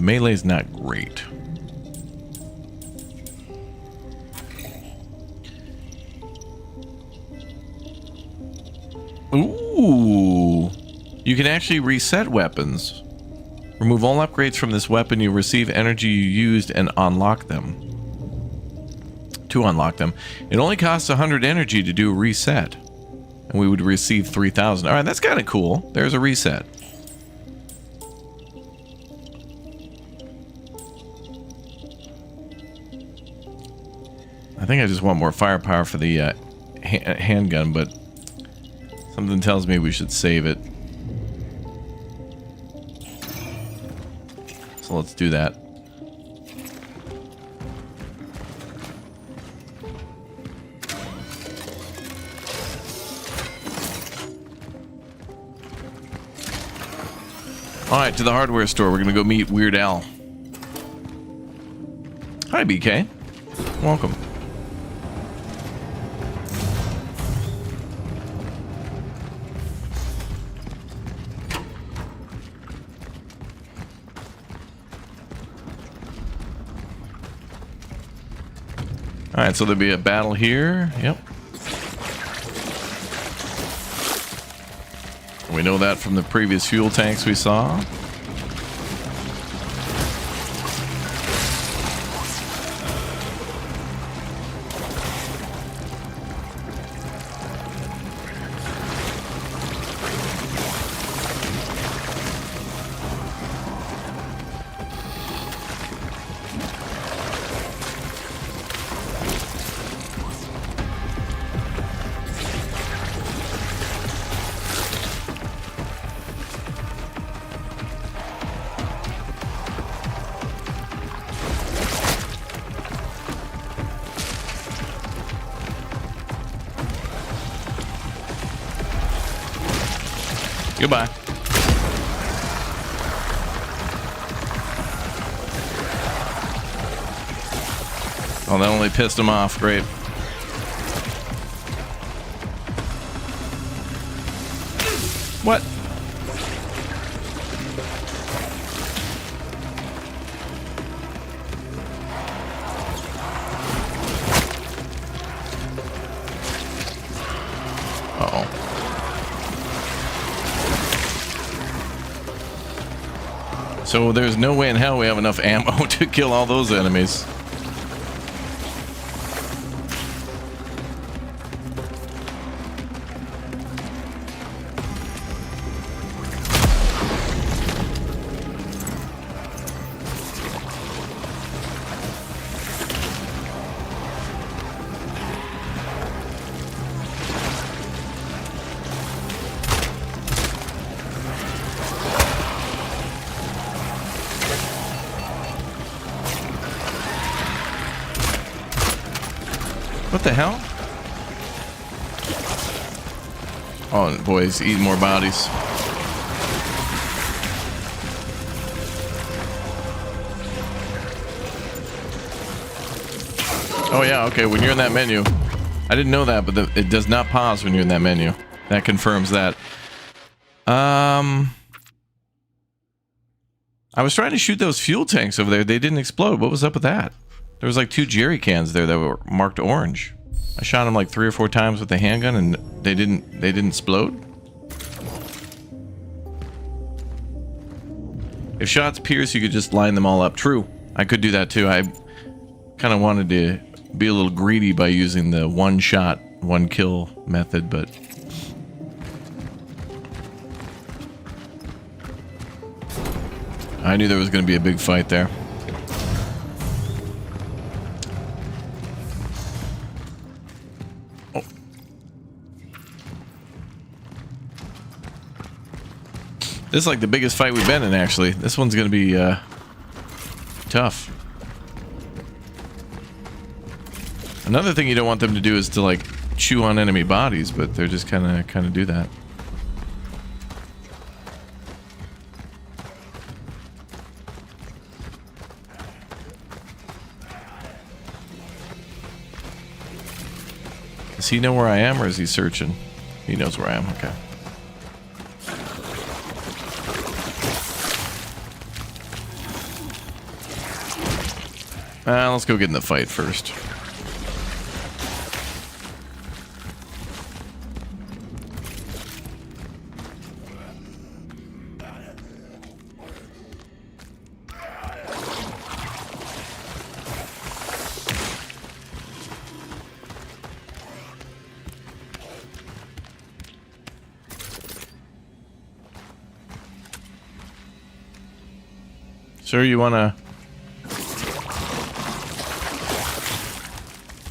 melee's not great. Ooh. You can actually reset weapons. Remove all upgrades from this weapon. You receive energy you used and unlock them. To unlock them. It only costs 100 energy to do a reset. And we would receive 3,000. Alright, that's kind of cool. There's a reset. I think I just want more firepower for the handgun, but something tells me we should save it. So let's do that. Alright, to the hardware store. We're gonna go meet Weird Al. Hi, BK. Welcome. Alright, so there'll be a battle here. Yep. We know that from the previous fuel tanks we saw. Goodbye. Oh, that only pissed him off. Great. What? Uh-oh. So there's no way in hell we have enough ammo to kill all those enemies. What the hell? Oh, boy, he's eating more bodies. Oh, yeah, okay, when you're in that menu. I didn't know that, but it does not pause when you're in that menu. That confirms that. I was trying to shoot those fuel tanks over there. They didn't explode. What was up with that? There was like 2 jerry cans there that were marked orange. I shot them like 3 or 4 times with the handgun and they didn't explode. If shots pierce, you could just line them all up. True. I could do that too. I kind of wanted to be a little greedy by using the one shot, one kill method, but I knew there was going to be a big fight there. This is like the biggest fight we've been in, actually. This one's going to be tough. Another thing you don't want them to do is to like chew on enemy bodies, but they're just kind of do that. Does he know where I am, or is he searching? He knows where I am. Okay. Let's go get in the fight first. Sir, you want to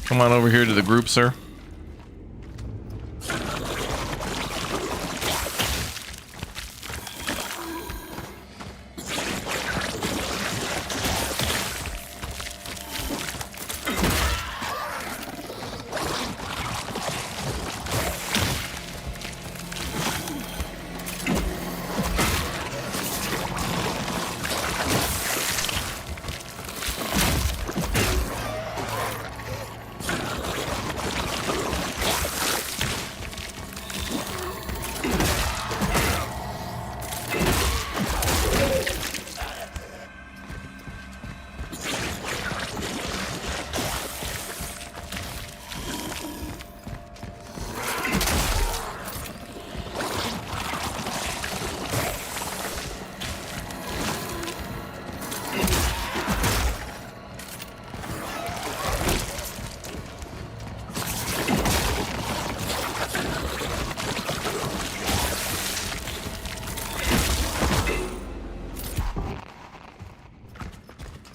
come on over here to the group, sir?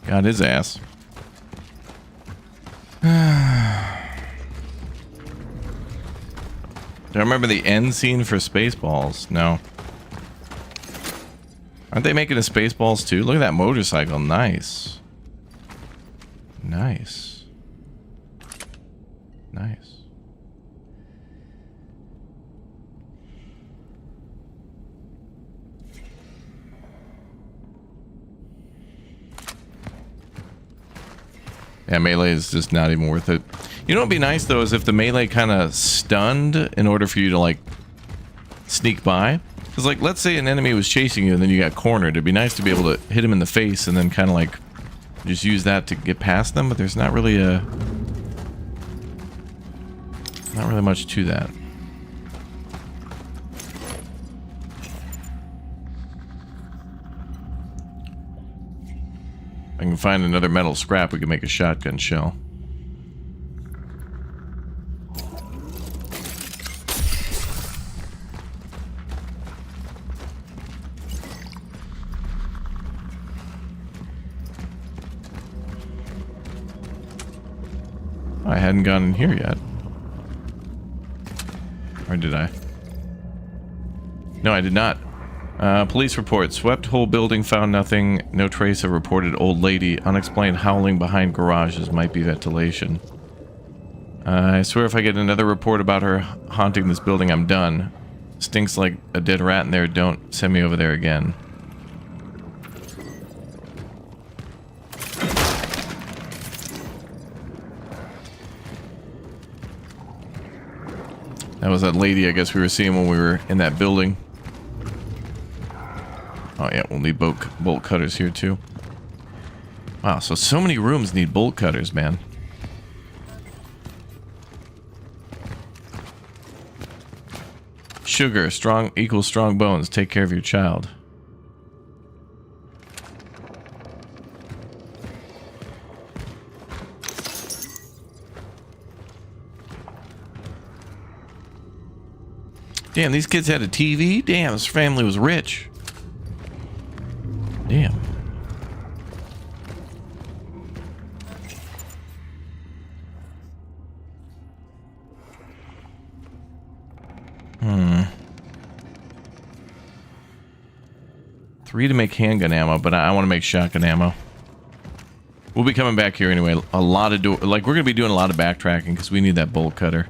Got his ass. Do I remember the end scene for Spaceballs? No. Aren't they making a Spaceballs too? Look at that motorcycle. Nice. Nice. Nice. Yeah, melee is just not even worth it. You know what would be nice, though, is if the melee kind of stunned in order for you to, like, sneak by. Because, like, let's say an enemy was chasing you and then you got cornered. It'd be nice to be able to hit him in the face and then kind of, like, just use that to get past them. But there's not really much to that. I can find another metal scrap, we can make a shotgun shell. I hadn't gone in here yet. Or did I? No, I did not. Police report. Swept whole building, found nothing. No trace of reported old lady. Unexplained howling behind garages. Might be ventilation. I swear if I get another report about her haunting this building, I'm done. Stinks like a dead rat in there. Don't send me over there again. That was that lady I guess we were seeing when we were in that building. Oh yeah, we'll need bolt cutters here too. Wow, so many rooms need bolt cutters, man. Sugar, strong equals strong bones. Take care of your child. Damn, these kids had a TV? Damn, this family was rich. Damn. Hmm. 3 to make handgun ammo, but I want to make shotgun ammo. We'll be coming back here anyway. A lot of we're gonna be doing a lot of backtracking because we need that bolt cutter.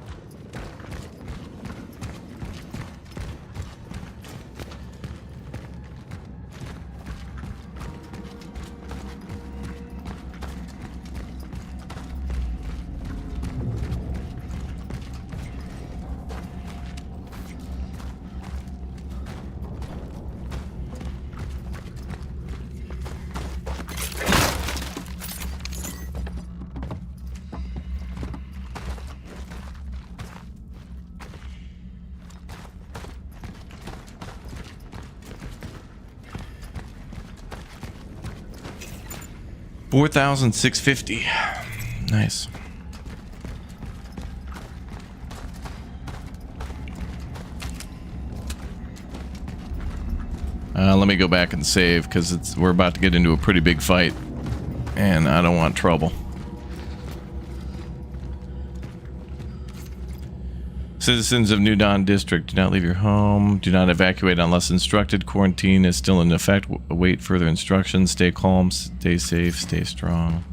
4,650. Nice. Let me go back and save because we're about to get into a pretty big fight, and I don't want trouble. Citizens of New Dawn District, do not leave your home. Do not evacuate unless instructed. Quarantine is still in effect. Await further instructions. Stay calm, stay safe, stay strong.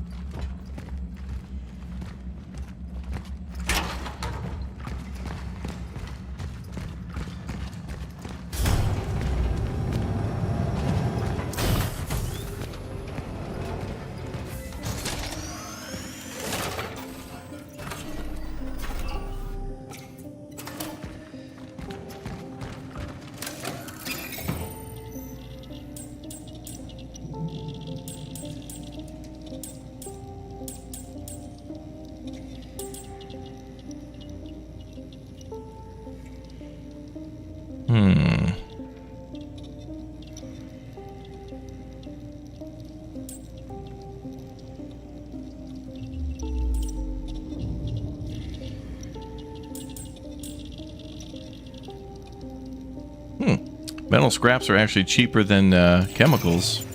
Metal scraps are actually cheaper than chemicals.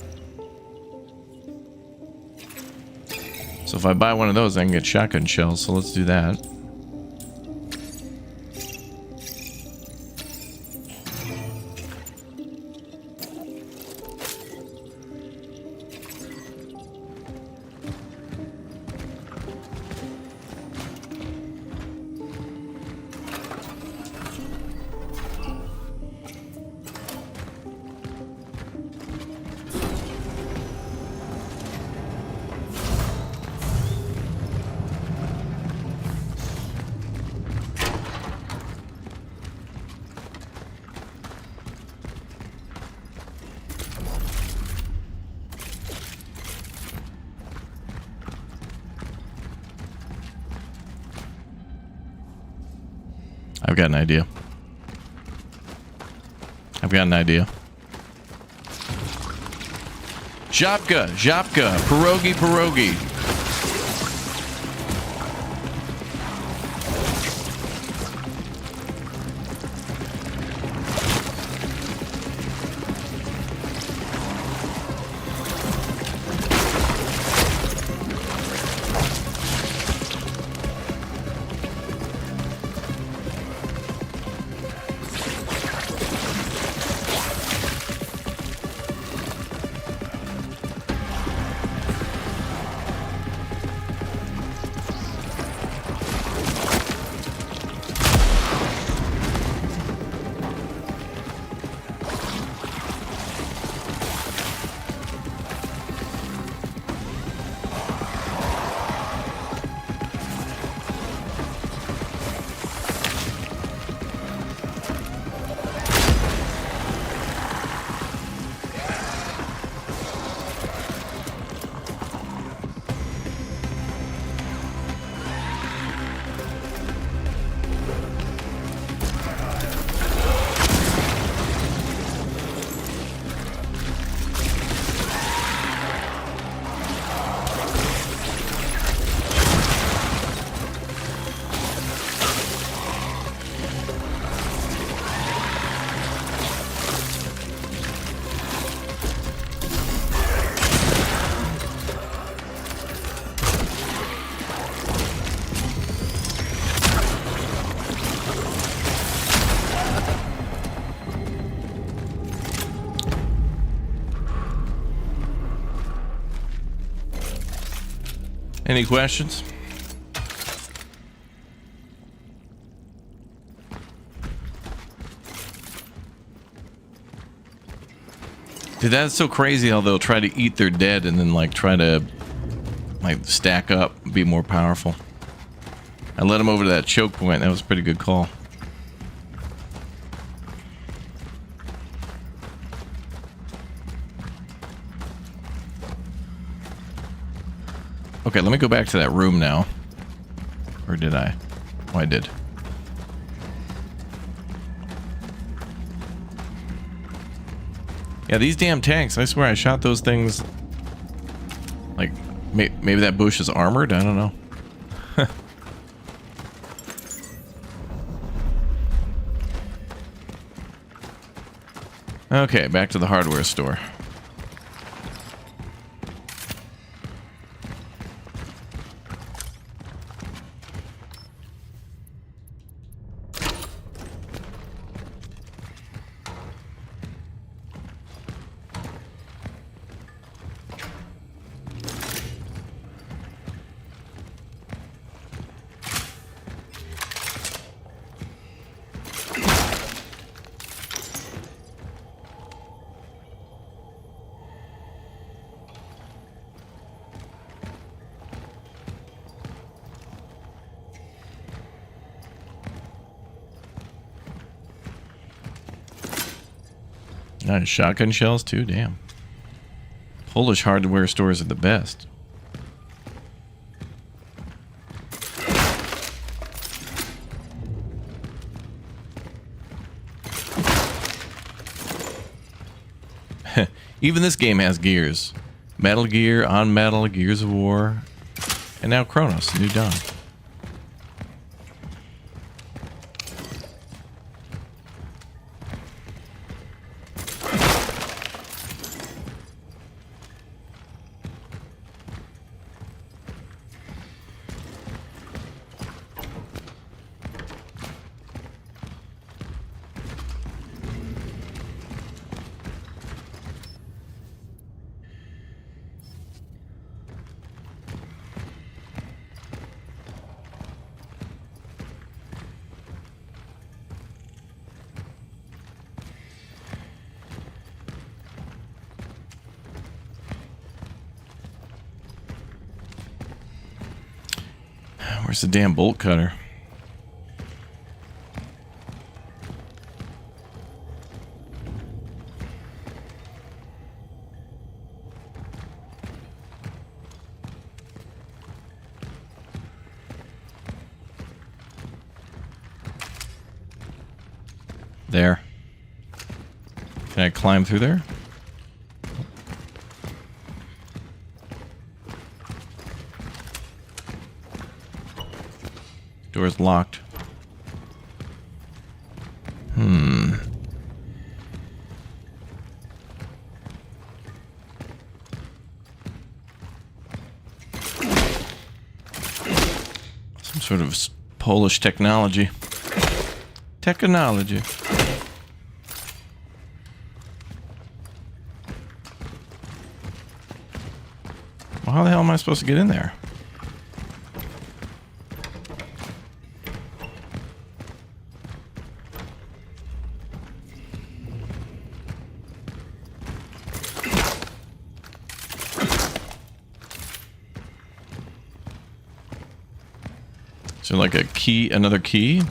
So if I buy one of those, I can get shotgun shells. So let's do that. I've got an idea. Żabka, pierogi. Any questions? Dude, that's so crazy how they'll try to eat their dead and then like try to like stack up, be more powerful. I led him over to that choke point. That was a pretty good call. Okay, let me go back to that room now. Or did I? Oh, I did. Yeah, these damn tanks, I swear I shot those things like Maybe that bush is armored? I don't know. Okay, back to the hardware store. Nice shotgun shells too, damn. Polish hardware stores are the best. Even this game has gears. Metal Gear, On Metal, Gears of War, and now Cronos, New Dawn. Where's the damn bolt cutter? There. Can I climb through there? Door's locked. Some sort of Polish technology. Technology. Well, how the hell am I supposed to get in there? Is there like a key, another key?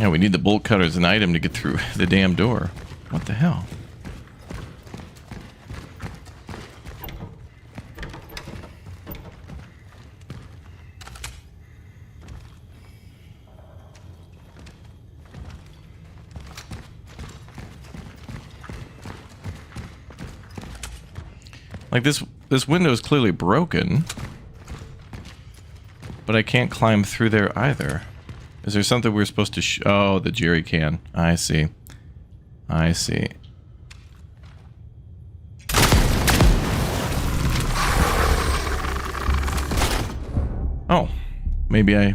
Yeah, we need the bolt cutter as an item to get through the damn door. What the hell? Like this window is clearly broken, but I can't climb through there either. Is there something we're supposed to oh, the jerry can. I see. I see. Oh, maybe I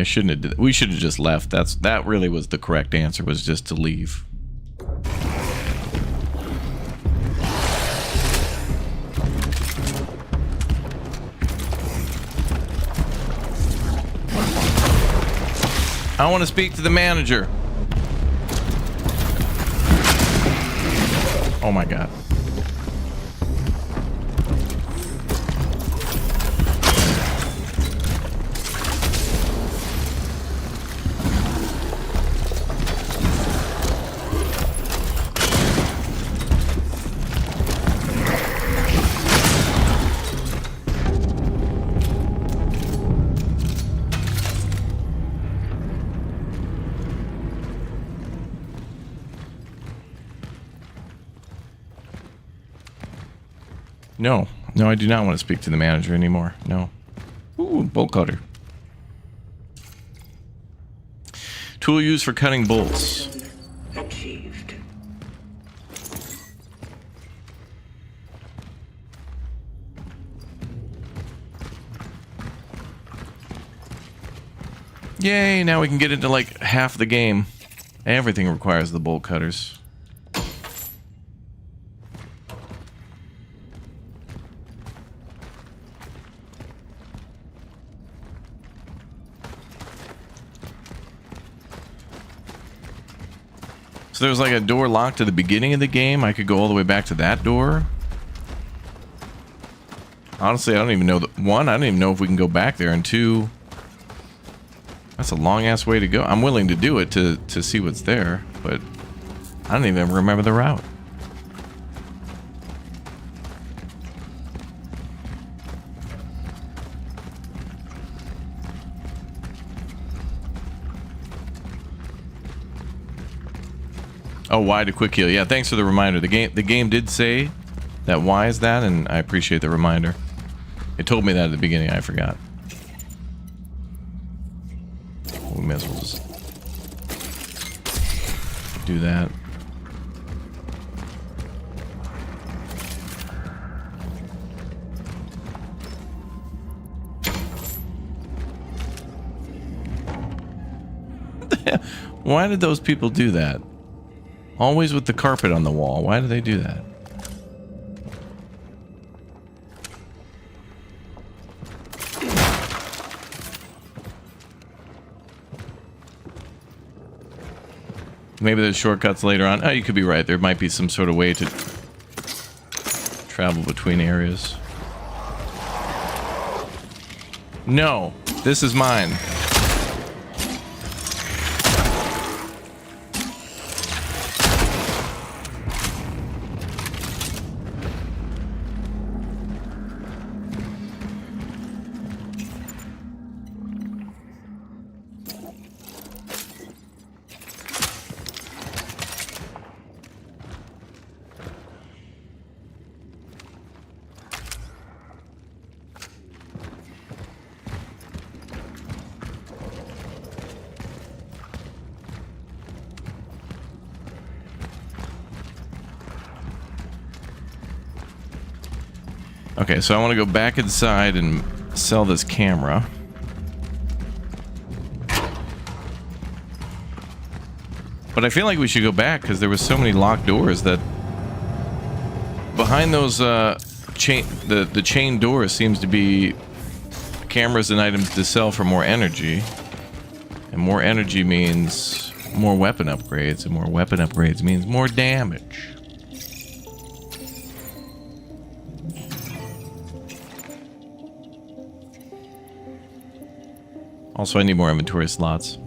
shouldn't have did that. We should have just left. That really was the correct answer, was just to leave. I want to speak to the manager. Oh my god. No. No, I do not want to speak to the manager anymore. No. Ooh, bolt cutter. Tool used for cutting bolts. Achieved. Yay, now we can get into like half the game. Everything requires the bolt cutters. So there was like a door locked at the beginning of the game. I could go all the way back to that door. Honestly, I don't even know. One, I don't even know if we can go back there. And two, that's a long-ass way to go. I'm willing to do it to see what's there, but I don't even remember the route. Oh, Y to quick heal. Yeah, thanks for the reminder. The game did say that Y is that, and I appreciate the reminder. It told me that at the beginning. I forgot. We may as well just do that. Why did those people do that? Always with the carpet on the wall. Why do they do that? Maybe there's shortcuts later on. Oh, you could be right. There might be some sort of way to travel between areas. No, this is mine. Okay, so I want to go back inside and sell this camera. But I feel like we should go back because there was so many locked doors that behind those the chain doors seems to be cameras and items to sell for more energy. And more energy means more weapon upgrades, and more weapon upgrades means more damage. Also, I need more inventory slots.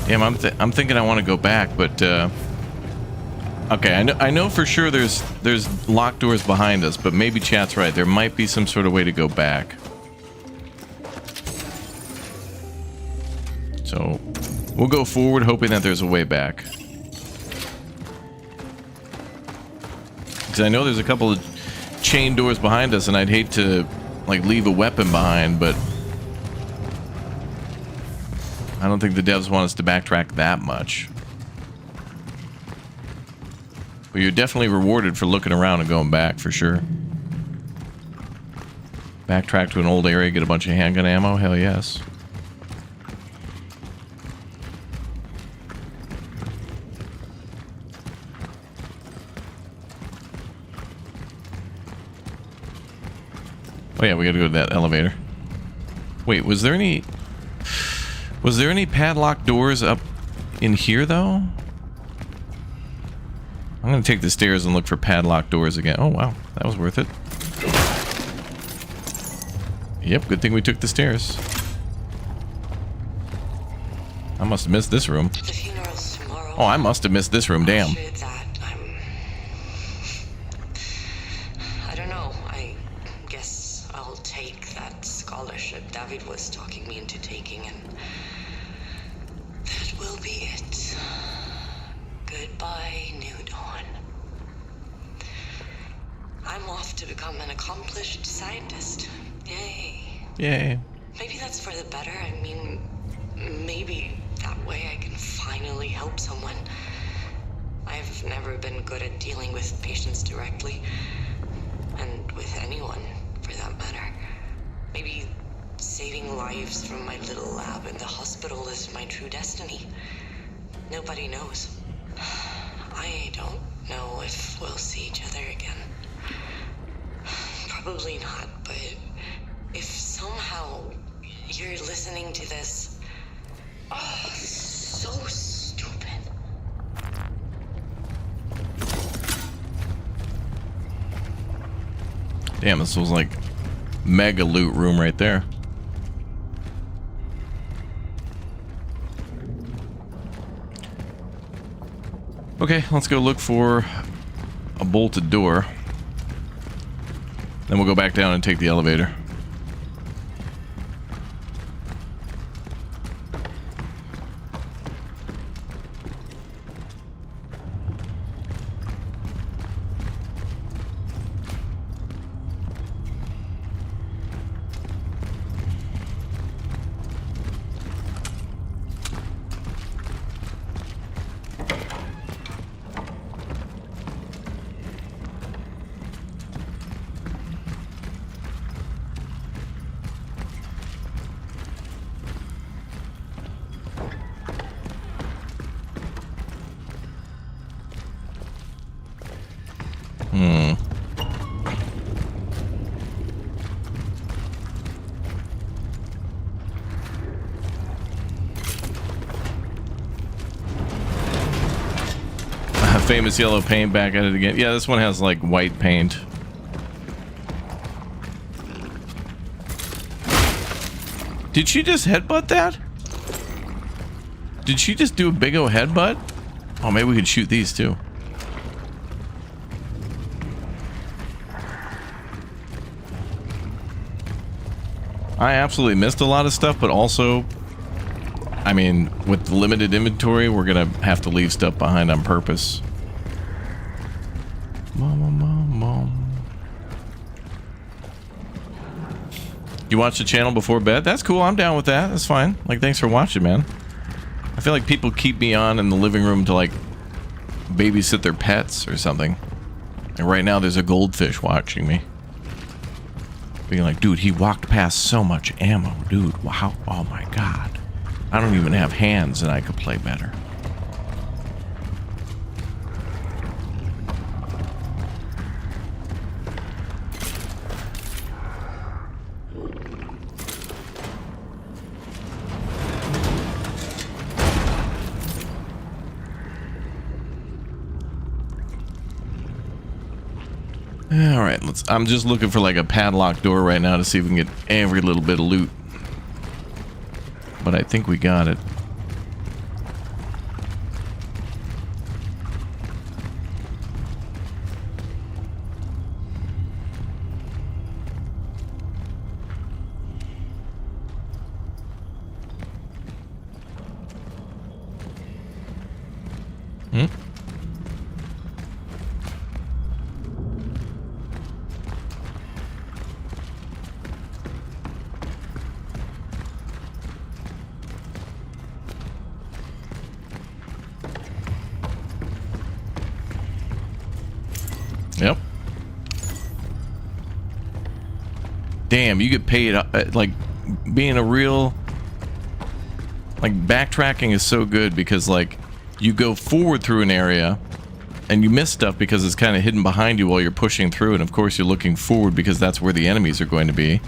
Damn, I'm thinking I want to go back, but okay, I know for sure there's locked doors behind us, but maybe chat's right. There might be some sort of way to go back. So we'll go forward, hoping that there's a way back. Because I know there's a couple of chain doors behind us, and I'd hate to like leave a weapon behind, but I don't think the devs want us to backtrack that much. But you're definitely rewarded for looking around and going back, for sure. Backtrack to an old area, get a bunch of handgun ammo? Hell yes. Oh yeah, we gotta go to that elevator. Wait, was there any padlocked doors up in here, though? I'm gonna take the stairs and look for padlocked doors again. Oh wow, that was worth it. Yep, good thing we took the stairs. I must have missed this room. The funeral's tomorrow. Oh, I must have missed this room, damn. I don't know. I guess I'll take that scholarship David was talking me into taking, and that will be it. Goodbye, New Dawn. I'm off to become an accomplished scientist. Yay. Yay. Maybe that's for the better. I mean, maybe that way I can finally help someone. I've never been good at dealing with patients directly, and with anyone, for that matter. Maybe saving lives from my little lab in the hospital is my true destiny. Nobody knows. I don't know if we'll see each other again. Probably not, but if somehow you're listening to this... Oh, so stupid. Damn, this was like mega loot room right there. Okay, let's go look for a bolted door. Then we'll go back down and take the elevator. Famous yellow paint, back at it again. Yeah, this one has like white paint. Did she just headbutt that? Did she just do a big ol' headbutt? Oh, maybe we could shoot these too. I absolutely missed a lot of stuff, but also, I mean, with the limited inventory, we're gonna have to leave stuff behind on purpose. You watch the channel before bed? That's cool. I'm down with that. That's fine. Like, thanks for watching, man. I feel like people keep me on in the living room to, like, babysit their pets or something. And right now, there's a goldfish watching me. Being like, dude, he walked past so much ammo. Dude, wow. Oh, my God. I don't even have hands and I could play better. All right, I'm just looking for like a padlock door right now to see if we can get every little bit of loot. But I think we got it. Yep. Damn, you get paid, like, being a real, like, backtracking is so good because, like, you go forward through an area and you miss stuff because it's kind of hidden behind you while you're pushing through, and of course you're looking forward because that's where the enemies are going to be.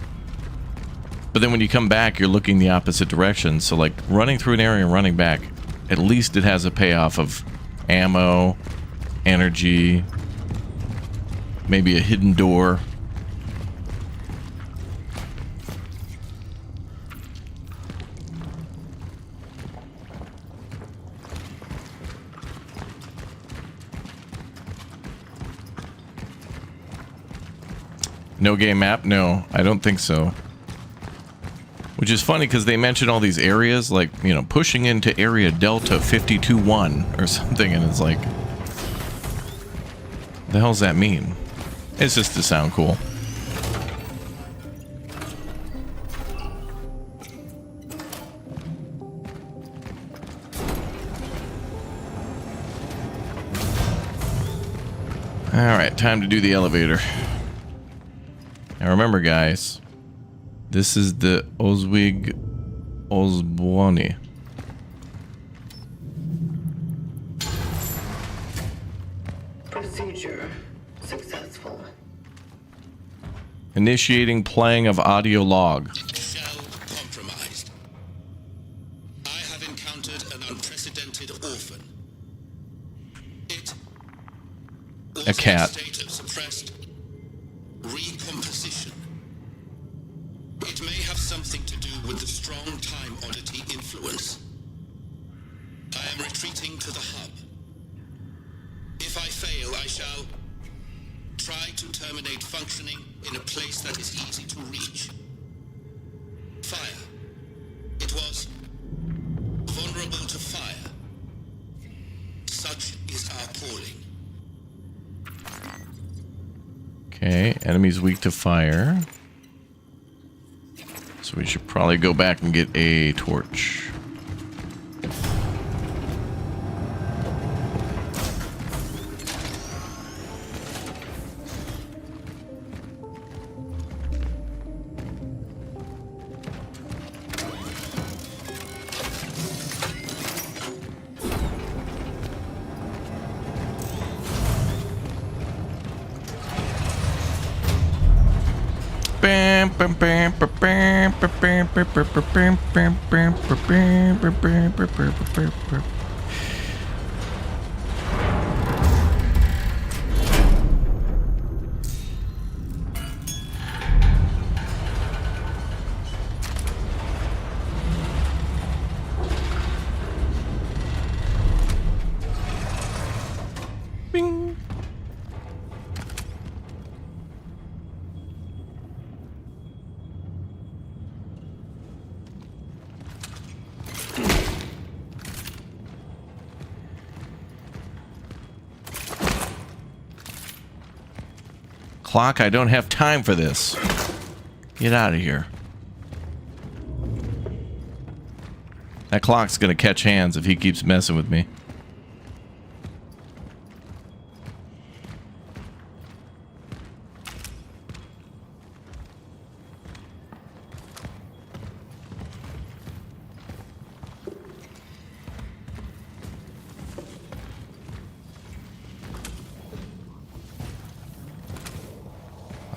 But then when you come back, you're looking the opposite direction, so, like, running through an area and running back, at least it has a payoff of ammo, energy, maybe a hidden door. No game map? No, I don't think so. Which is funny because they mention all these areas, like, you know, pushing into area Delta 52-1 or something, and it's like, the hell's that mean? It's just to sound cool. Alright, time to do the elevator. Now remember, guys, this is the Oswig Osborne. Procedure successful. Initiating playing of audio log. Shell compromised. I have encountered an unprecedented orphan. It A cat. state of suppressed recomposition. It may have something to do with the strong time oddity influence. I am retreating to the hub. If I fail, I shall try to terminate functioning in a place that is easy to reach. Fire. It was vulnerable to fire. Such is our calling. Okay, enemies weak to fire. So we should probably go back and get a torch. Bing. Clock, I don't have time for this. Get out of here. That clock's gonna catch hands if he keeps messing with me.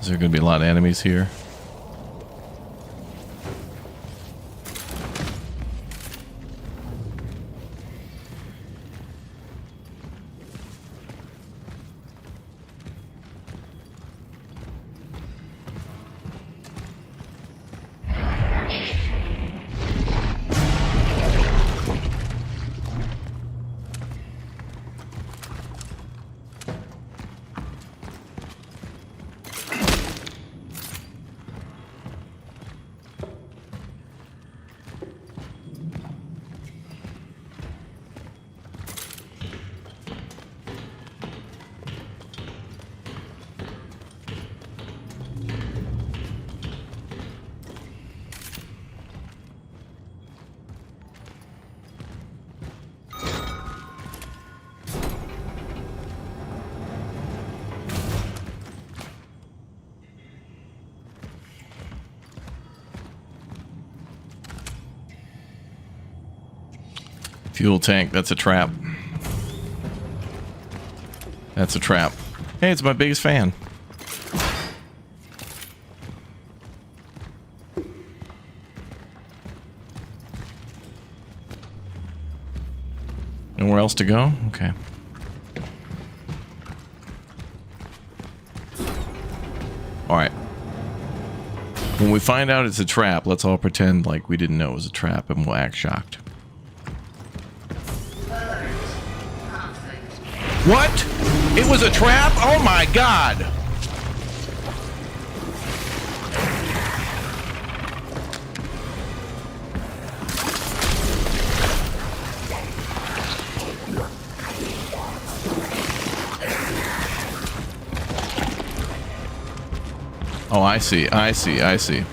Is there going to be a lot of enemies here? Fuel tank. That's a trap. That's a trap. Hey, it's my biggest fan. Nowhere else to go? Okay. Alright. When we find out it's a trap, let's all pretend like we didn't know it was a trap and we'll act shocked. What? It was a trap? Oh my god! Oh, I see, I see, I see.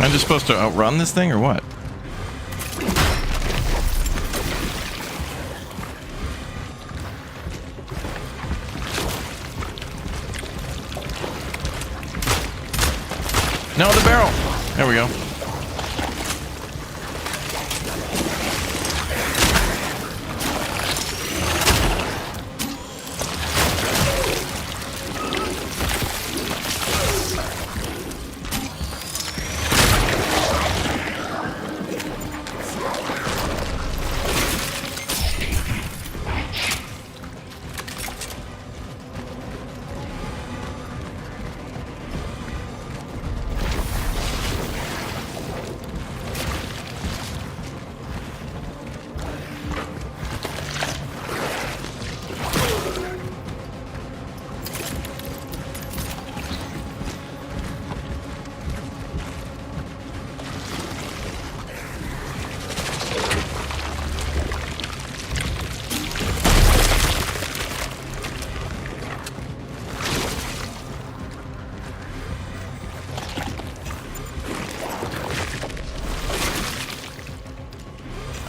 Am I just supposed to outrun this thing or what? No, the barrel! There we go.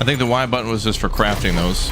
I think the Y button was just for crafting those.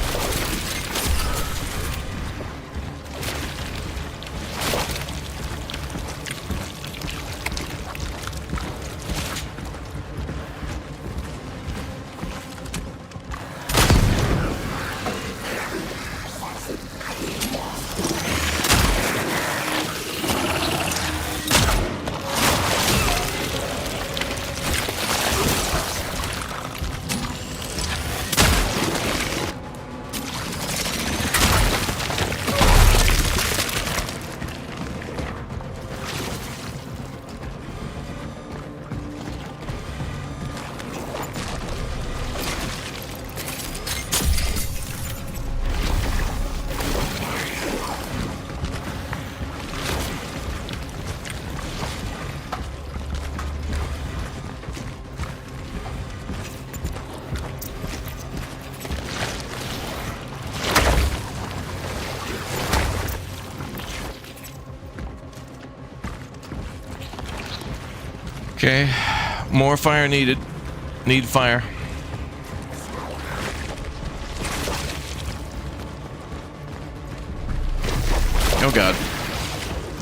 Okay, more fire needed. Need fire. Oh god.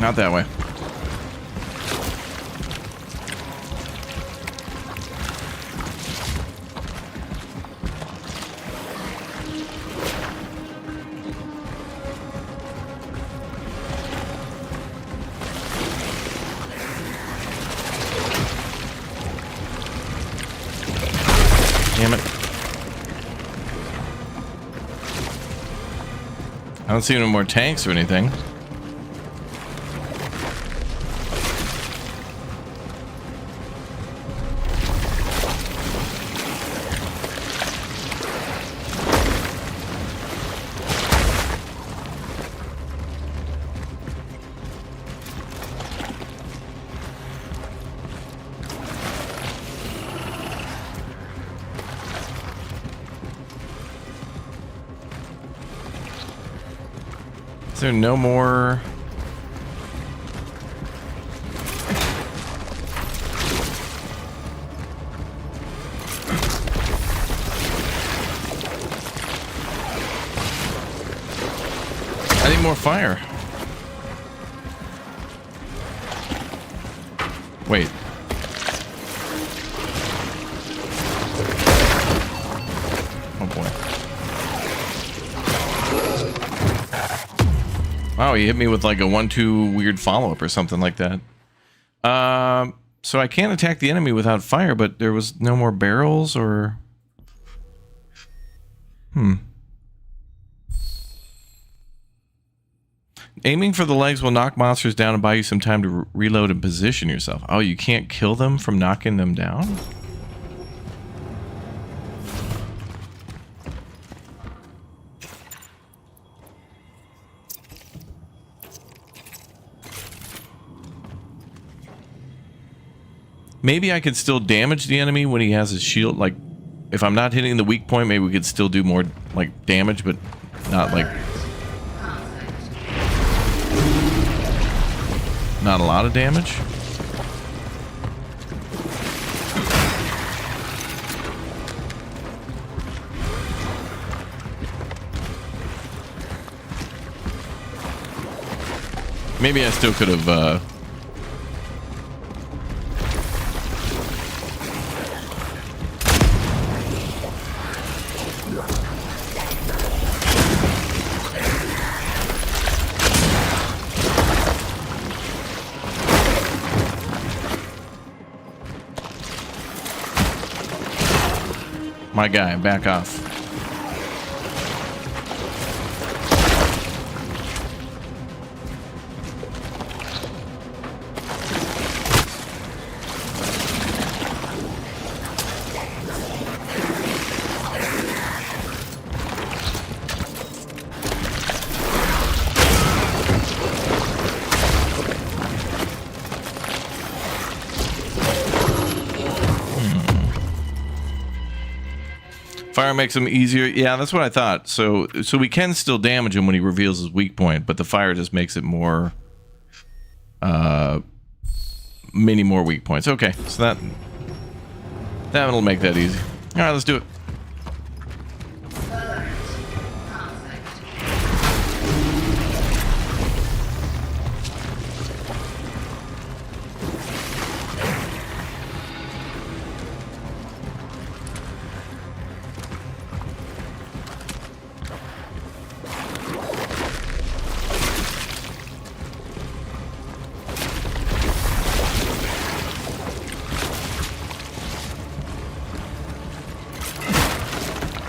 Not that way. Damn it. I don't see any more tanks or anything. Is there no more? I need more fire. Wait. Oh boy. Wow, he hit me with like a 1-2 weird follow-up or something like that. So I can't attack the enemy without fire, but there was no more barrels or... Aiming for the legs will knock monsters down and buy you some time to reload and position yourself. Oh, you can't kill them from knocking them down? Maybe I could still damage the enemy when he has his shield. Like, if I'm not hitting the weak point, maybe we could still do more, like, damage, but not, like... Not a lot of damage. Maybe I still could have, my guy, back off. Fire makes him easier. Yeah, that's what I thought. So we can still damage him when he reveals his weak point, but the fire just makes it more, many more weak points. Okay, so that'll make that easy. All right, let's do it.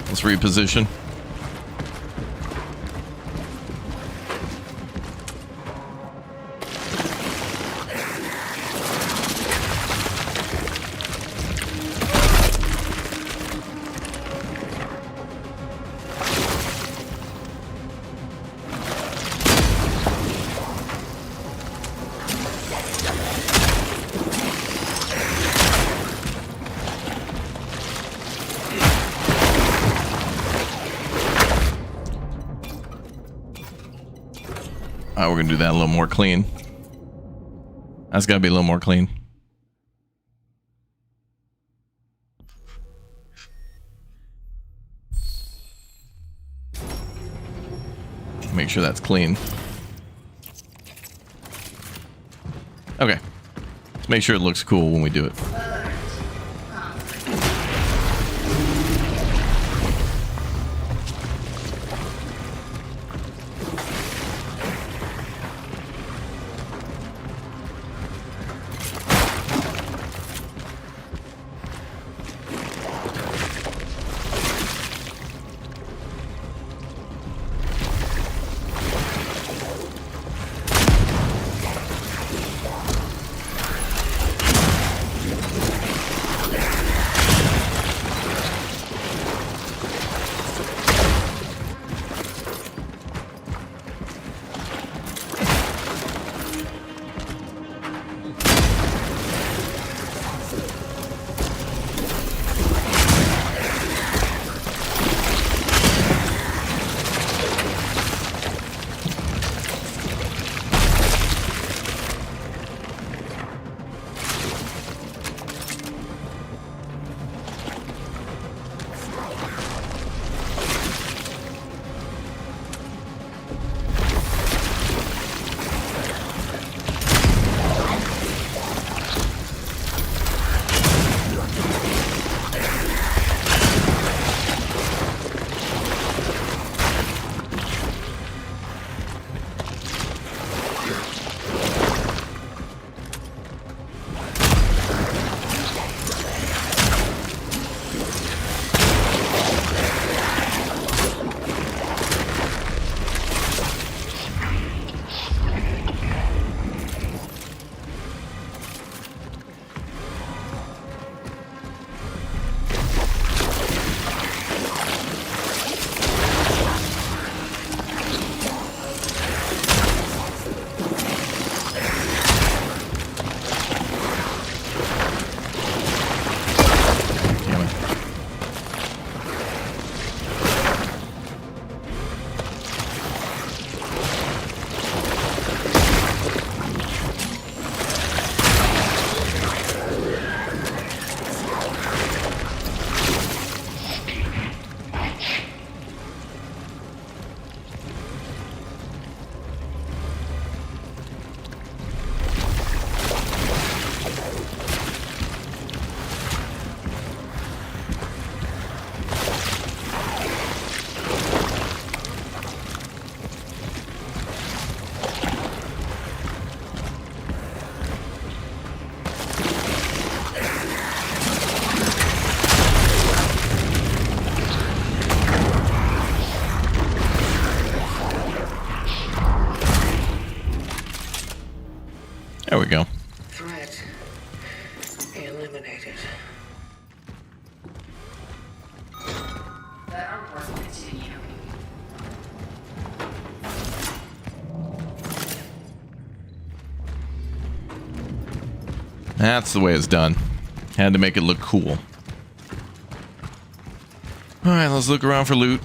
Let's reposition. We're gonna do that a little more clean. That's gotta be a little more clean. Make sure that's clean. Okay. Let's make sure it looks cool when we do it. There we go. Threat eliminated. Let our work continue. That's the way it's done. Had to make it look cool. Alright, let's look around for loot.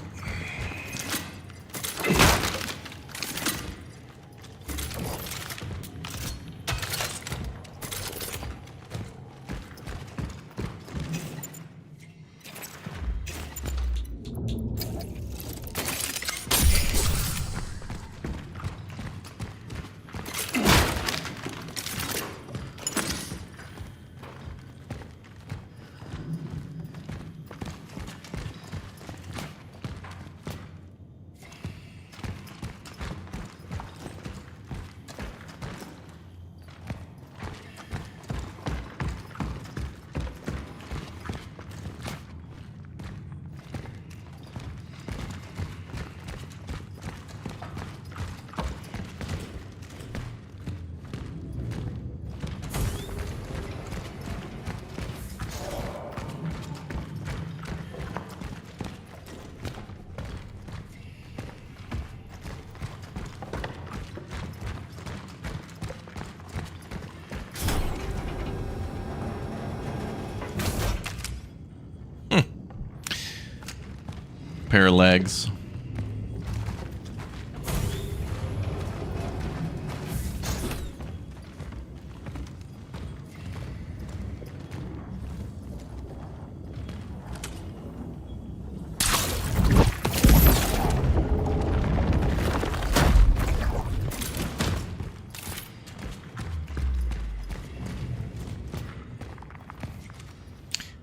Pair of legs.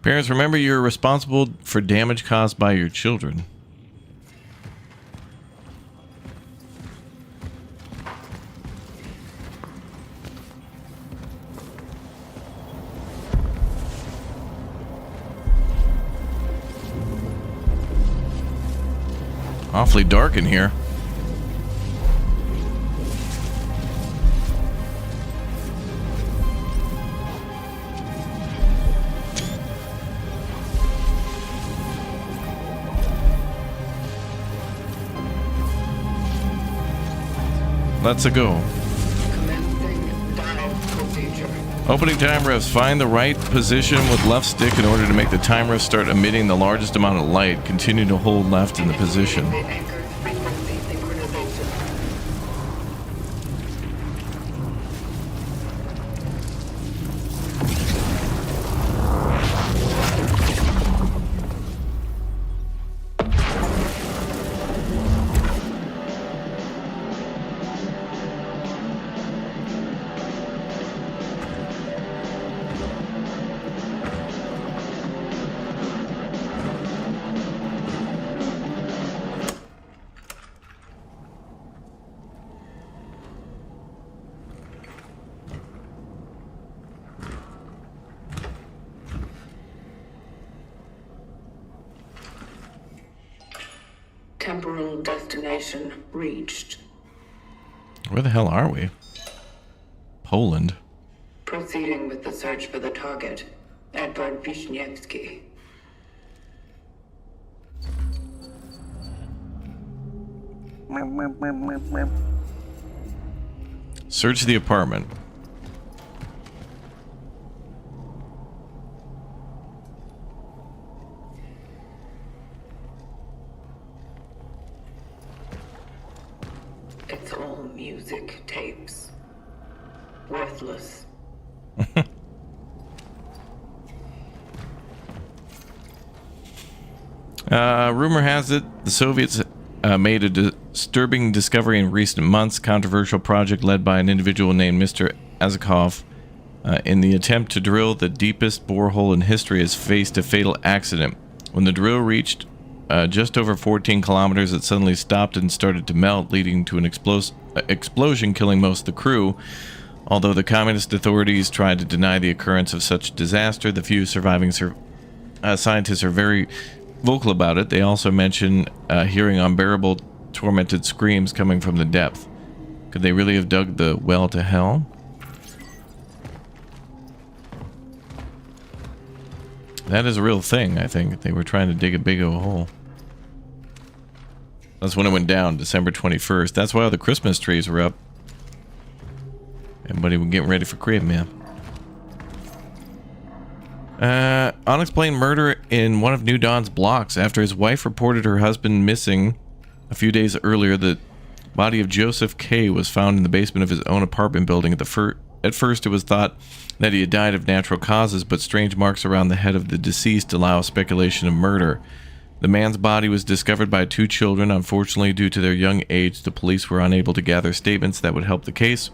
Parents, remember you're responsible for damage caused by your children. Awfully dark in here. Let's go. Commencing dive procedure. Opening time rifts. Find the right position with left stick in order to make the time rift start emitting the largest amount of light. Continue to hold left in the position. The anchored frequency synchronization. Temporal destination reached. Where the hell are we? Poland. Proceeding with the search for the target, Edward Wisniewski. Search the apartment. It's all music tapes. Worthless. Rumor has it the Soviets made a disturbing discovery in recent months. Controversial project led by an individual named Mr. Azakov. In the attempt to drill the deepest borehole in history has faced a fatal accident. When the drill reached just over 14 kilometers, it suddenly stopped and started to melt, leading to an explosion, killing most of the crew. Although the communist authorities tried to deny the occurrence of such disaster, the few surviving scientists are very vocal about it. They also mention hearing unbearable, tormented screams coming from the depth. Could they really have dug the well to hell? That is a real thing, I think. They were trying to dig a big old hole. That's when it went down, December 21st. That's why all the Christmas trees were up. Everybody was getting ready for Christmas. Unexplained murder in one of New Dawn's blocks. After his wife reported her husband missing a few days earlier, the body of Joseph K. was found in the basement of his own apartment building. At first, it was thought that he had died of natural causes, but strange marks around the head of the deceased allow speculation of murder. The man's body was discovered by two children. Unfortunately, due to their young age, the police were unable to gather statements that would help the case.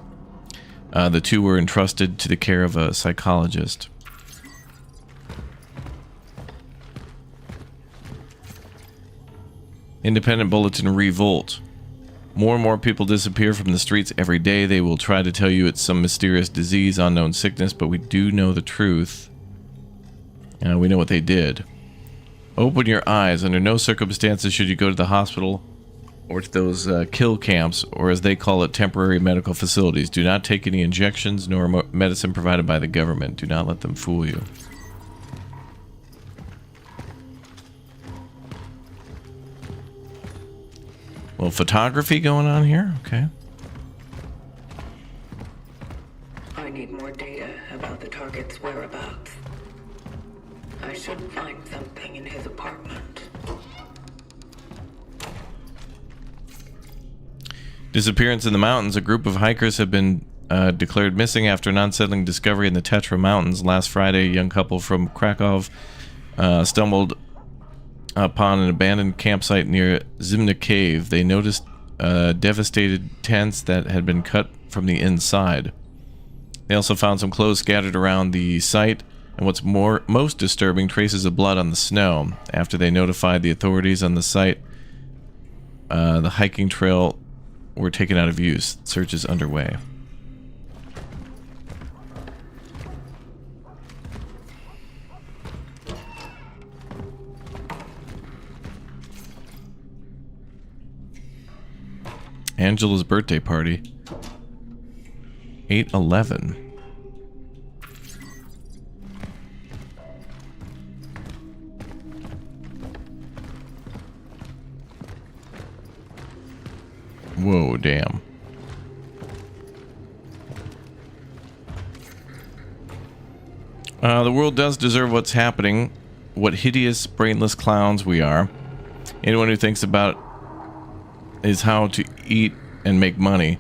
The two were entrusted to the care of a psychologist. Independent Bulletin Revolt. More and more people disappear from the streets every day. They will try to tell you it's some mysterious disease, unknown sickness, but we do know the truth. We know what they did. Open your eyes. Under no circumstances should you go to the hospital or to those kill camps, or as they call it, temporary medical facilities. Do not take any injections nor medicine provided by the government. Do not let them fool you. A little photography going on here. Okay. I need more data about the target's whereabouts. I should find something in his apartment. Disappearance in the mountains. A group of hikers have been declared missing after an unsettling discovery in the Tetra Mountains. Last Friday, a young couple from Krakow stumbled upon an abandoned campsite near Zimna Cave. They noticed devastated tents that had been cut from the inside. They also found some clothes scattered around the site. and what's most disturbing, traces of blood on the snow. After they notified the authorities on the site, the hiking trail were taken out of use. Search is underway. Angela's birthday party. 8/11. Whoa, damn. The world does deserve what's happening. What hideous, brainless clowns we are. Anyone who thinks about is how to eat and make money.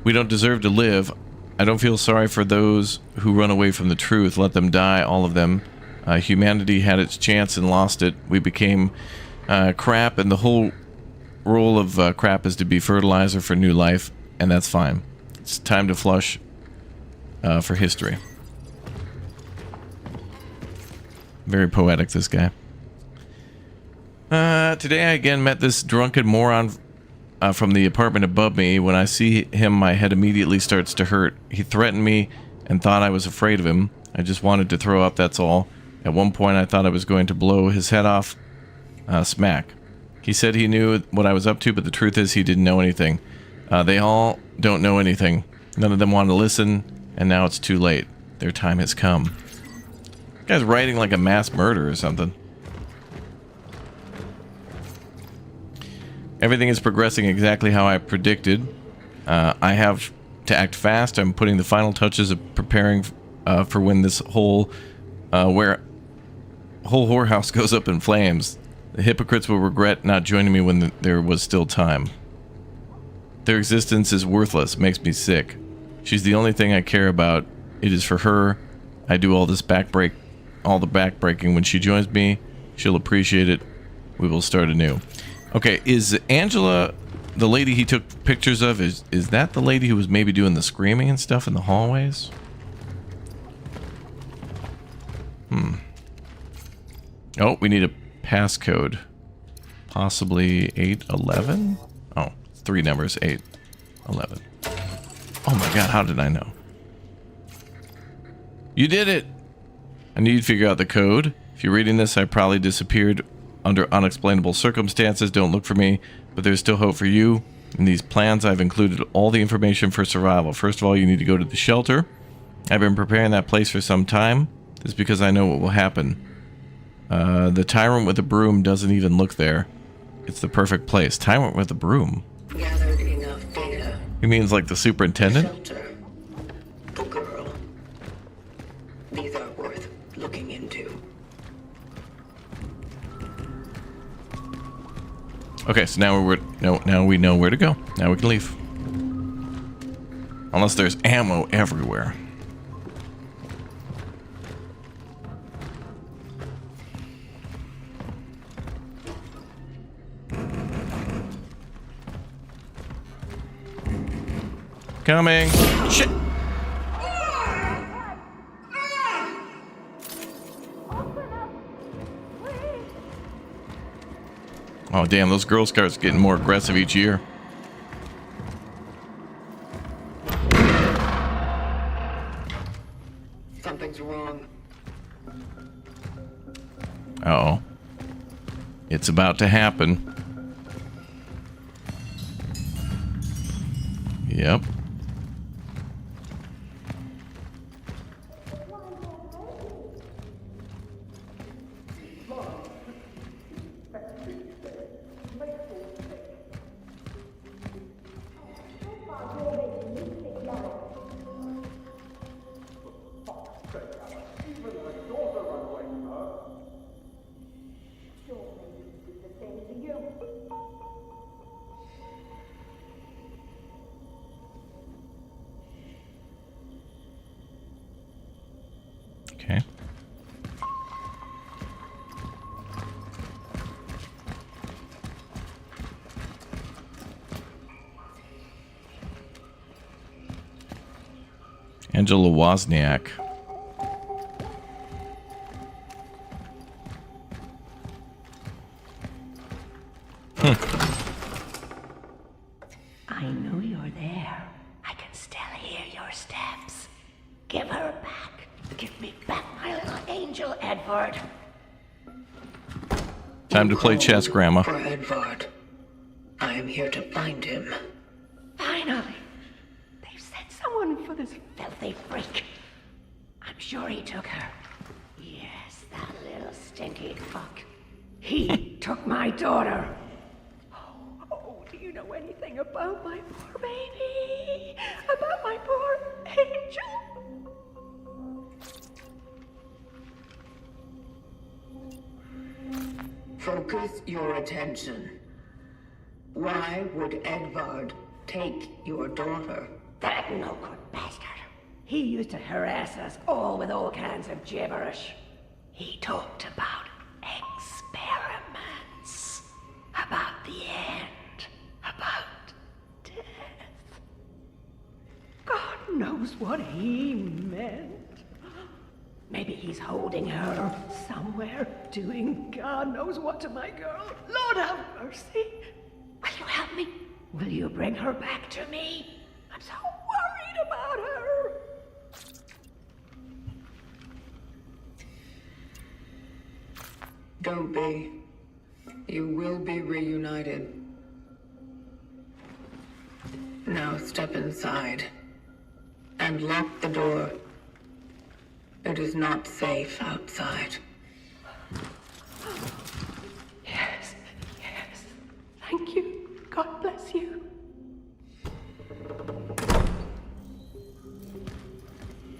We don't deserve to live. I don't feel sorry for those who run away from the truth. Let them die, all of them. Humanity had its chance and lost it. We became crap, and the whole role of crap is to be fertilizer for new life, and that's fine. It's time to flush for history. Very poetic, this guy. Today I again met this drunken moron from the apartment above me. When I see him, my head immediately starts to hurt. He threatened me and thought I was afraid of him. I just wanted to throw up, that's all. At one point I thought I was going to blow his head off. Smack. He said he knew what I was up to, but the truth is he didn't know anything. They all don't know anything. None of them want to listen, and now it's too late. Their time has come. This guy's writing like a mass murder or something. Everything is progressing exactly how I predicted. I have to act fast. I'm putting the final touches of preparing for when this whole whorehouse goes up in flames. The hypocrites will regret not joining me when there was still time. Their existence is worthless. Makes me sick. She's the only thing I care about. It is for her. I do all the backbreaking. When she joins me, she'll appreciate it. We will start anew. Okay, is Angela the lady he took pictures of? Is that the lady who was maybe doing the screaming and stuff in the hallways? Oh, we need a passcode. Possibly 8/11? Oh, it's 3 numbers. 8/11. Oh my god, how did I know? You did it! I knew you'd figure out the code. If you're reading this, I probably disappeared under unexplainable circumstances. Don't look for me, but there's still hope for you. In these plans, I've included all the information for survival. First of all, you need to go to the shelter. I've been preparing that place for some time. This is because I know what will happen. The tyrant with the broom doesn't even look there. It's the perfect place. Tyrant with the broom? Gathered enough data. He means like the superintendent? Shelter. The girl. These are worth looking into. Okay, so now now we know where to go. Now we can leave. Unless there's ammo everywhere. Coming. Shit. Oh damn, those Girl Scouts getting more aggressive each year. Something's wrong. Uh-oh. It's about to happen. Yep. Okay. Angela Wozniak. Angel Edward. Time to play chess, Grandma. For Edvard. I am here to find him. Finally. They've sent someone for this filthy freak. I'm sure he took her. Yes, that little stinky fuck. He took my daughter. Oh, do you know anything about my poor baby? About my poor angel? Focus your attention. Why would Edvard take your daughter? That no good bastard. He used to harass us all with all kinds of gibberish. He talked about experiments, about the end, about death. God knows what he meant. Maybe he's holding her somewhere, doing God knows what to my girl. Lord have mercy. Will you help me? Will you bring her back to me? I'm so worried about her. Don't be. You will be reunited. Now step inside and lock the door. It is not safe outside. Yes, yes. Thank you. God bless you.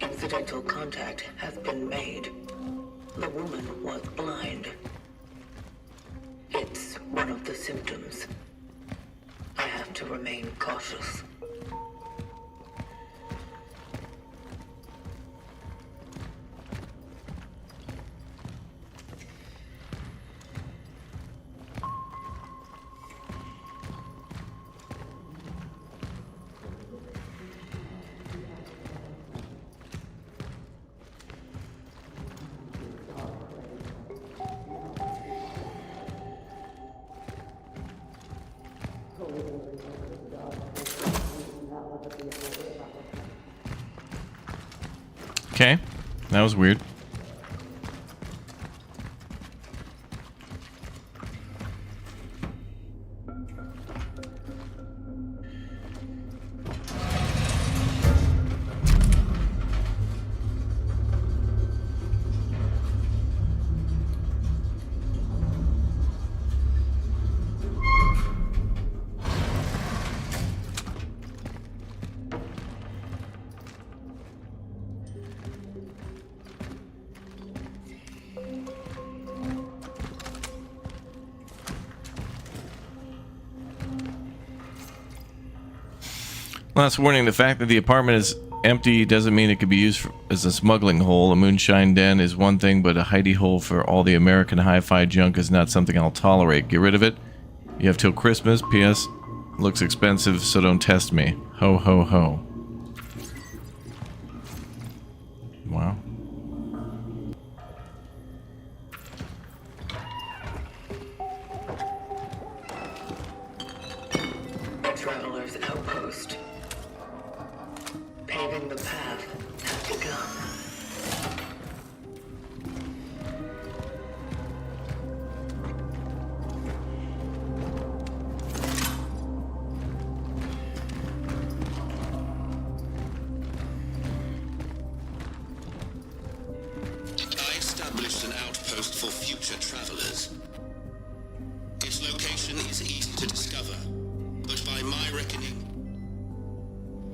Incidental contact has been made. The woman was blind. It's one of the symptoms. I have to remain cautious. Okay, that was weird. Last warning, the fact that the apartment is empty doesn't mean it could be used as a smuggling hole. A moonshine den is one thing, but a hidey hole for all the American hi-fi junk is not something I'll tolerate. Get rid of it. You have till Christmas. P.S. Looks expensive, so don't test me. Ho, ho, ho. Wow. A traveler's outpost. Paving the path has begun. I established an outpost for future travelers. Its location is easy to discover, but by my reckoning,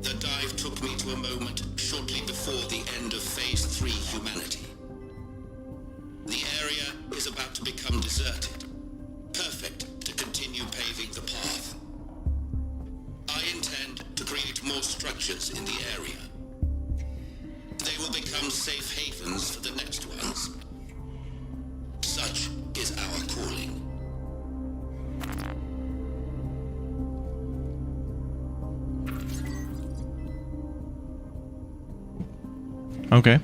the dive took me to a moment shortly before the end of Phase 3 humanity. The area is about to become deserted, perfect to continue paving the path. I intend to create more structures in the area. They will become safe havens for the next ones. Such is our calling. Okay.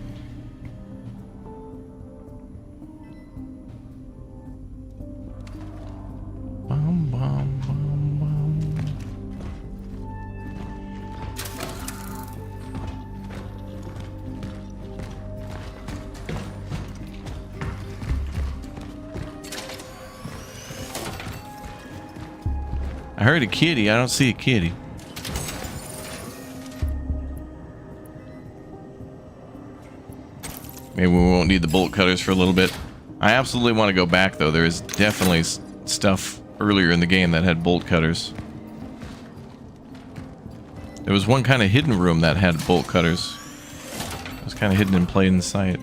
Bum, bum, bum, bum. I heard a kitty. I don't see a kitty. Maybe we won't need the bolt cutters for a little bit. I absolutely want to go back, though. There is definitely stuff earlier in the game that had bolt cutters. There was one kind of hidden room that had bolt cutters. It was kind of hidden in plain sight.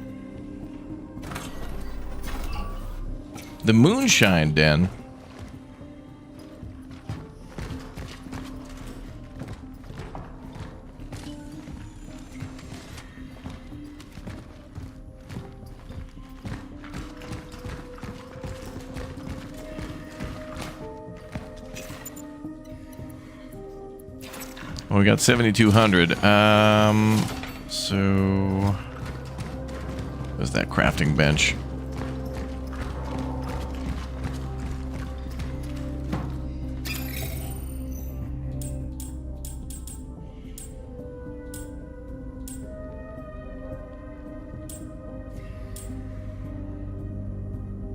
The moonshine den. Well, we got 7,200. So there's that crafting bench.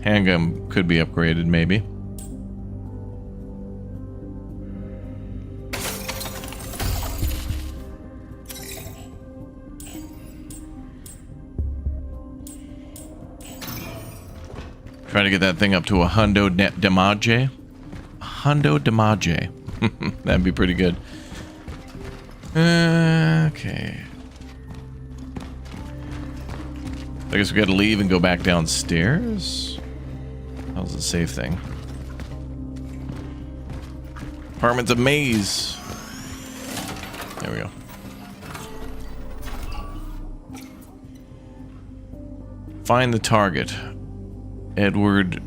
Handgun could be upgraded, maybe. Trying to get that thing up to a hundo damage. Hundo damage. That'd be pretty good. Okay. I guess we gotta leave and go back downstairs. That was a safe thing. Apartment's a maze. There we go. Find the target. Edward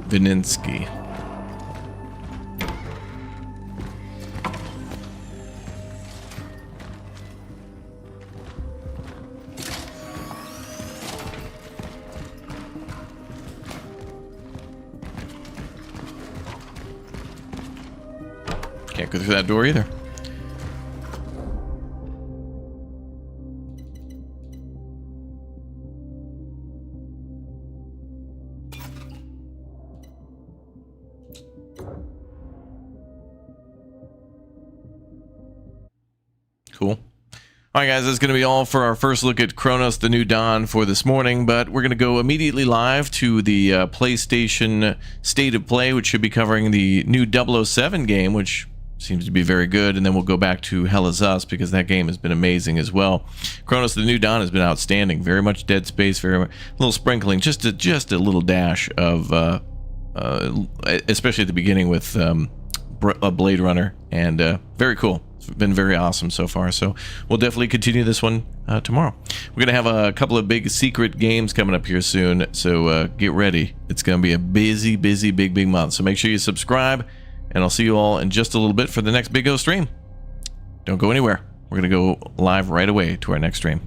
Vininsky. Can't go through that door either. Cool. All right, guys, that's going to be all for our first look at Cronos, the New Dawn for this morning, but we're going to go immediately live to the PlayStation State of Play, which should be covering the new 007 game, which seems to be very good, and then we'll go back to Hell Is Us, because that game has been amazing as well. Cronos, the New Dawn has been outstanding. Very much Dead Space, very much, a little sprinkling, just a little dash of, especially at the beginning with Blade Runner, and very cool. It's been very awesome so far, so we'll definitely continue this one tomorrow. We're going to have a couple of big secret games coming up here soon, so get ready. It's going to be a busy, big month, so make sure you subscribe, and I'll see you all in just a little bit for the next Big O stream. Don't go anywhere. We're going to go live right away to our next stream.